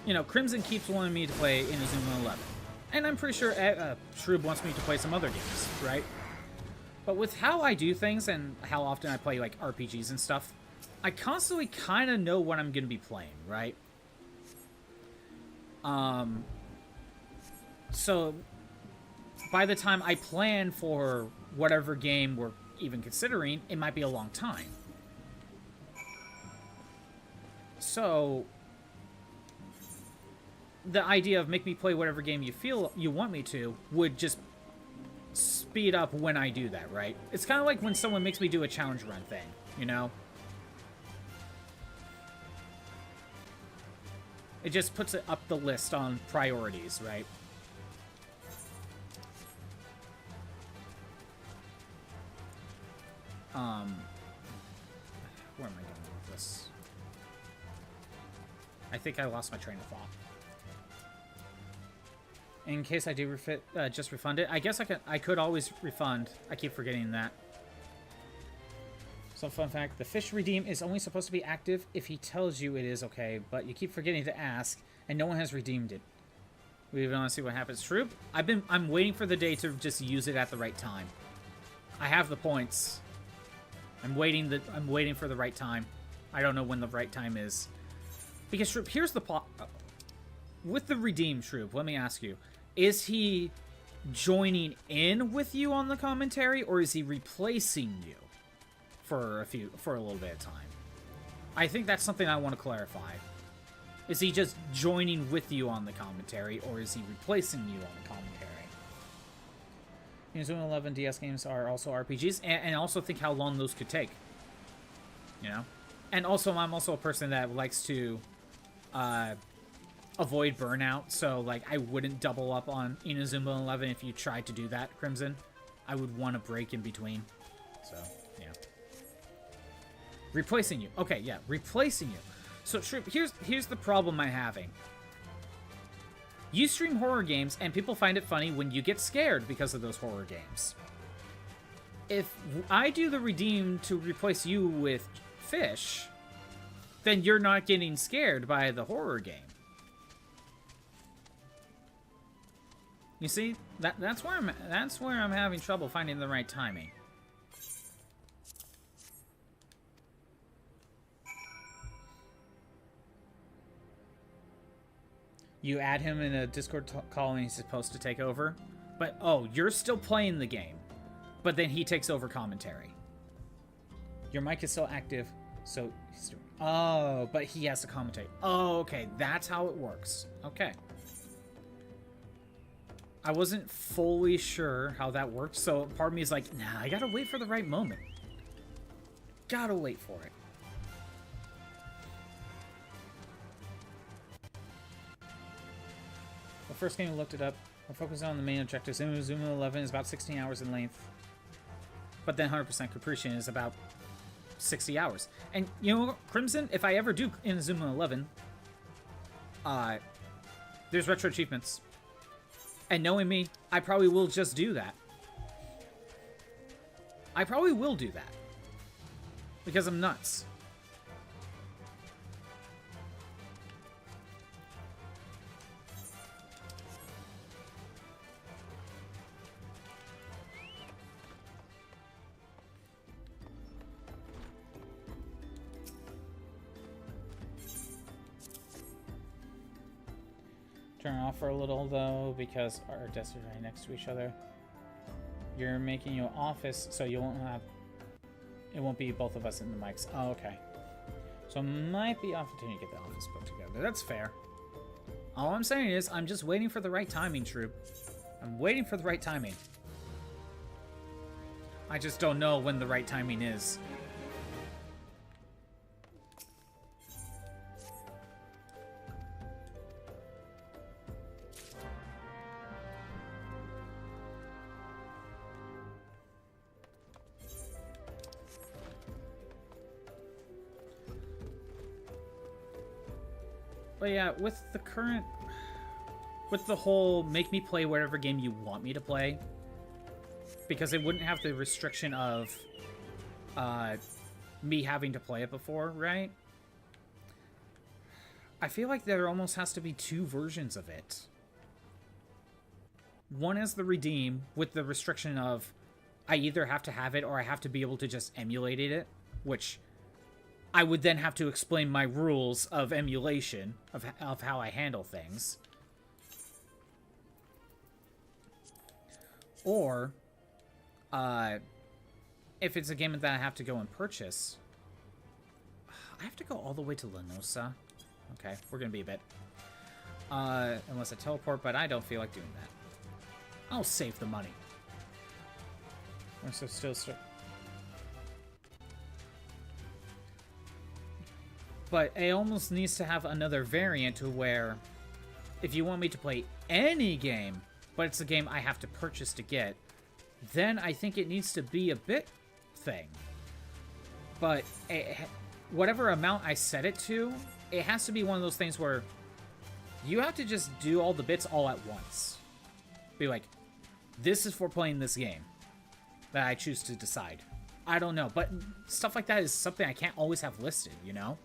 you know, Crimson keeps wanting me to play Inazuma 11. And I'm pretty sure Shroob wants me to play some other games, right? But with how I do things and how often I play, like, RPGs and stuff, I constantly kind of know what I'm going to be playing, right? So, by the time I plan for whatever game we're even considering, it might be a long time. So, the idea of make me play whatever game you feel you want me to would just speed up when I do that, right? It's kind of like when someone makes me do a challenge run thing, you know? It just puts it up the list on priorities, right? Where am I going with this? I think I lost my train of thought. In case I do just refund it, I guess I could always refund. I keep forgetting that. So, fun fact, the fish redeem is only supposed to be active if he tells you it is okay, but you keep forgetting to ask, and no one has redeemed it. We want to see what happens. Troop, I'm waiting for the day to just use it at the right time. I have the points. I'm waiting for the right time. I don't know when the right time is. Because Troop, here's the plot. With the redeem, Troop, let me ask you. Is he joining in with you on the commentary, or is he replacing you for a little bit of time? I think that's something I want to clarify. Is he just joining with you on the commentary, or is he replacing you on the commentary? Inazuma 11 DS games are also RPGs, and also think how long those could take. You know? And also, I'm also a person that likes to avoid burnout, so, like, I wouldn't double up on Inazuma 11 if you tried to do that, Crimson. I would want a break in between. So, yeah. Replacing you. Okay, yeah, replacing you. So, Shrimp, here's the problem I'm having. You stream horror games, and people find it funny when you get scared because of those horror games. If I do the redeem to replace you with fish, then you're not getting scared by the horror game. You see, that's where I'm having trouble finding the right timing. You add him in a Discord call and he's supposed to take over. But, oh, you're still playing the game. But then he takes over commentary. Your mic is still active, so he's doing... Oh, but he has to commentate. Oh, okay, that's how it works. Okay. I wasn't fully sure how that worked, so part of me is like, nah, I gotta wait for the right moment. Gotta wait for it. The first game we looked it up. We're focusing on the main objectives. Inazuma 11 is about 16 hours in length. But then 100% Caprician is about 60 hours. And, you know, Crimson, if I ever do Inazuma 11, there's retro achievements. And knowing me, I probably will just do that. I probably will do that. Because I'm nuts. Turn off for a little though, because our desks are right next to each other. You're making your office so you won't have... It won't be both of us in the mics. Oh, okay. So it might be opportunity to get the office put together. That's fair. All I'm saying is, I'm just waiting for the right timing, Troop. I'm waiting for the right timing. I just don't know when the right timing is. But yeah, with the whole make me play whatever game you want me to play, because it wouldn't have the restriction of me having to play it before, right? I feel like there almost has to be two versions of it. One is the redeem with the restriction of I either have to have it or I have to be able to just emulate it, which I would then have to explain my rules of emulation, of how I handle things. Or, if it's a game that I have to go and purchase, I have to go all the way to Lenosa. Okay, we're gonna be a bit. Unless I teleport, but I don't feel like doing that. I'll save the money. So still but it almost needs to have another variant to where if you want me to play any game, but it's a game I have to purchase to get, then I think it needs to be a bit thing. But whatever amount I set it to, it has to be one of those things where you have to just do all the bits all at once. Be like, this is for playing this game that I choose to decide. I don't know, but stuff like that is something I can't always have listed, you know?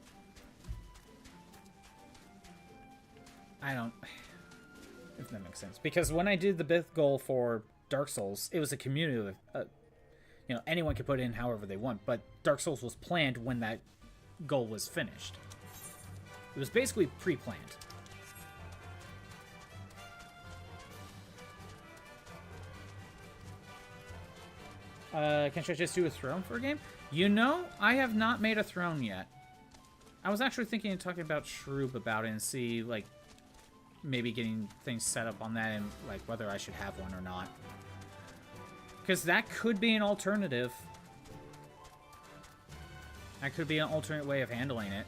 I don't... if that makes sense. Because when I did the bit goal for Dark Souls, it was a community of... you know, anyone could put in however they want, but Dark Souls was planned when that goal was finished. It was basically pre-planned. Can I just do a throne for a game? You know, I have not made a throne yet. I was actually thinking of talking about Shroob about it and see, like, maybe getting things set up on that and, like, whether I should have one or not. Because that could be an alternative. That could be an alternate way of handling it.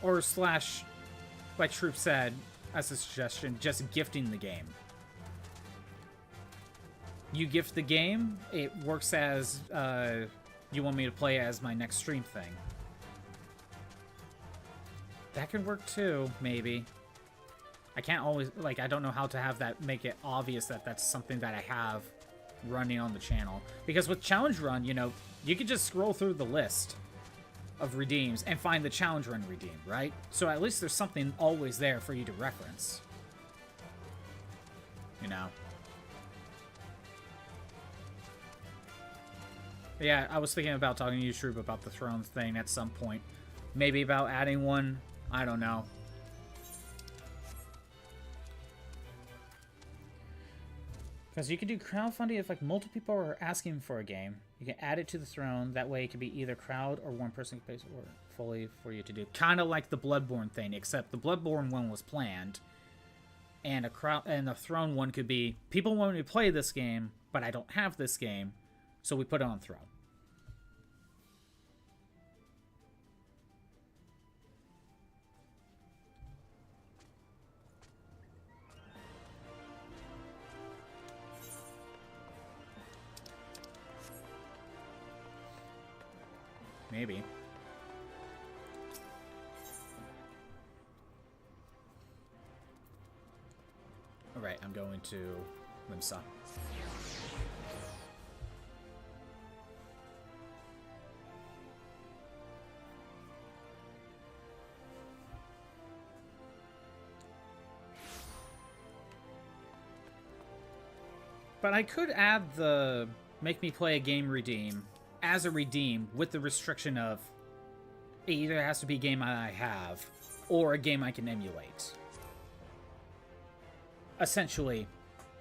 Or slash, like Shroob said, as a suggestion, just gifting the game. You gift the game, it works as, you want me to play as my next stream thing. That could work too, maybe. I can't always, like, I don't know how to have that make it obvious that that's something that I have running on the channel. Because with Challenge Run, you know, you could just scroll through the list of redeems and find the Challenge Run redeem, right? So at least there's something always there for you to reference. You know? Yeah, I was thinking about talking to you, Shroob, about the throne thing at some point. Maybe about adding one. I don't know. Because you can do crowdfunding if like multiple people are asking for a game. You can add it to the throne. That way it can be either crowd or one person can pay for it fully for you to do. Kind of like the Bloodborne thing, except the Bloodborne one was planned. And the throne one could be, people want me to play this game, but I don't have this game. So we put it on throne. Maybe. Alright, I'm going to Limsa. But I could add the make me play a game redeem as a redeem with the restriction of it either has to be a game I have or a game I can emulate. Essentially,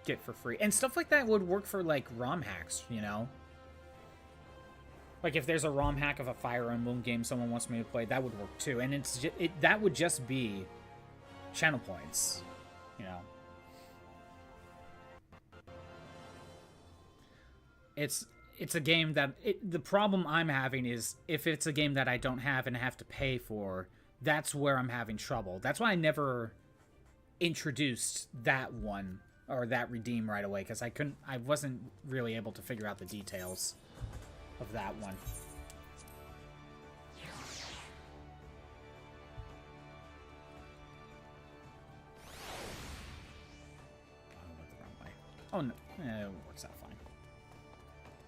get for free. And stuff like that would work for, like, ROM hacks, you know? Like, if there's a ROM hack of a Fire Emblem game someone wants me to play, that would work too. And that would just be channel points, you know? It's a game that... the problem I'm having is if it's a game that I don't have and I have to pay for, that's where I'm having trouble. That's why I never introduced that one or that redeem right away, because I wasn't really able to figure out the details of that one. Oh, no. It works out fine.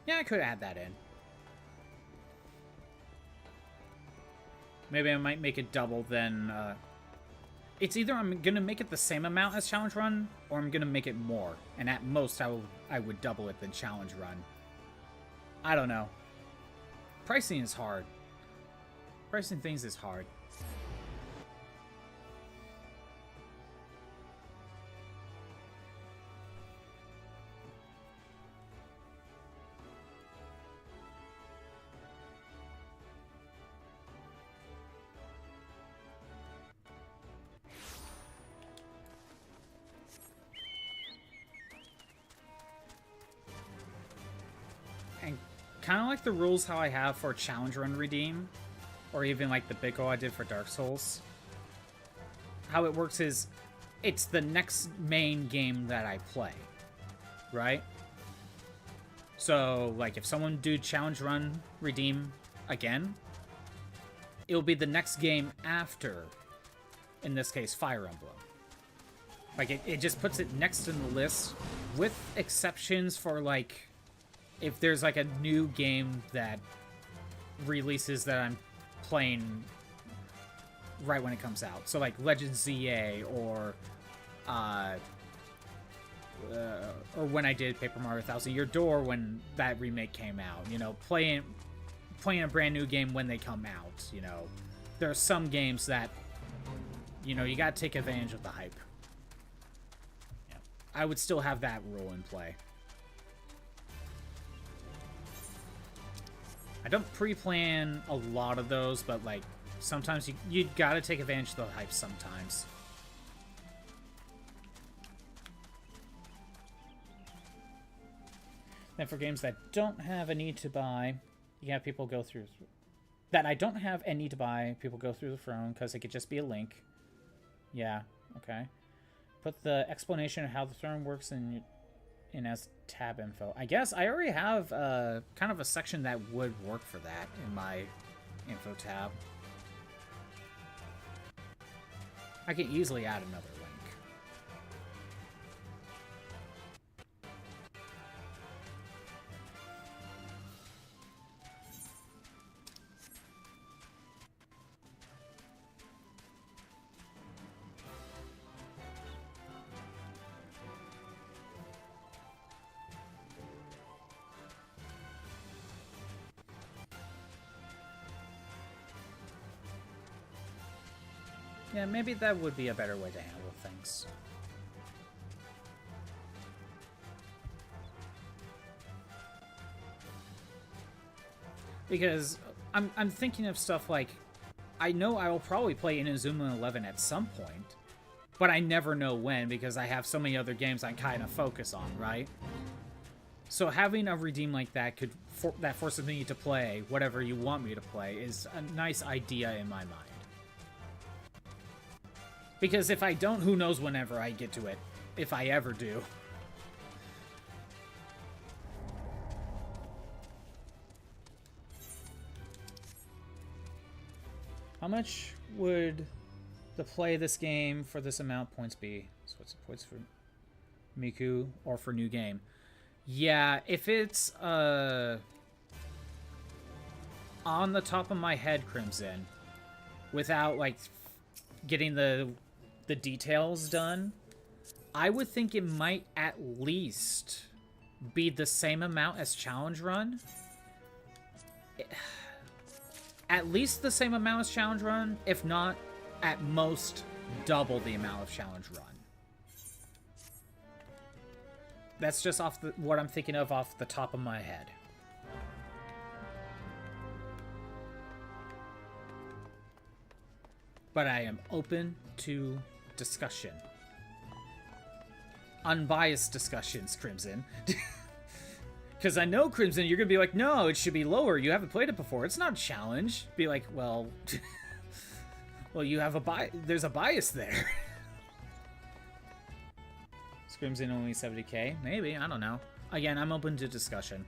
Yeah, I could add that in. Maybe I might make it double then. It's either I'm going to make it the same amount as Challenge Run, or I'm going to make it more. And at most, I would double it than Challenge Run. I don't know. Pricing is hard. Pricing things is hard. Kind of like the rules how I have for Challenge Run Redeem, or even like the big goal I did for Dark Souls. How it works is, it's the next main game that I play, right? So, like, if someone do Challenge Run Redeem again, it'll be the next game after, in this case, Fire Emblem. Like, it just puts it next in the list, with exceptions for, like, if there's like a new game that releases that I'm playing right when it comes out. So like Legend ZA or when I did Paper Mario Thousand Year Door when that remake came out. You know, playing a brand new game when they come out. You know, there are some games that, you know, you gotta take advantage of the hype. Yeah. I would still have that rule in play. I don't pre-plan a lot of those, but, like, sometimes you gotta take advantage of the hype sometimes. Then for games that don't have a need to buy, you have people go through... That I don't have a need to buy, people go through the throne, because it could just be a link. Yeah, okay. Put the explanation of how the throne works in as tab info. I guess I already have kind of a section that would work for that in my info tab. I can easily add another link. Yeah, maybe that would be a better way to handle things. Because I'm thinking of stuff like, I know I will probably play Inazuma 11 at some point, but I never know when because I have so many other games I kind of focus on, right? So having a redeem like that that forces me to play whatever you want me to play is a nice idea in my mind. Because if I don't, who knows whenever I get to it. If I ever do. How much would the play this game for this amount points be? So what's the points for Miku or for new game? Yeah, if it's on the top of my head, Crimson, without like getting the details done, I would think it might at least be the same amount as Challenge Run. At least the same amount as Challenge Run, if not at most double the amount of Challenge Run. That's just what I'm thinking of off the top of my head. But I am open to discussion. Unbiased discussions, Crimson. Because I know, Crimson, you're going to be like, no, it should be lower. You haven't played it before. It's not a challenge. Be like, well... well, you have there's a bias there. Is Crimson only 70k? Maybe, I don't know. Again, I'm open to discussion.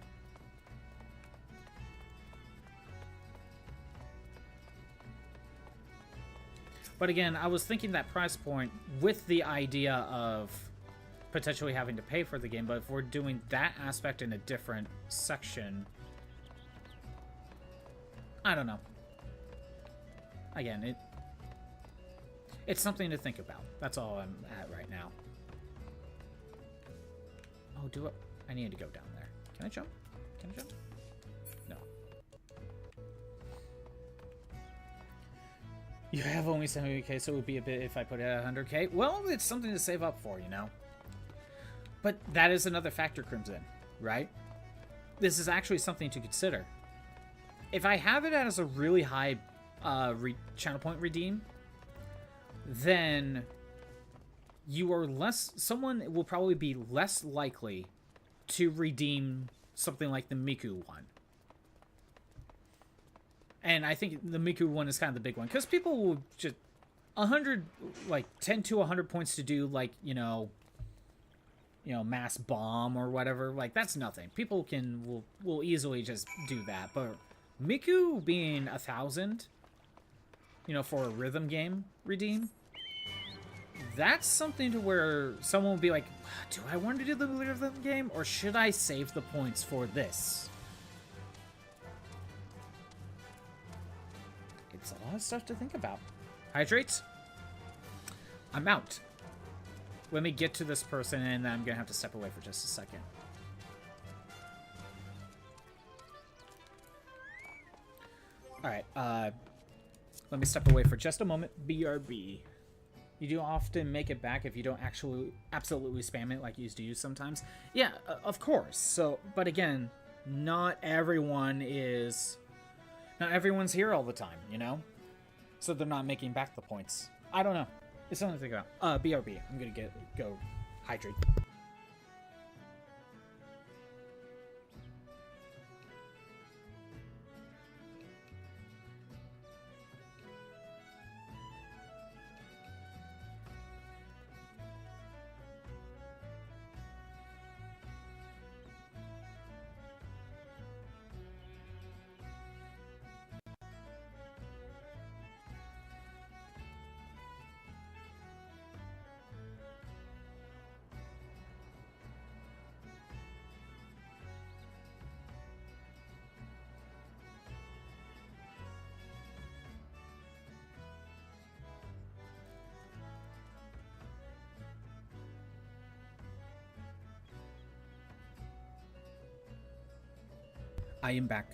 But again, I was thinking that price point with the idea of potentially having to pay for the game, but if we're doing that aspect in a different section, I don't know. Again, it's something to think about. That's all I'm at right now. Oh, I need to go down there. Can I jump? Can I jump? No. You have only 70k, so it would be a bit if I put it at 100k. Well, it's something to save up for, you know? But that is another factor, Crimson, right? This is actually something to consider. If I have it as a really high channel point redeem, then someone will probably be less likely to redeem something like the Miku one. And I think the Miku one is kind of the big one, because people will just 10 to 100 points to do, like, you know, mass bomb or whatever. Like, that's nothing. People will easily just do that. But Miku being 1,000, you know, for a rhythm game redeem, that's something to where someone will be like, do I want to do the rhythm game, or should I save the points for this? It's a lot of stuff to think about. Hydrates? I'm out. Let me get to this person, and then I'm gonna have to step away for just a second. Alright, let me step away for just a moment. BRB. You do often make it back if you don't actually absolutely spam it like you used to use sometimes. Yeah, of course. So, but again, not everyone's here all the time, you know? So they're not making back the points. I don't know. It's something to think about. BRB. I'm gonna go hydrate. I am back,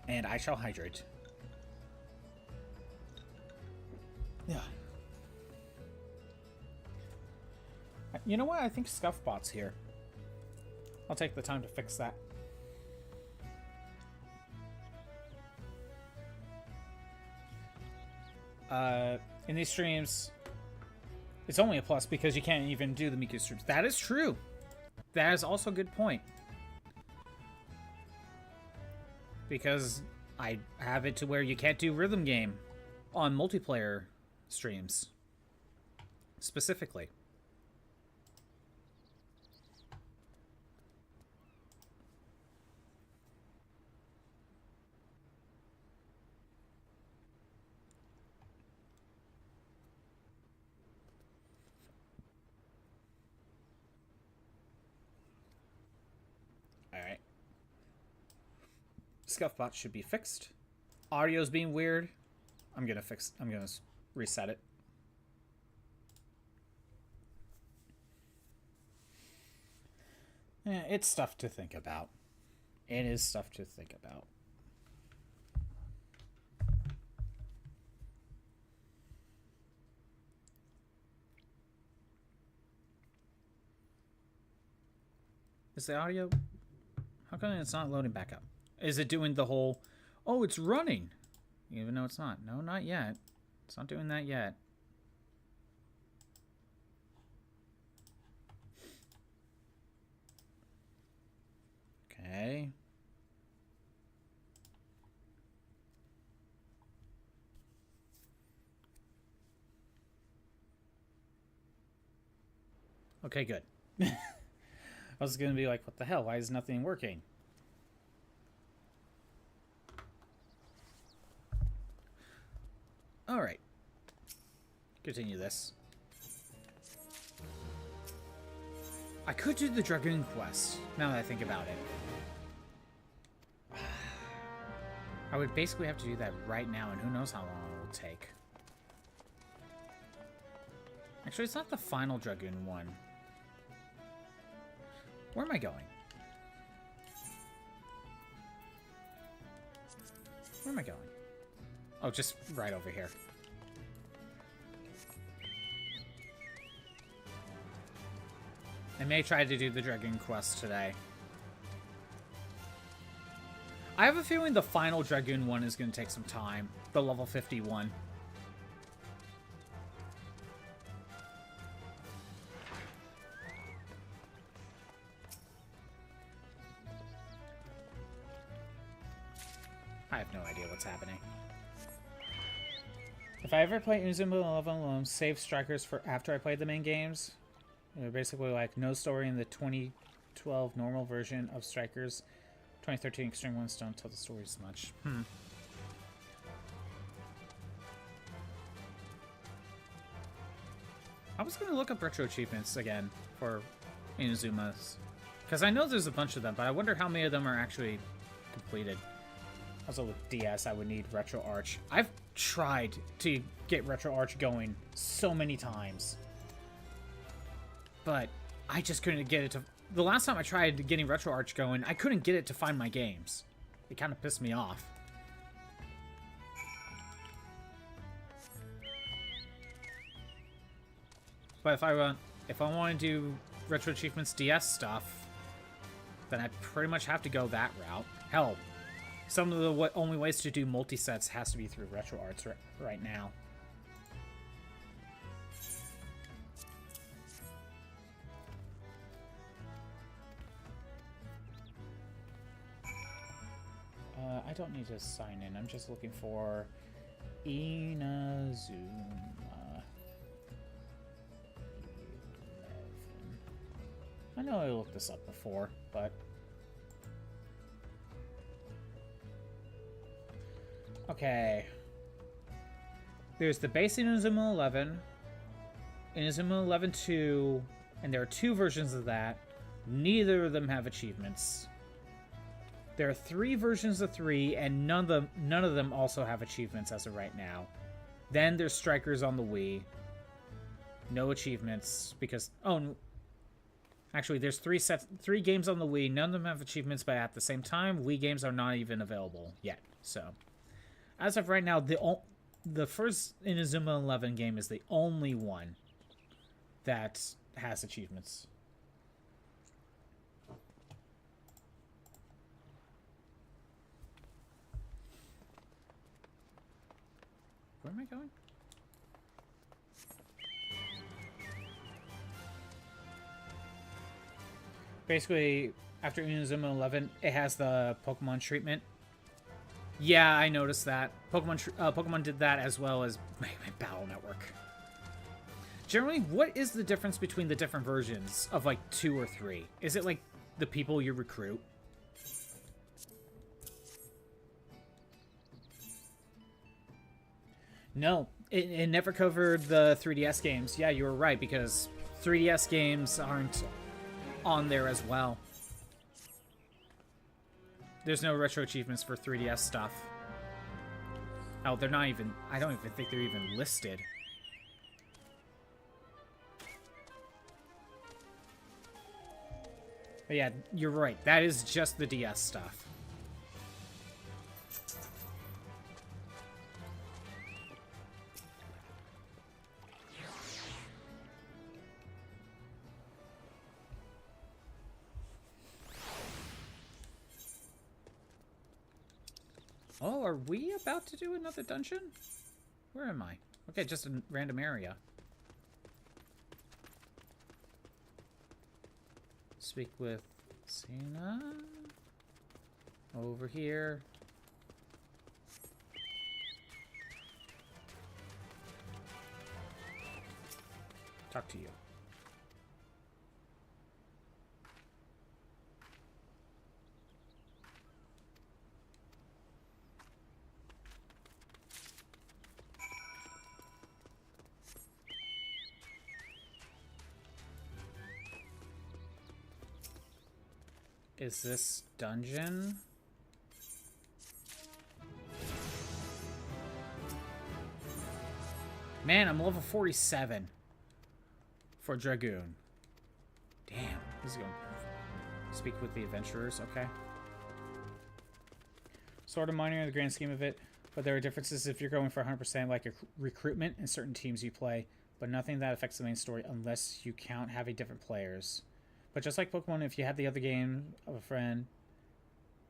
and I shall hydrate. Yeah. You know what? I think Scuffbot's here. I'll take the time to fix that. In these streams, it's only a plus because you can't even do the Miku streams. That is true. That is also a good point. Because I have it to where you can't do rhythm game on multiplayer streams. Specifically. Alright. Scuffbot should be fixed. Audio's being weird. I'm gonna reset it. Yeah, it's stuff to think about. It is stuff to think about. Is the audio... How come it's not loading back up? Is it doing the whole... Oh, it's running! Even though it's not. No, not yet. It's not doing that yet. Okay. Okay, good. I was gonna be like, what the hell? Why is nothing working? Alright. I could do the Dragoon Quest, now that I think about it. I would basically have to do that right now, and who knows how long it will take. Actually, it's not the final Dragoon one. Where am I going? Where am I going? Oh, just right over here. I may try to do the Dragoon Quest today. I have a feeling the final Dragoon one is going to take some time. The level 51. I have no idea what's happening. If I ever play Inazuma 11 alone, save Strikers for after I play the main games. They're basically like no story in the 2012 normal version of Strikers. 2013 Extreme ones don't tell the story as much. I was going to look up retro achievements again for Inazuma's. Because I know there's a bunch of them, but I wonder how many of them are actually completed. Also with DS, I would need Retro Arch. I've tried to get Retro Arch going so many times. But I just couldn't get it to... The last time I tried getting Retro Arch going, I couldn't get it to find my games. It kind of pissed me off. But if I want to do Retro Achievements DS stuff, then I pretty much have to go that route. Hell, some of the only ways to do multi-sets has to be through Retro Arts right now. I don't need to sign in. I'm just looking for Inazuma 11. I know I looked this up before, but... Okay. There's the base Inazuma 11, Inazuma 11-2, and there are two versions of that. Neither of them have achievements. There are 3 versions of 3, and none of them also have achievements as of right now. Then there's Strikers on the Wii. No achievements, because... Oh, actually, there's 3 games on the Wii. None of them have achievements, but at the same time, Wii games are not even available yet. So, as of right now, the first Inazuma 11 game is the only one that has achievements. Where am I going? Basically, after Inazuma 11, it has the Pokemon treatment. Yeah, I noticed that. Pokemon did that as well as my Battle Network. Generally, what is the difference between the different versions of, like, 2 or 3? Is it, like, the people you recruit? No, it never covered the 3DS games. Yeah, you were right, because 3DS games aren't on there as well. There's no retro achievements for 3DS stuff. Oh, they're not even... I don't even think they're even listed. But yeah, you're right. That is just the DS stuff. Oh, are we about to do another dungeon? Where am I? Okay, just a random area. Speak with Sina. Over here. Talk to you. is this dungeon? Man, I'm level 47 for Dragoon. Damn, this is going. Speak with the adventurers, okay. Sort of minor in the grand scheme of it, but there are differences if you're going for 100% like a recruitment in certain teams you play, but nothing that affects the main story unless you count having different players. But just like Pokemon, if you have the other game of a friend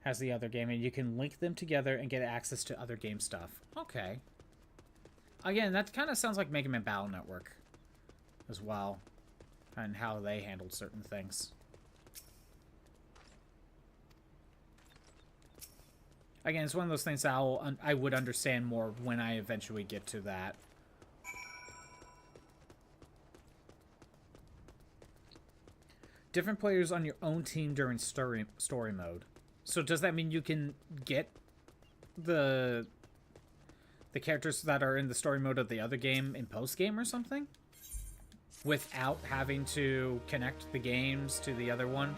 has the other game, and you can link them together and get access to other game stuff. Okay. Again, that kind of sounds like Mega Man Battle Network as well, and how they handled certain things. Again, it's one of those things that I would understand more when I eventually get to that. Different players on your own team during story mode. So does that mean you can get the characters that are in the story mode of the other game in post-game or something? Without having to connect the games to the other one?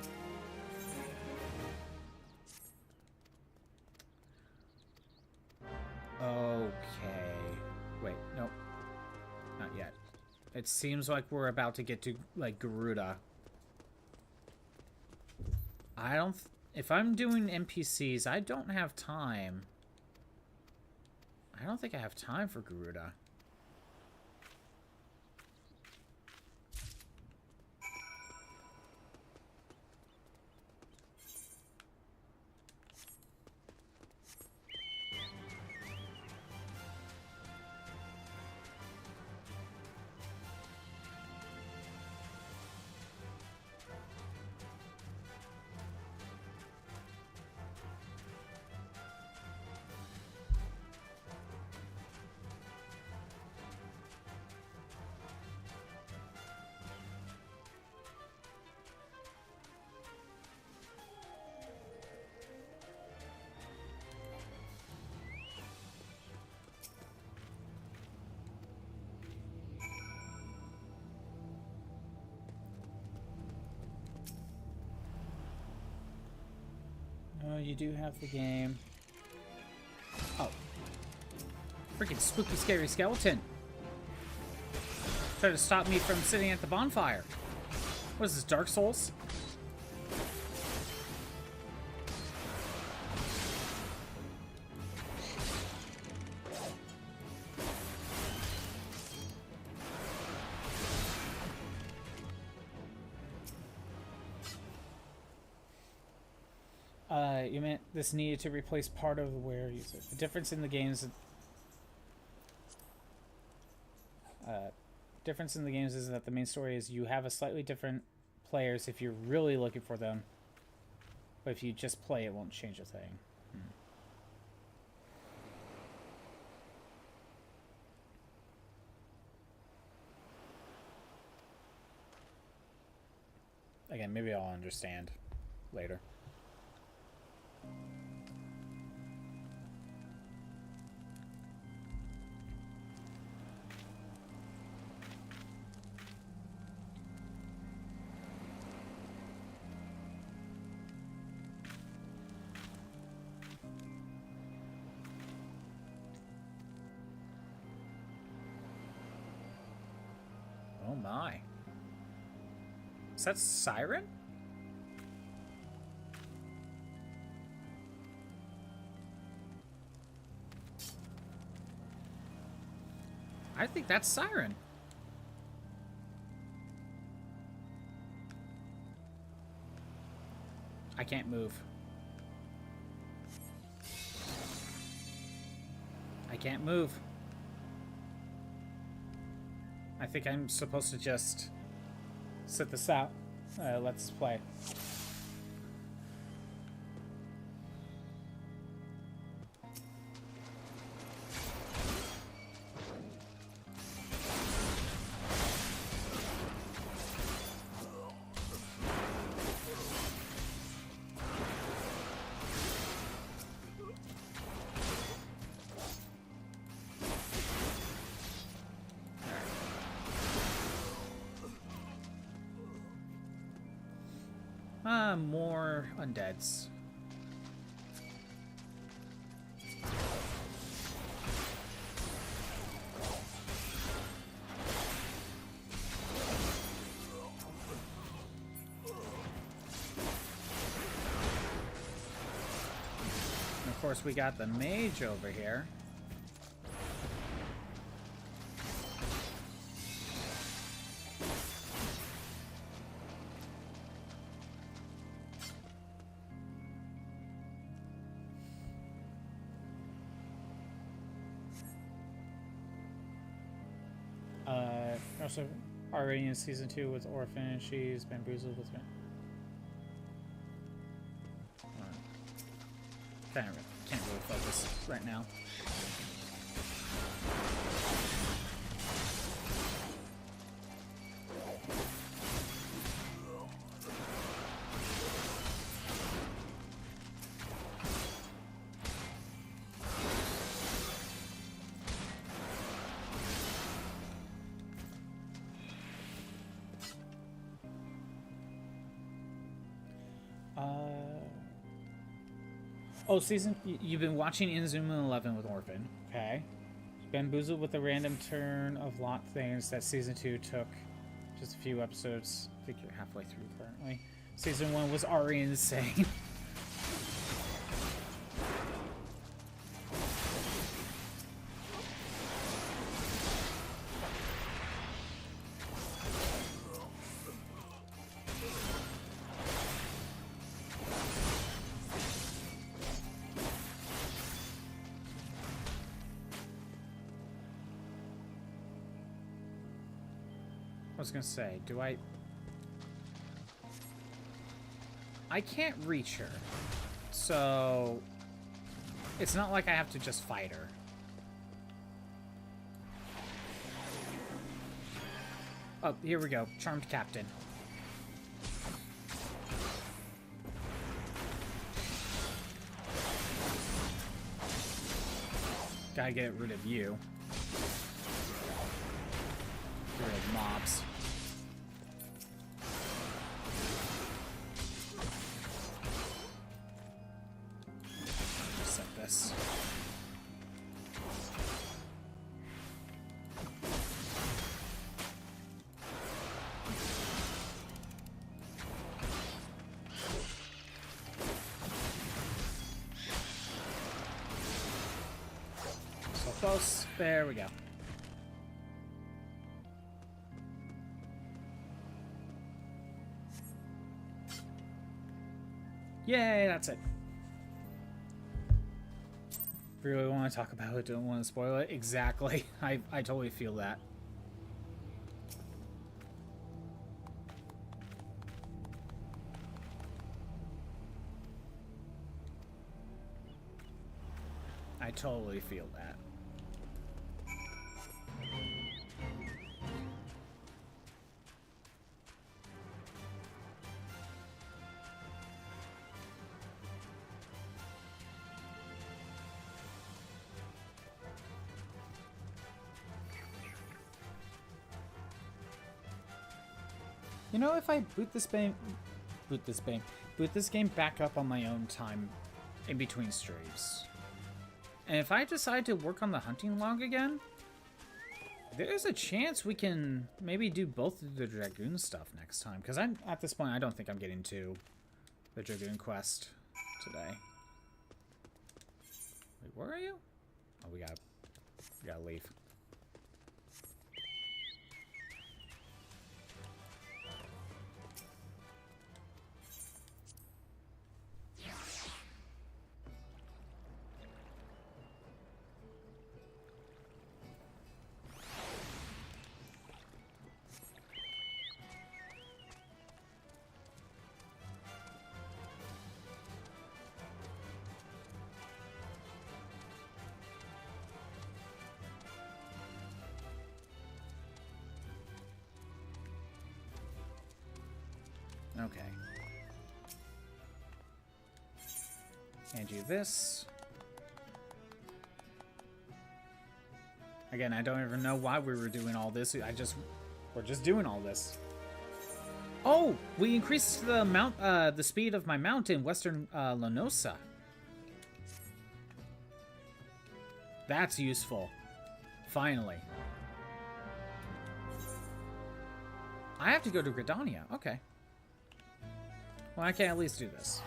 Okay. Wait, nope. Not yet. It seems like we're about to get to, like, Garuda. I don't... If I'm doing NPCs, I don't have time. I don't think I have time for Garuda. Oh, you do have the game. Oh. Freaking spooky, scary skeleton. Try to stop me from sitting at the bonfire. What is this, Dark Souls? You meant this needed to replace part of the wear user. The difference in the games... difference in the games is that the main story is you have a slightly different players if you're really looking for them. But if you just play, it won't change a thing. Again, maybe I'll understand later. Oh my. Is that Siren? I think that's Siren. I can't move. I can't move. I think I'm supposed to just sit this out. Let's play. More undeads. And of course, we got the mage over here. Also, already in season 2 with Orphan, she's bamboozled with it. Can't really focus right now. Oh, you've been watching Inazuma 11 with Orphan, okay? Bamboozled with a random turn of lot things that season 2 took just a few episodes. I think you're halfway through currently. Season 1 was already insane. I was gonna say, I can't reach her, so it's not like I have to just fight her. Oh, here we go. Charmed Captain. Gotta get rid of you. Get rid of mobs. Set this. So close. There we go. Yay, that's it. Really want to talk about it, don't want to spoil it. Exactly. I totally feel that. I totally feel that. You know, if I boot this game back up on my own time in between streams, and if I decide to work on the hunting log again, there's a chance we can maybe do both of the Dragoon stuff next time. Because at this point, I don't think I'm getting to the Dragoon Quest today. Wait, where are you? Oh, we gotta leave. Okay. And you this. Again, I don't even know why we were doing all this. We're just doing all this. Oh, we increased the speed of my mount in Western Lanosa. That's useful. Finally. I have to go to Gridania. Okay. Well, I can at least do this.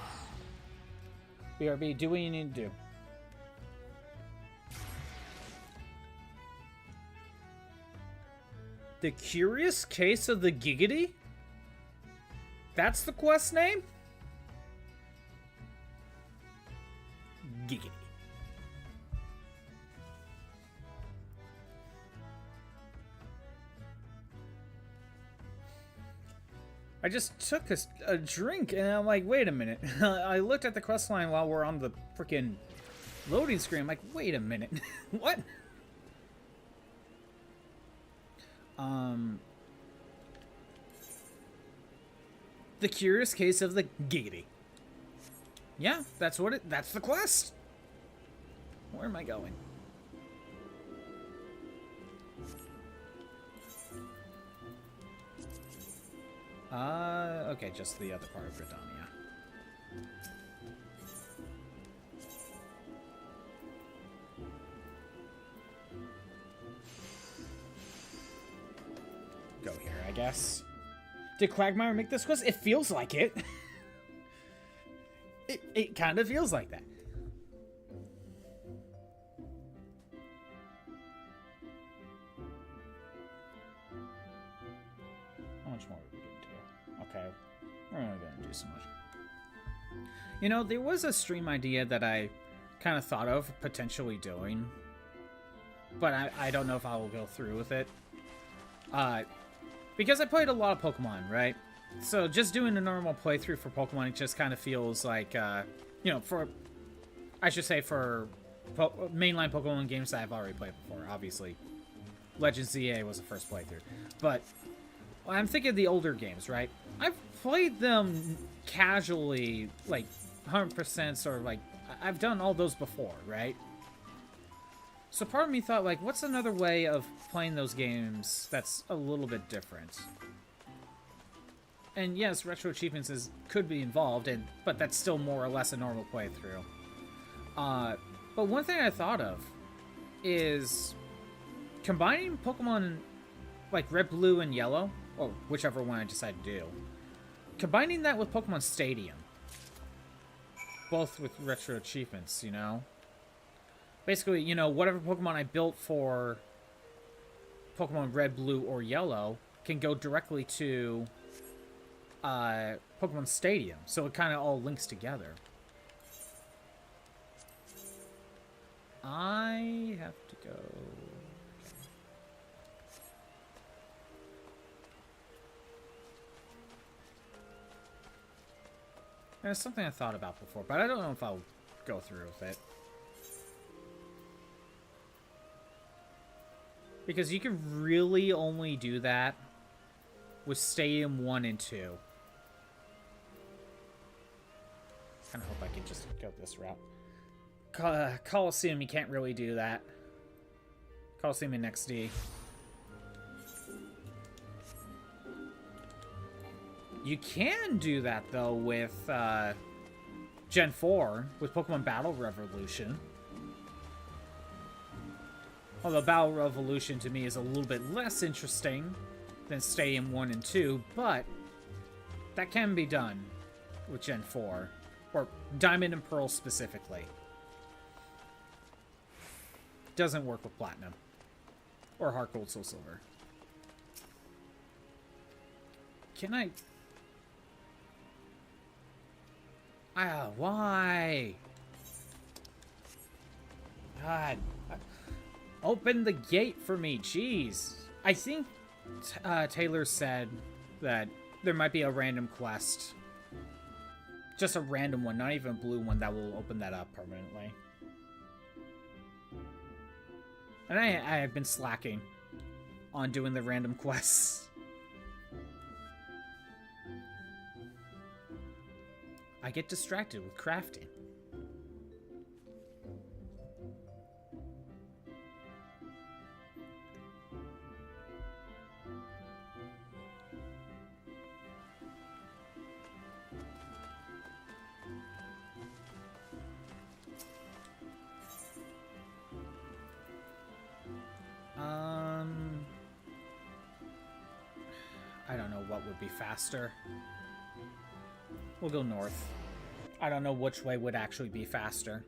BRB, do what you need to do. The Curious Case of the Giggity? That's the quest name? Giggity. I just took a drink and I'm like, wait a minute. I looked at the quest line while we're on the freaking loading screen. I'm like, wait a minute. What? The Curious Case of the Giggity. Yeah, that's the quest. Where am I going? Okay, just the other part of Gridania. Go here, I guess. Did Quagmire make this quest? It feels like it. It kind of feels like that. How much more are we going to do? Okay, we're only going to do so much. You know, there was a stream idea that I kind of thought of potentially doing, but I don't know if I will go through with it. Because I played a lot of Pokemon, right? So just doing a normal playthrough for Pokemon, it just kind of feels like, you know, I should say for mainline Pokemon games that I've already played before. Obviously, Legends ZA was the first playthrough. But I'm thinking of the older games, right? I've played them casually, like 100%, or like, I've done all those before, right? So part of me thought, like, what's another way of playing those games that's a little bit different? And yes, retro achievements could be involved, but that's still more or less a normal playthrough. But one thing I thought of is combining Pokemon like Red, Blue, and Yellow, or whichever one I decide to do. Combining that with Pokemon Stadium. Both with retro achievements, you know? Basically, you know, whatever Pokemon I built for Pokemon Red, Blue, or Yellow can go directly to Pokemon Stadium. So it kind of all links together. I have to go... And it's something I thought about before, but I don't know if I'll go through with it. Because you can really only do that with Stadium 1 and 2. Kind of hope I can just go this route. Coliseum, you can't really do that. Coliseum in XD. You can do that, though, with Gen 4, with Pokemon Battle Revolution. Although Battle Revolution, to me, is a little bit less interesting than Stadium 1 and 2, but that can be done with Gen 4. Or Diamond and Pearl, specifically. Doesn't work with Platinum. Or Heart Gold, Soul Silver. Can I... why? God. Open the gate for me, jeez. I think Taylor said that there might be a random quest. Just a random one, not even a blue one, that will open that up permanently. And I have been slacking on doing the random quests. I get distracted with crafting. I don't know what would be faster. We'll go north. I don't know which way would actually be faster.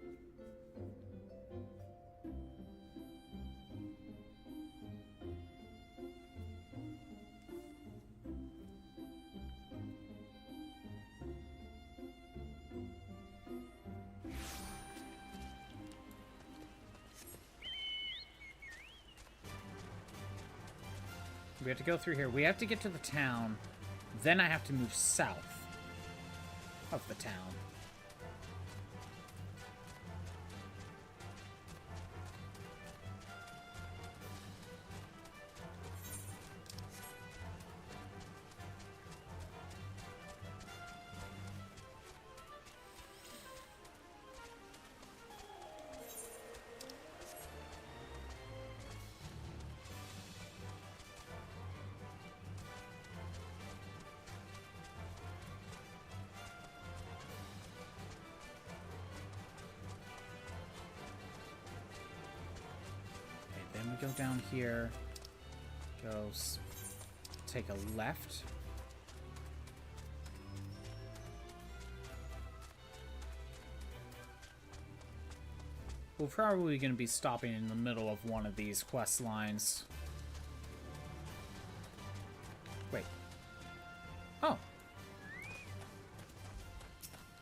We have to go through here. We have to get to the town. Then I have to move south of the town. Then we go down here, take a left. We're probably going to be stopping in the middle of one of these quest lines. Wait. Oh.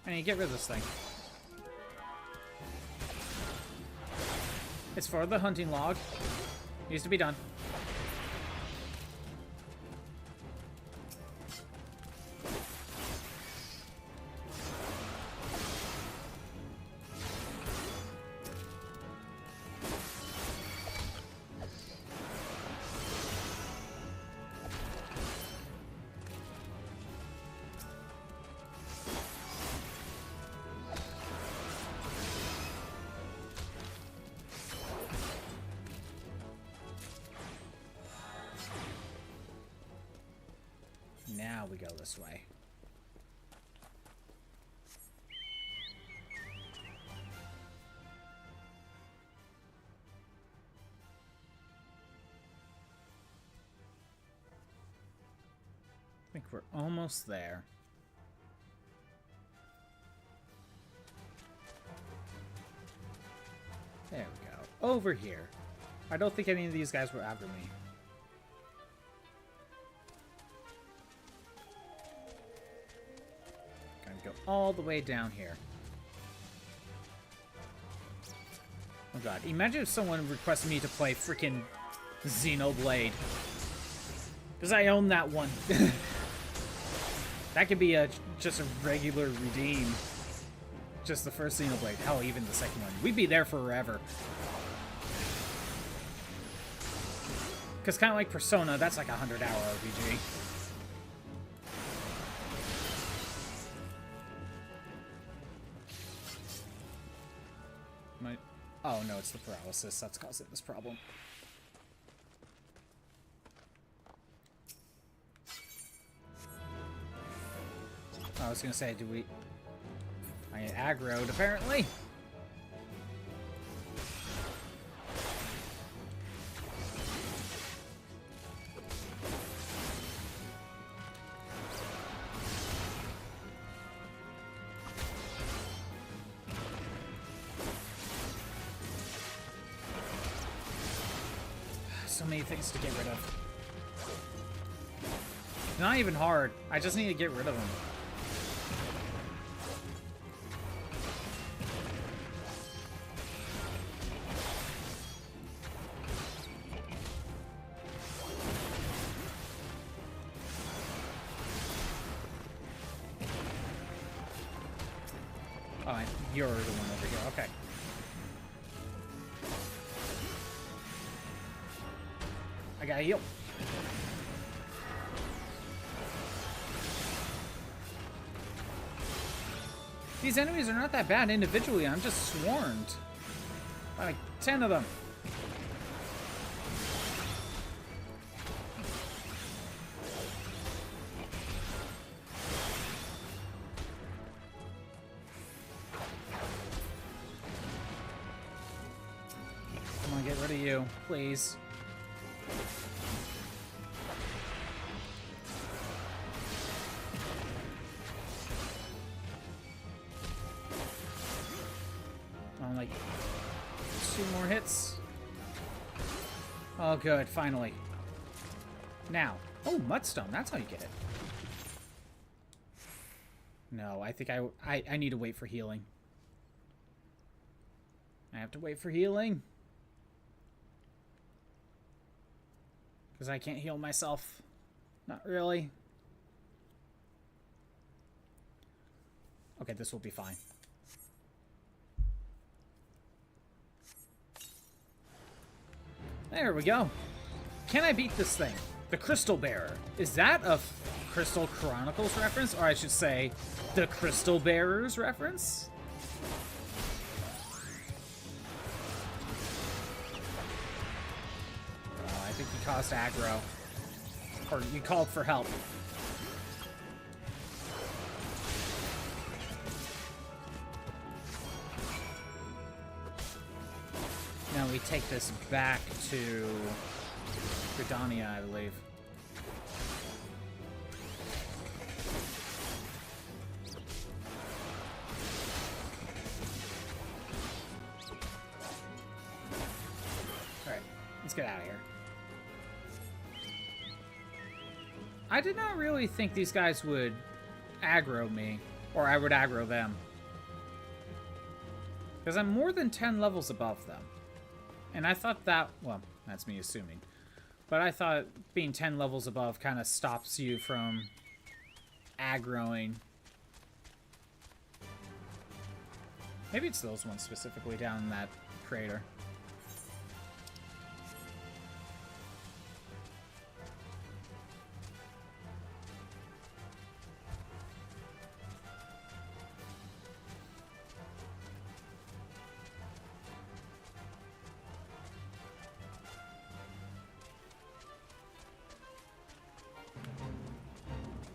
I need to get rid of this thing. It's for the hunting log. Needs to be done. Now we go this way. I think we're almost there. There we go. Over here. I don't think any of these guys were after me. Go all the way down here. Oh god, imagine if someone requested me to play freaking Xenoblade. Because I own that one. That could be just a regular redeem. Just the first Xenoblade. Hell, even the second one. We'd be there forever. Because kind of like Persona, that's like a 100-hour RPG. Oh no, it's the paralysis that's causing this problem. I was gonna say, do we... I get aggroed, apparently. So many things to get rid of. Not even hard. I just need to get rid of them. Oh, you're the one over here. Okay. I gotta heal. These enemies are not that bad individually. I'm just swarmed by like 10 of them. Come on, get rid of you, please. Oh, good. Finally. Now. Oh, Mudstone. That's how you get it. No, I think I need to wait for healing. I have to wait for healing. Because I can't heal myself. Not really. Okay, this will be fine. There we go. Can I beat this thing? The Crystal Bearer. Is that a Crystal Chronicles reference? Or I should say, the Crystal Bearers reference? I think he caused aggro. Or you called for help. Now we take this back to Gridania, I believe. Alright, let's get out of here. I did not really think these guys would aggro me, or I would aggro them. Because I'm more than 10 levels above them. And I thought that, well, that's me assuming. But I thought being 10 levels above kind of stops you from aggroing. Maybe it's those ones specifically down in that crater.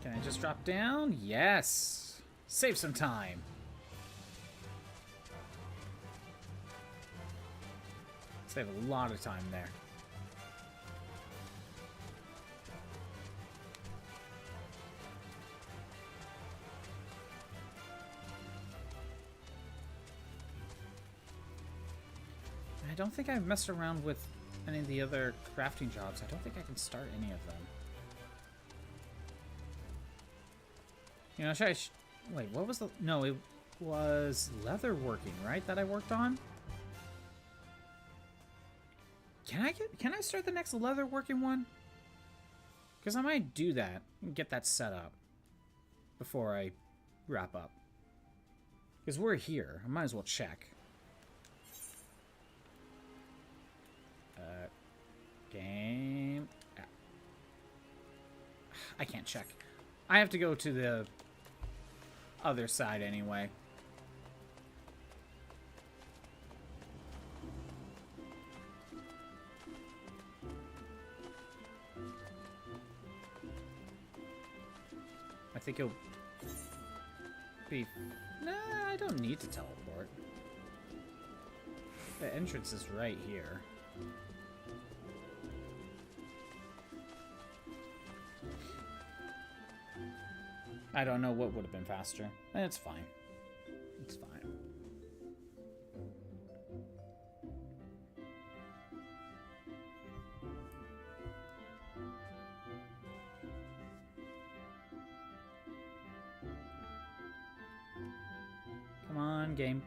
Can I just drop down? Yes. Save some time. Save a lot of time there. I don't think I've messed around with any of the other crafting jobs. I don't think I can start any of them. You know, wait, what was the... No, it was leatherworking, right, that I worked on? Can I start the next leatherworking one? Because I might do that and get that set up before I wrap up. Because we're here. I might as well check. Game... I can't check. I have to go to the other side anyway. I think it'll be... Nah, I don't need to teleport. The entrance is right here. I don't know what would have been faster. It's fine. It's fine. Come on, game.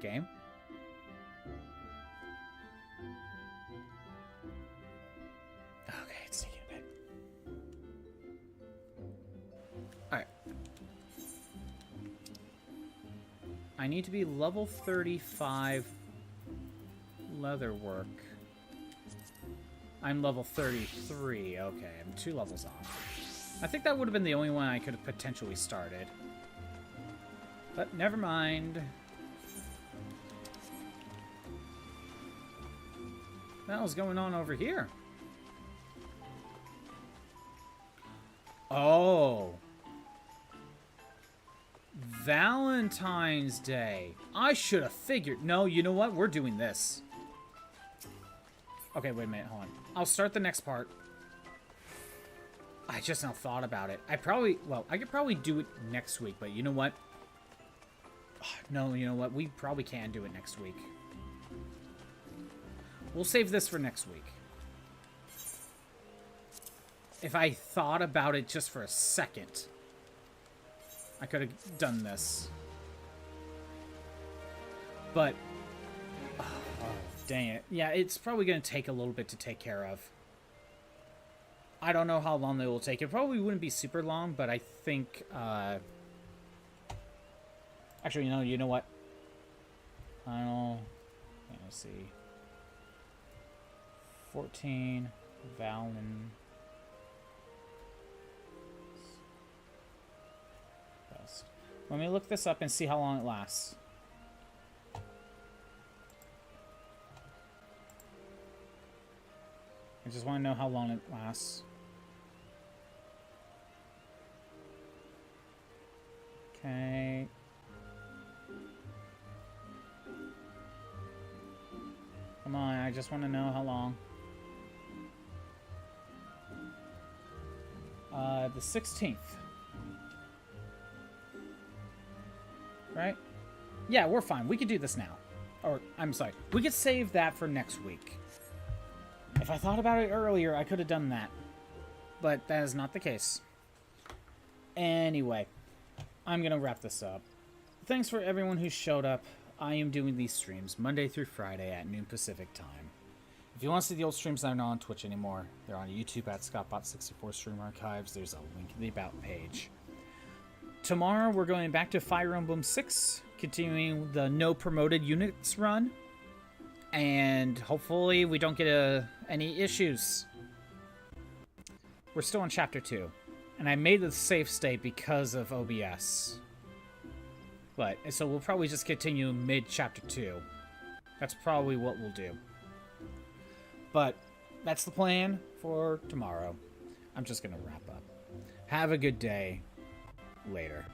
Game? Okay, it's taking a bit. Alright. I need to be level 35 leatherwork. I'm level 33. Okay, I'm 2 levels off. I think that would have been the only one I could have potentially started. But never mind. What was going on over here? Oh. Valentine's Day. I should have figured. No, you know what? We're doing this. Okay, wait a minute. Hold on. I'll start the next part. I just now thought about it. I could probably do it next week, but you know what? No, you know what? We probably can do it next week. We'll save this for next week. If I thought about it just for a second, I could have done this. But, oh, dang it. Yeah, it's probably going to take a little bit to take care of. I don't know how long they will take. It probably wouldn't be super long, but I think, actually, you know what? Final Fantasy 14, Valen. Let me look this up and see how long it lasts. I just want to know how long it lasts. Okay. Come on, I just want to know how long. The 16th. Right? Yeah, we're fine. We could do this now. Or, I'm sorry. We could save that for next week. If I thought about it earlier, I could have done that. But that is not the case. Anyway, I'm going to wrap this up. Thanks for everyone who showed up. I am doing these streams Monday through Friday at noon Pacific time. If you want to see the old streams that are not on Twitch anymore, they're on YouTube at ScottBot64 Stream Archives. There's a link in the About page. Tomorrow, we're going back to Fire Emblem 6, continuing the no promoted units run. And hopefully we don't get any issues. We're still in Chapter 2. And I made the save state because of OBS. So we'll probably just continue mid-Chapter 2. That's probably what we'll do. But that's the plan for tomorrow. I'm just going to wrap up. Have a good day. Later.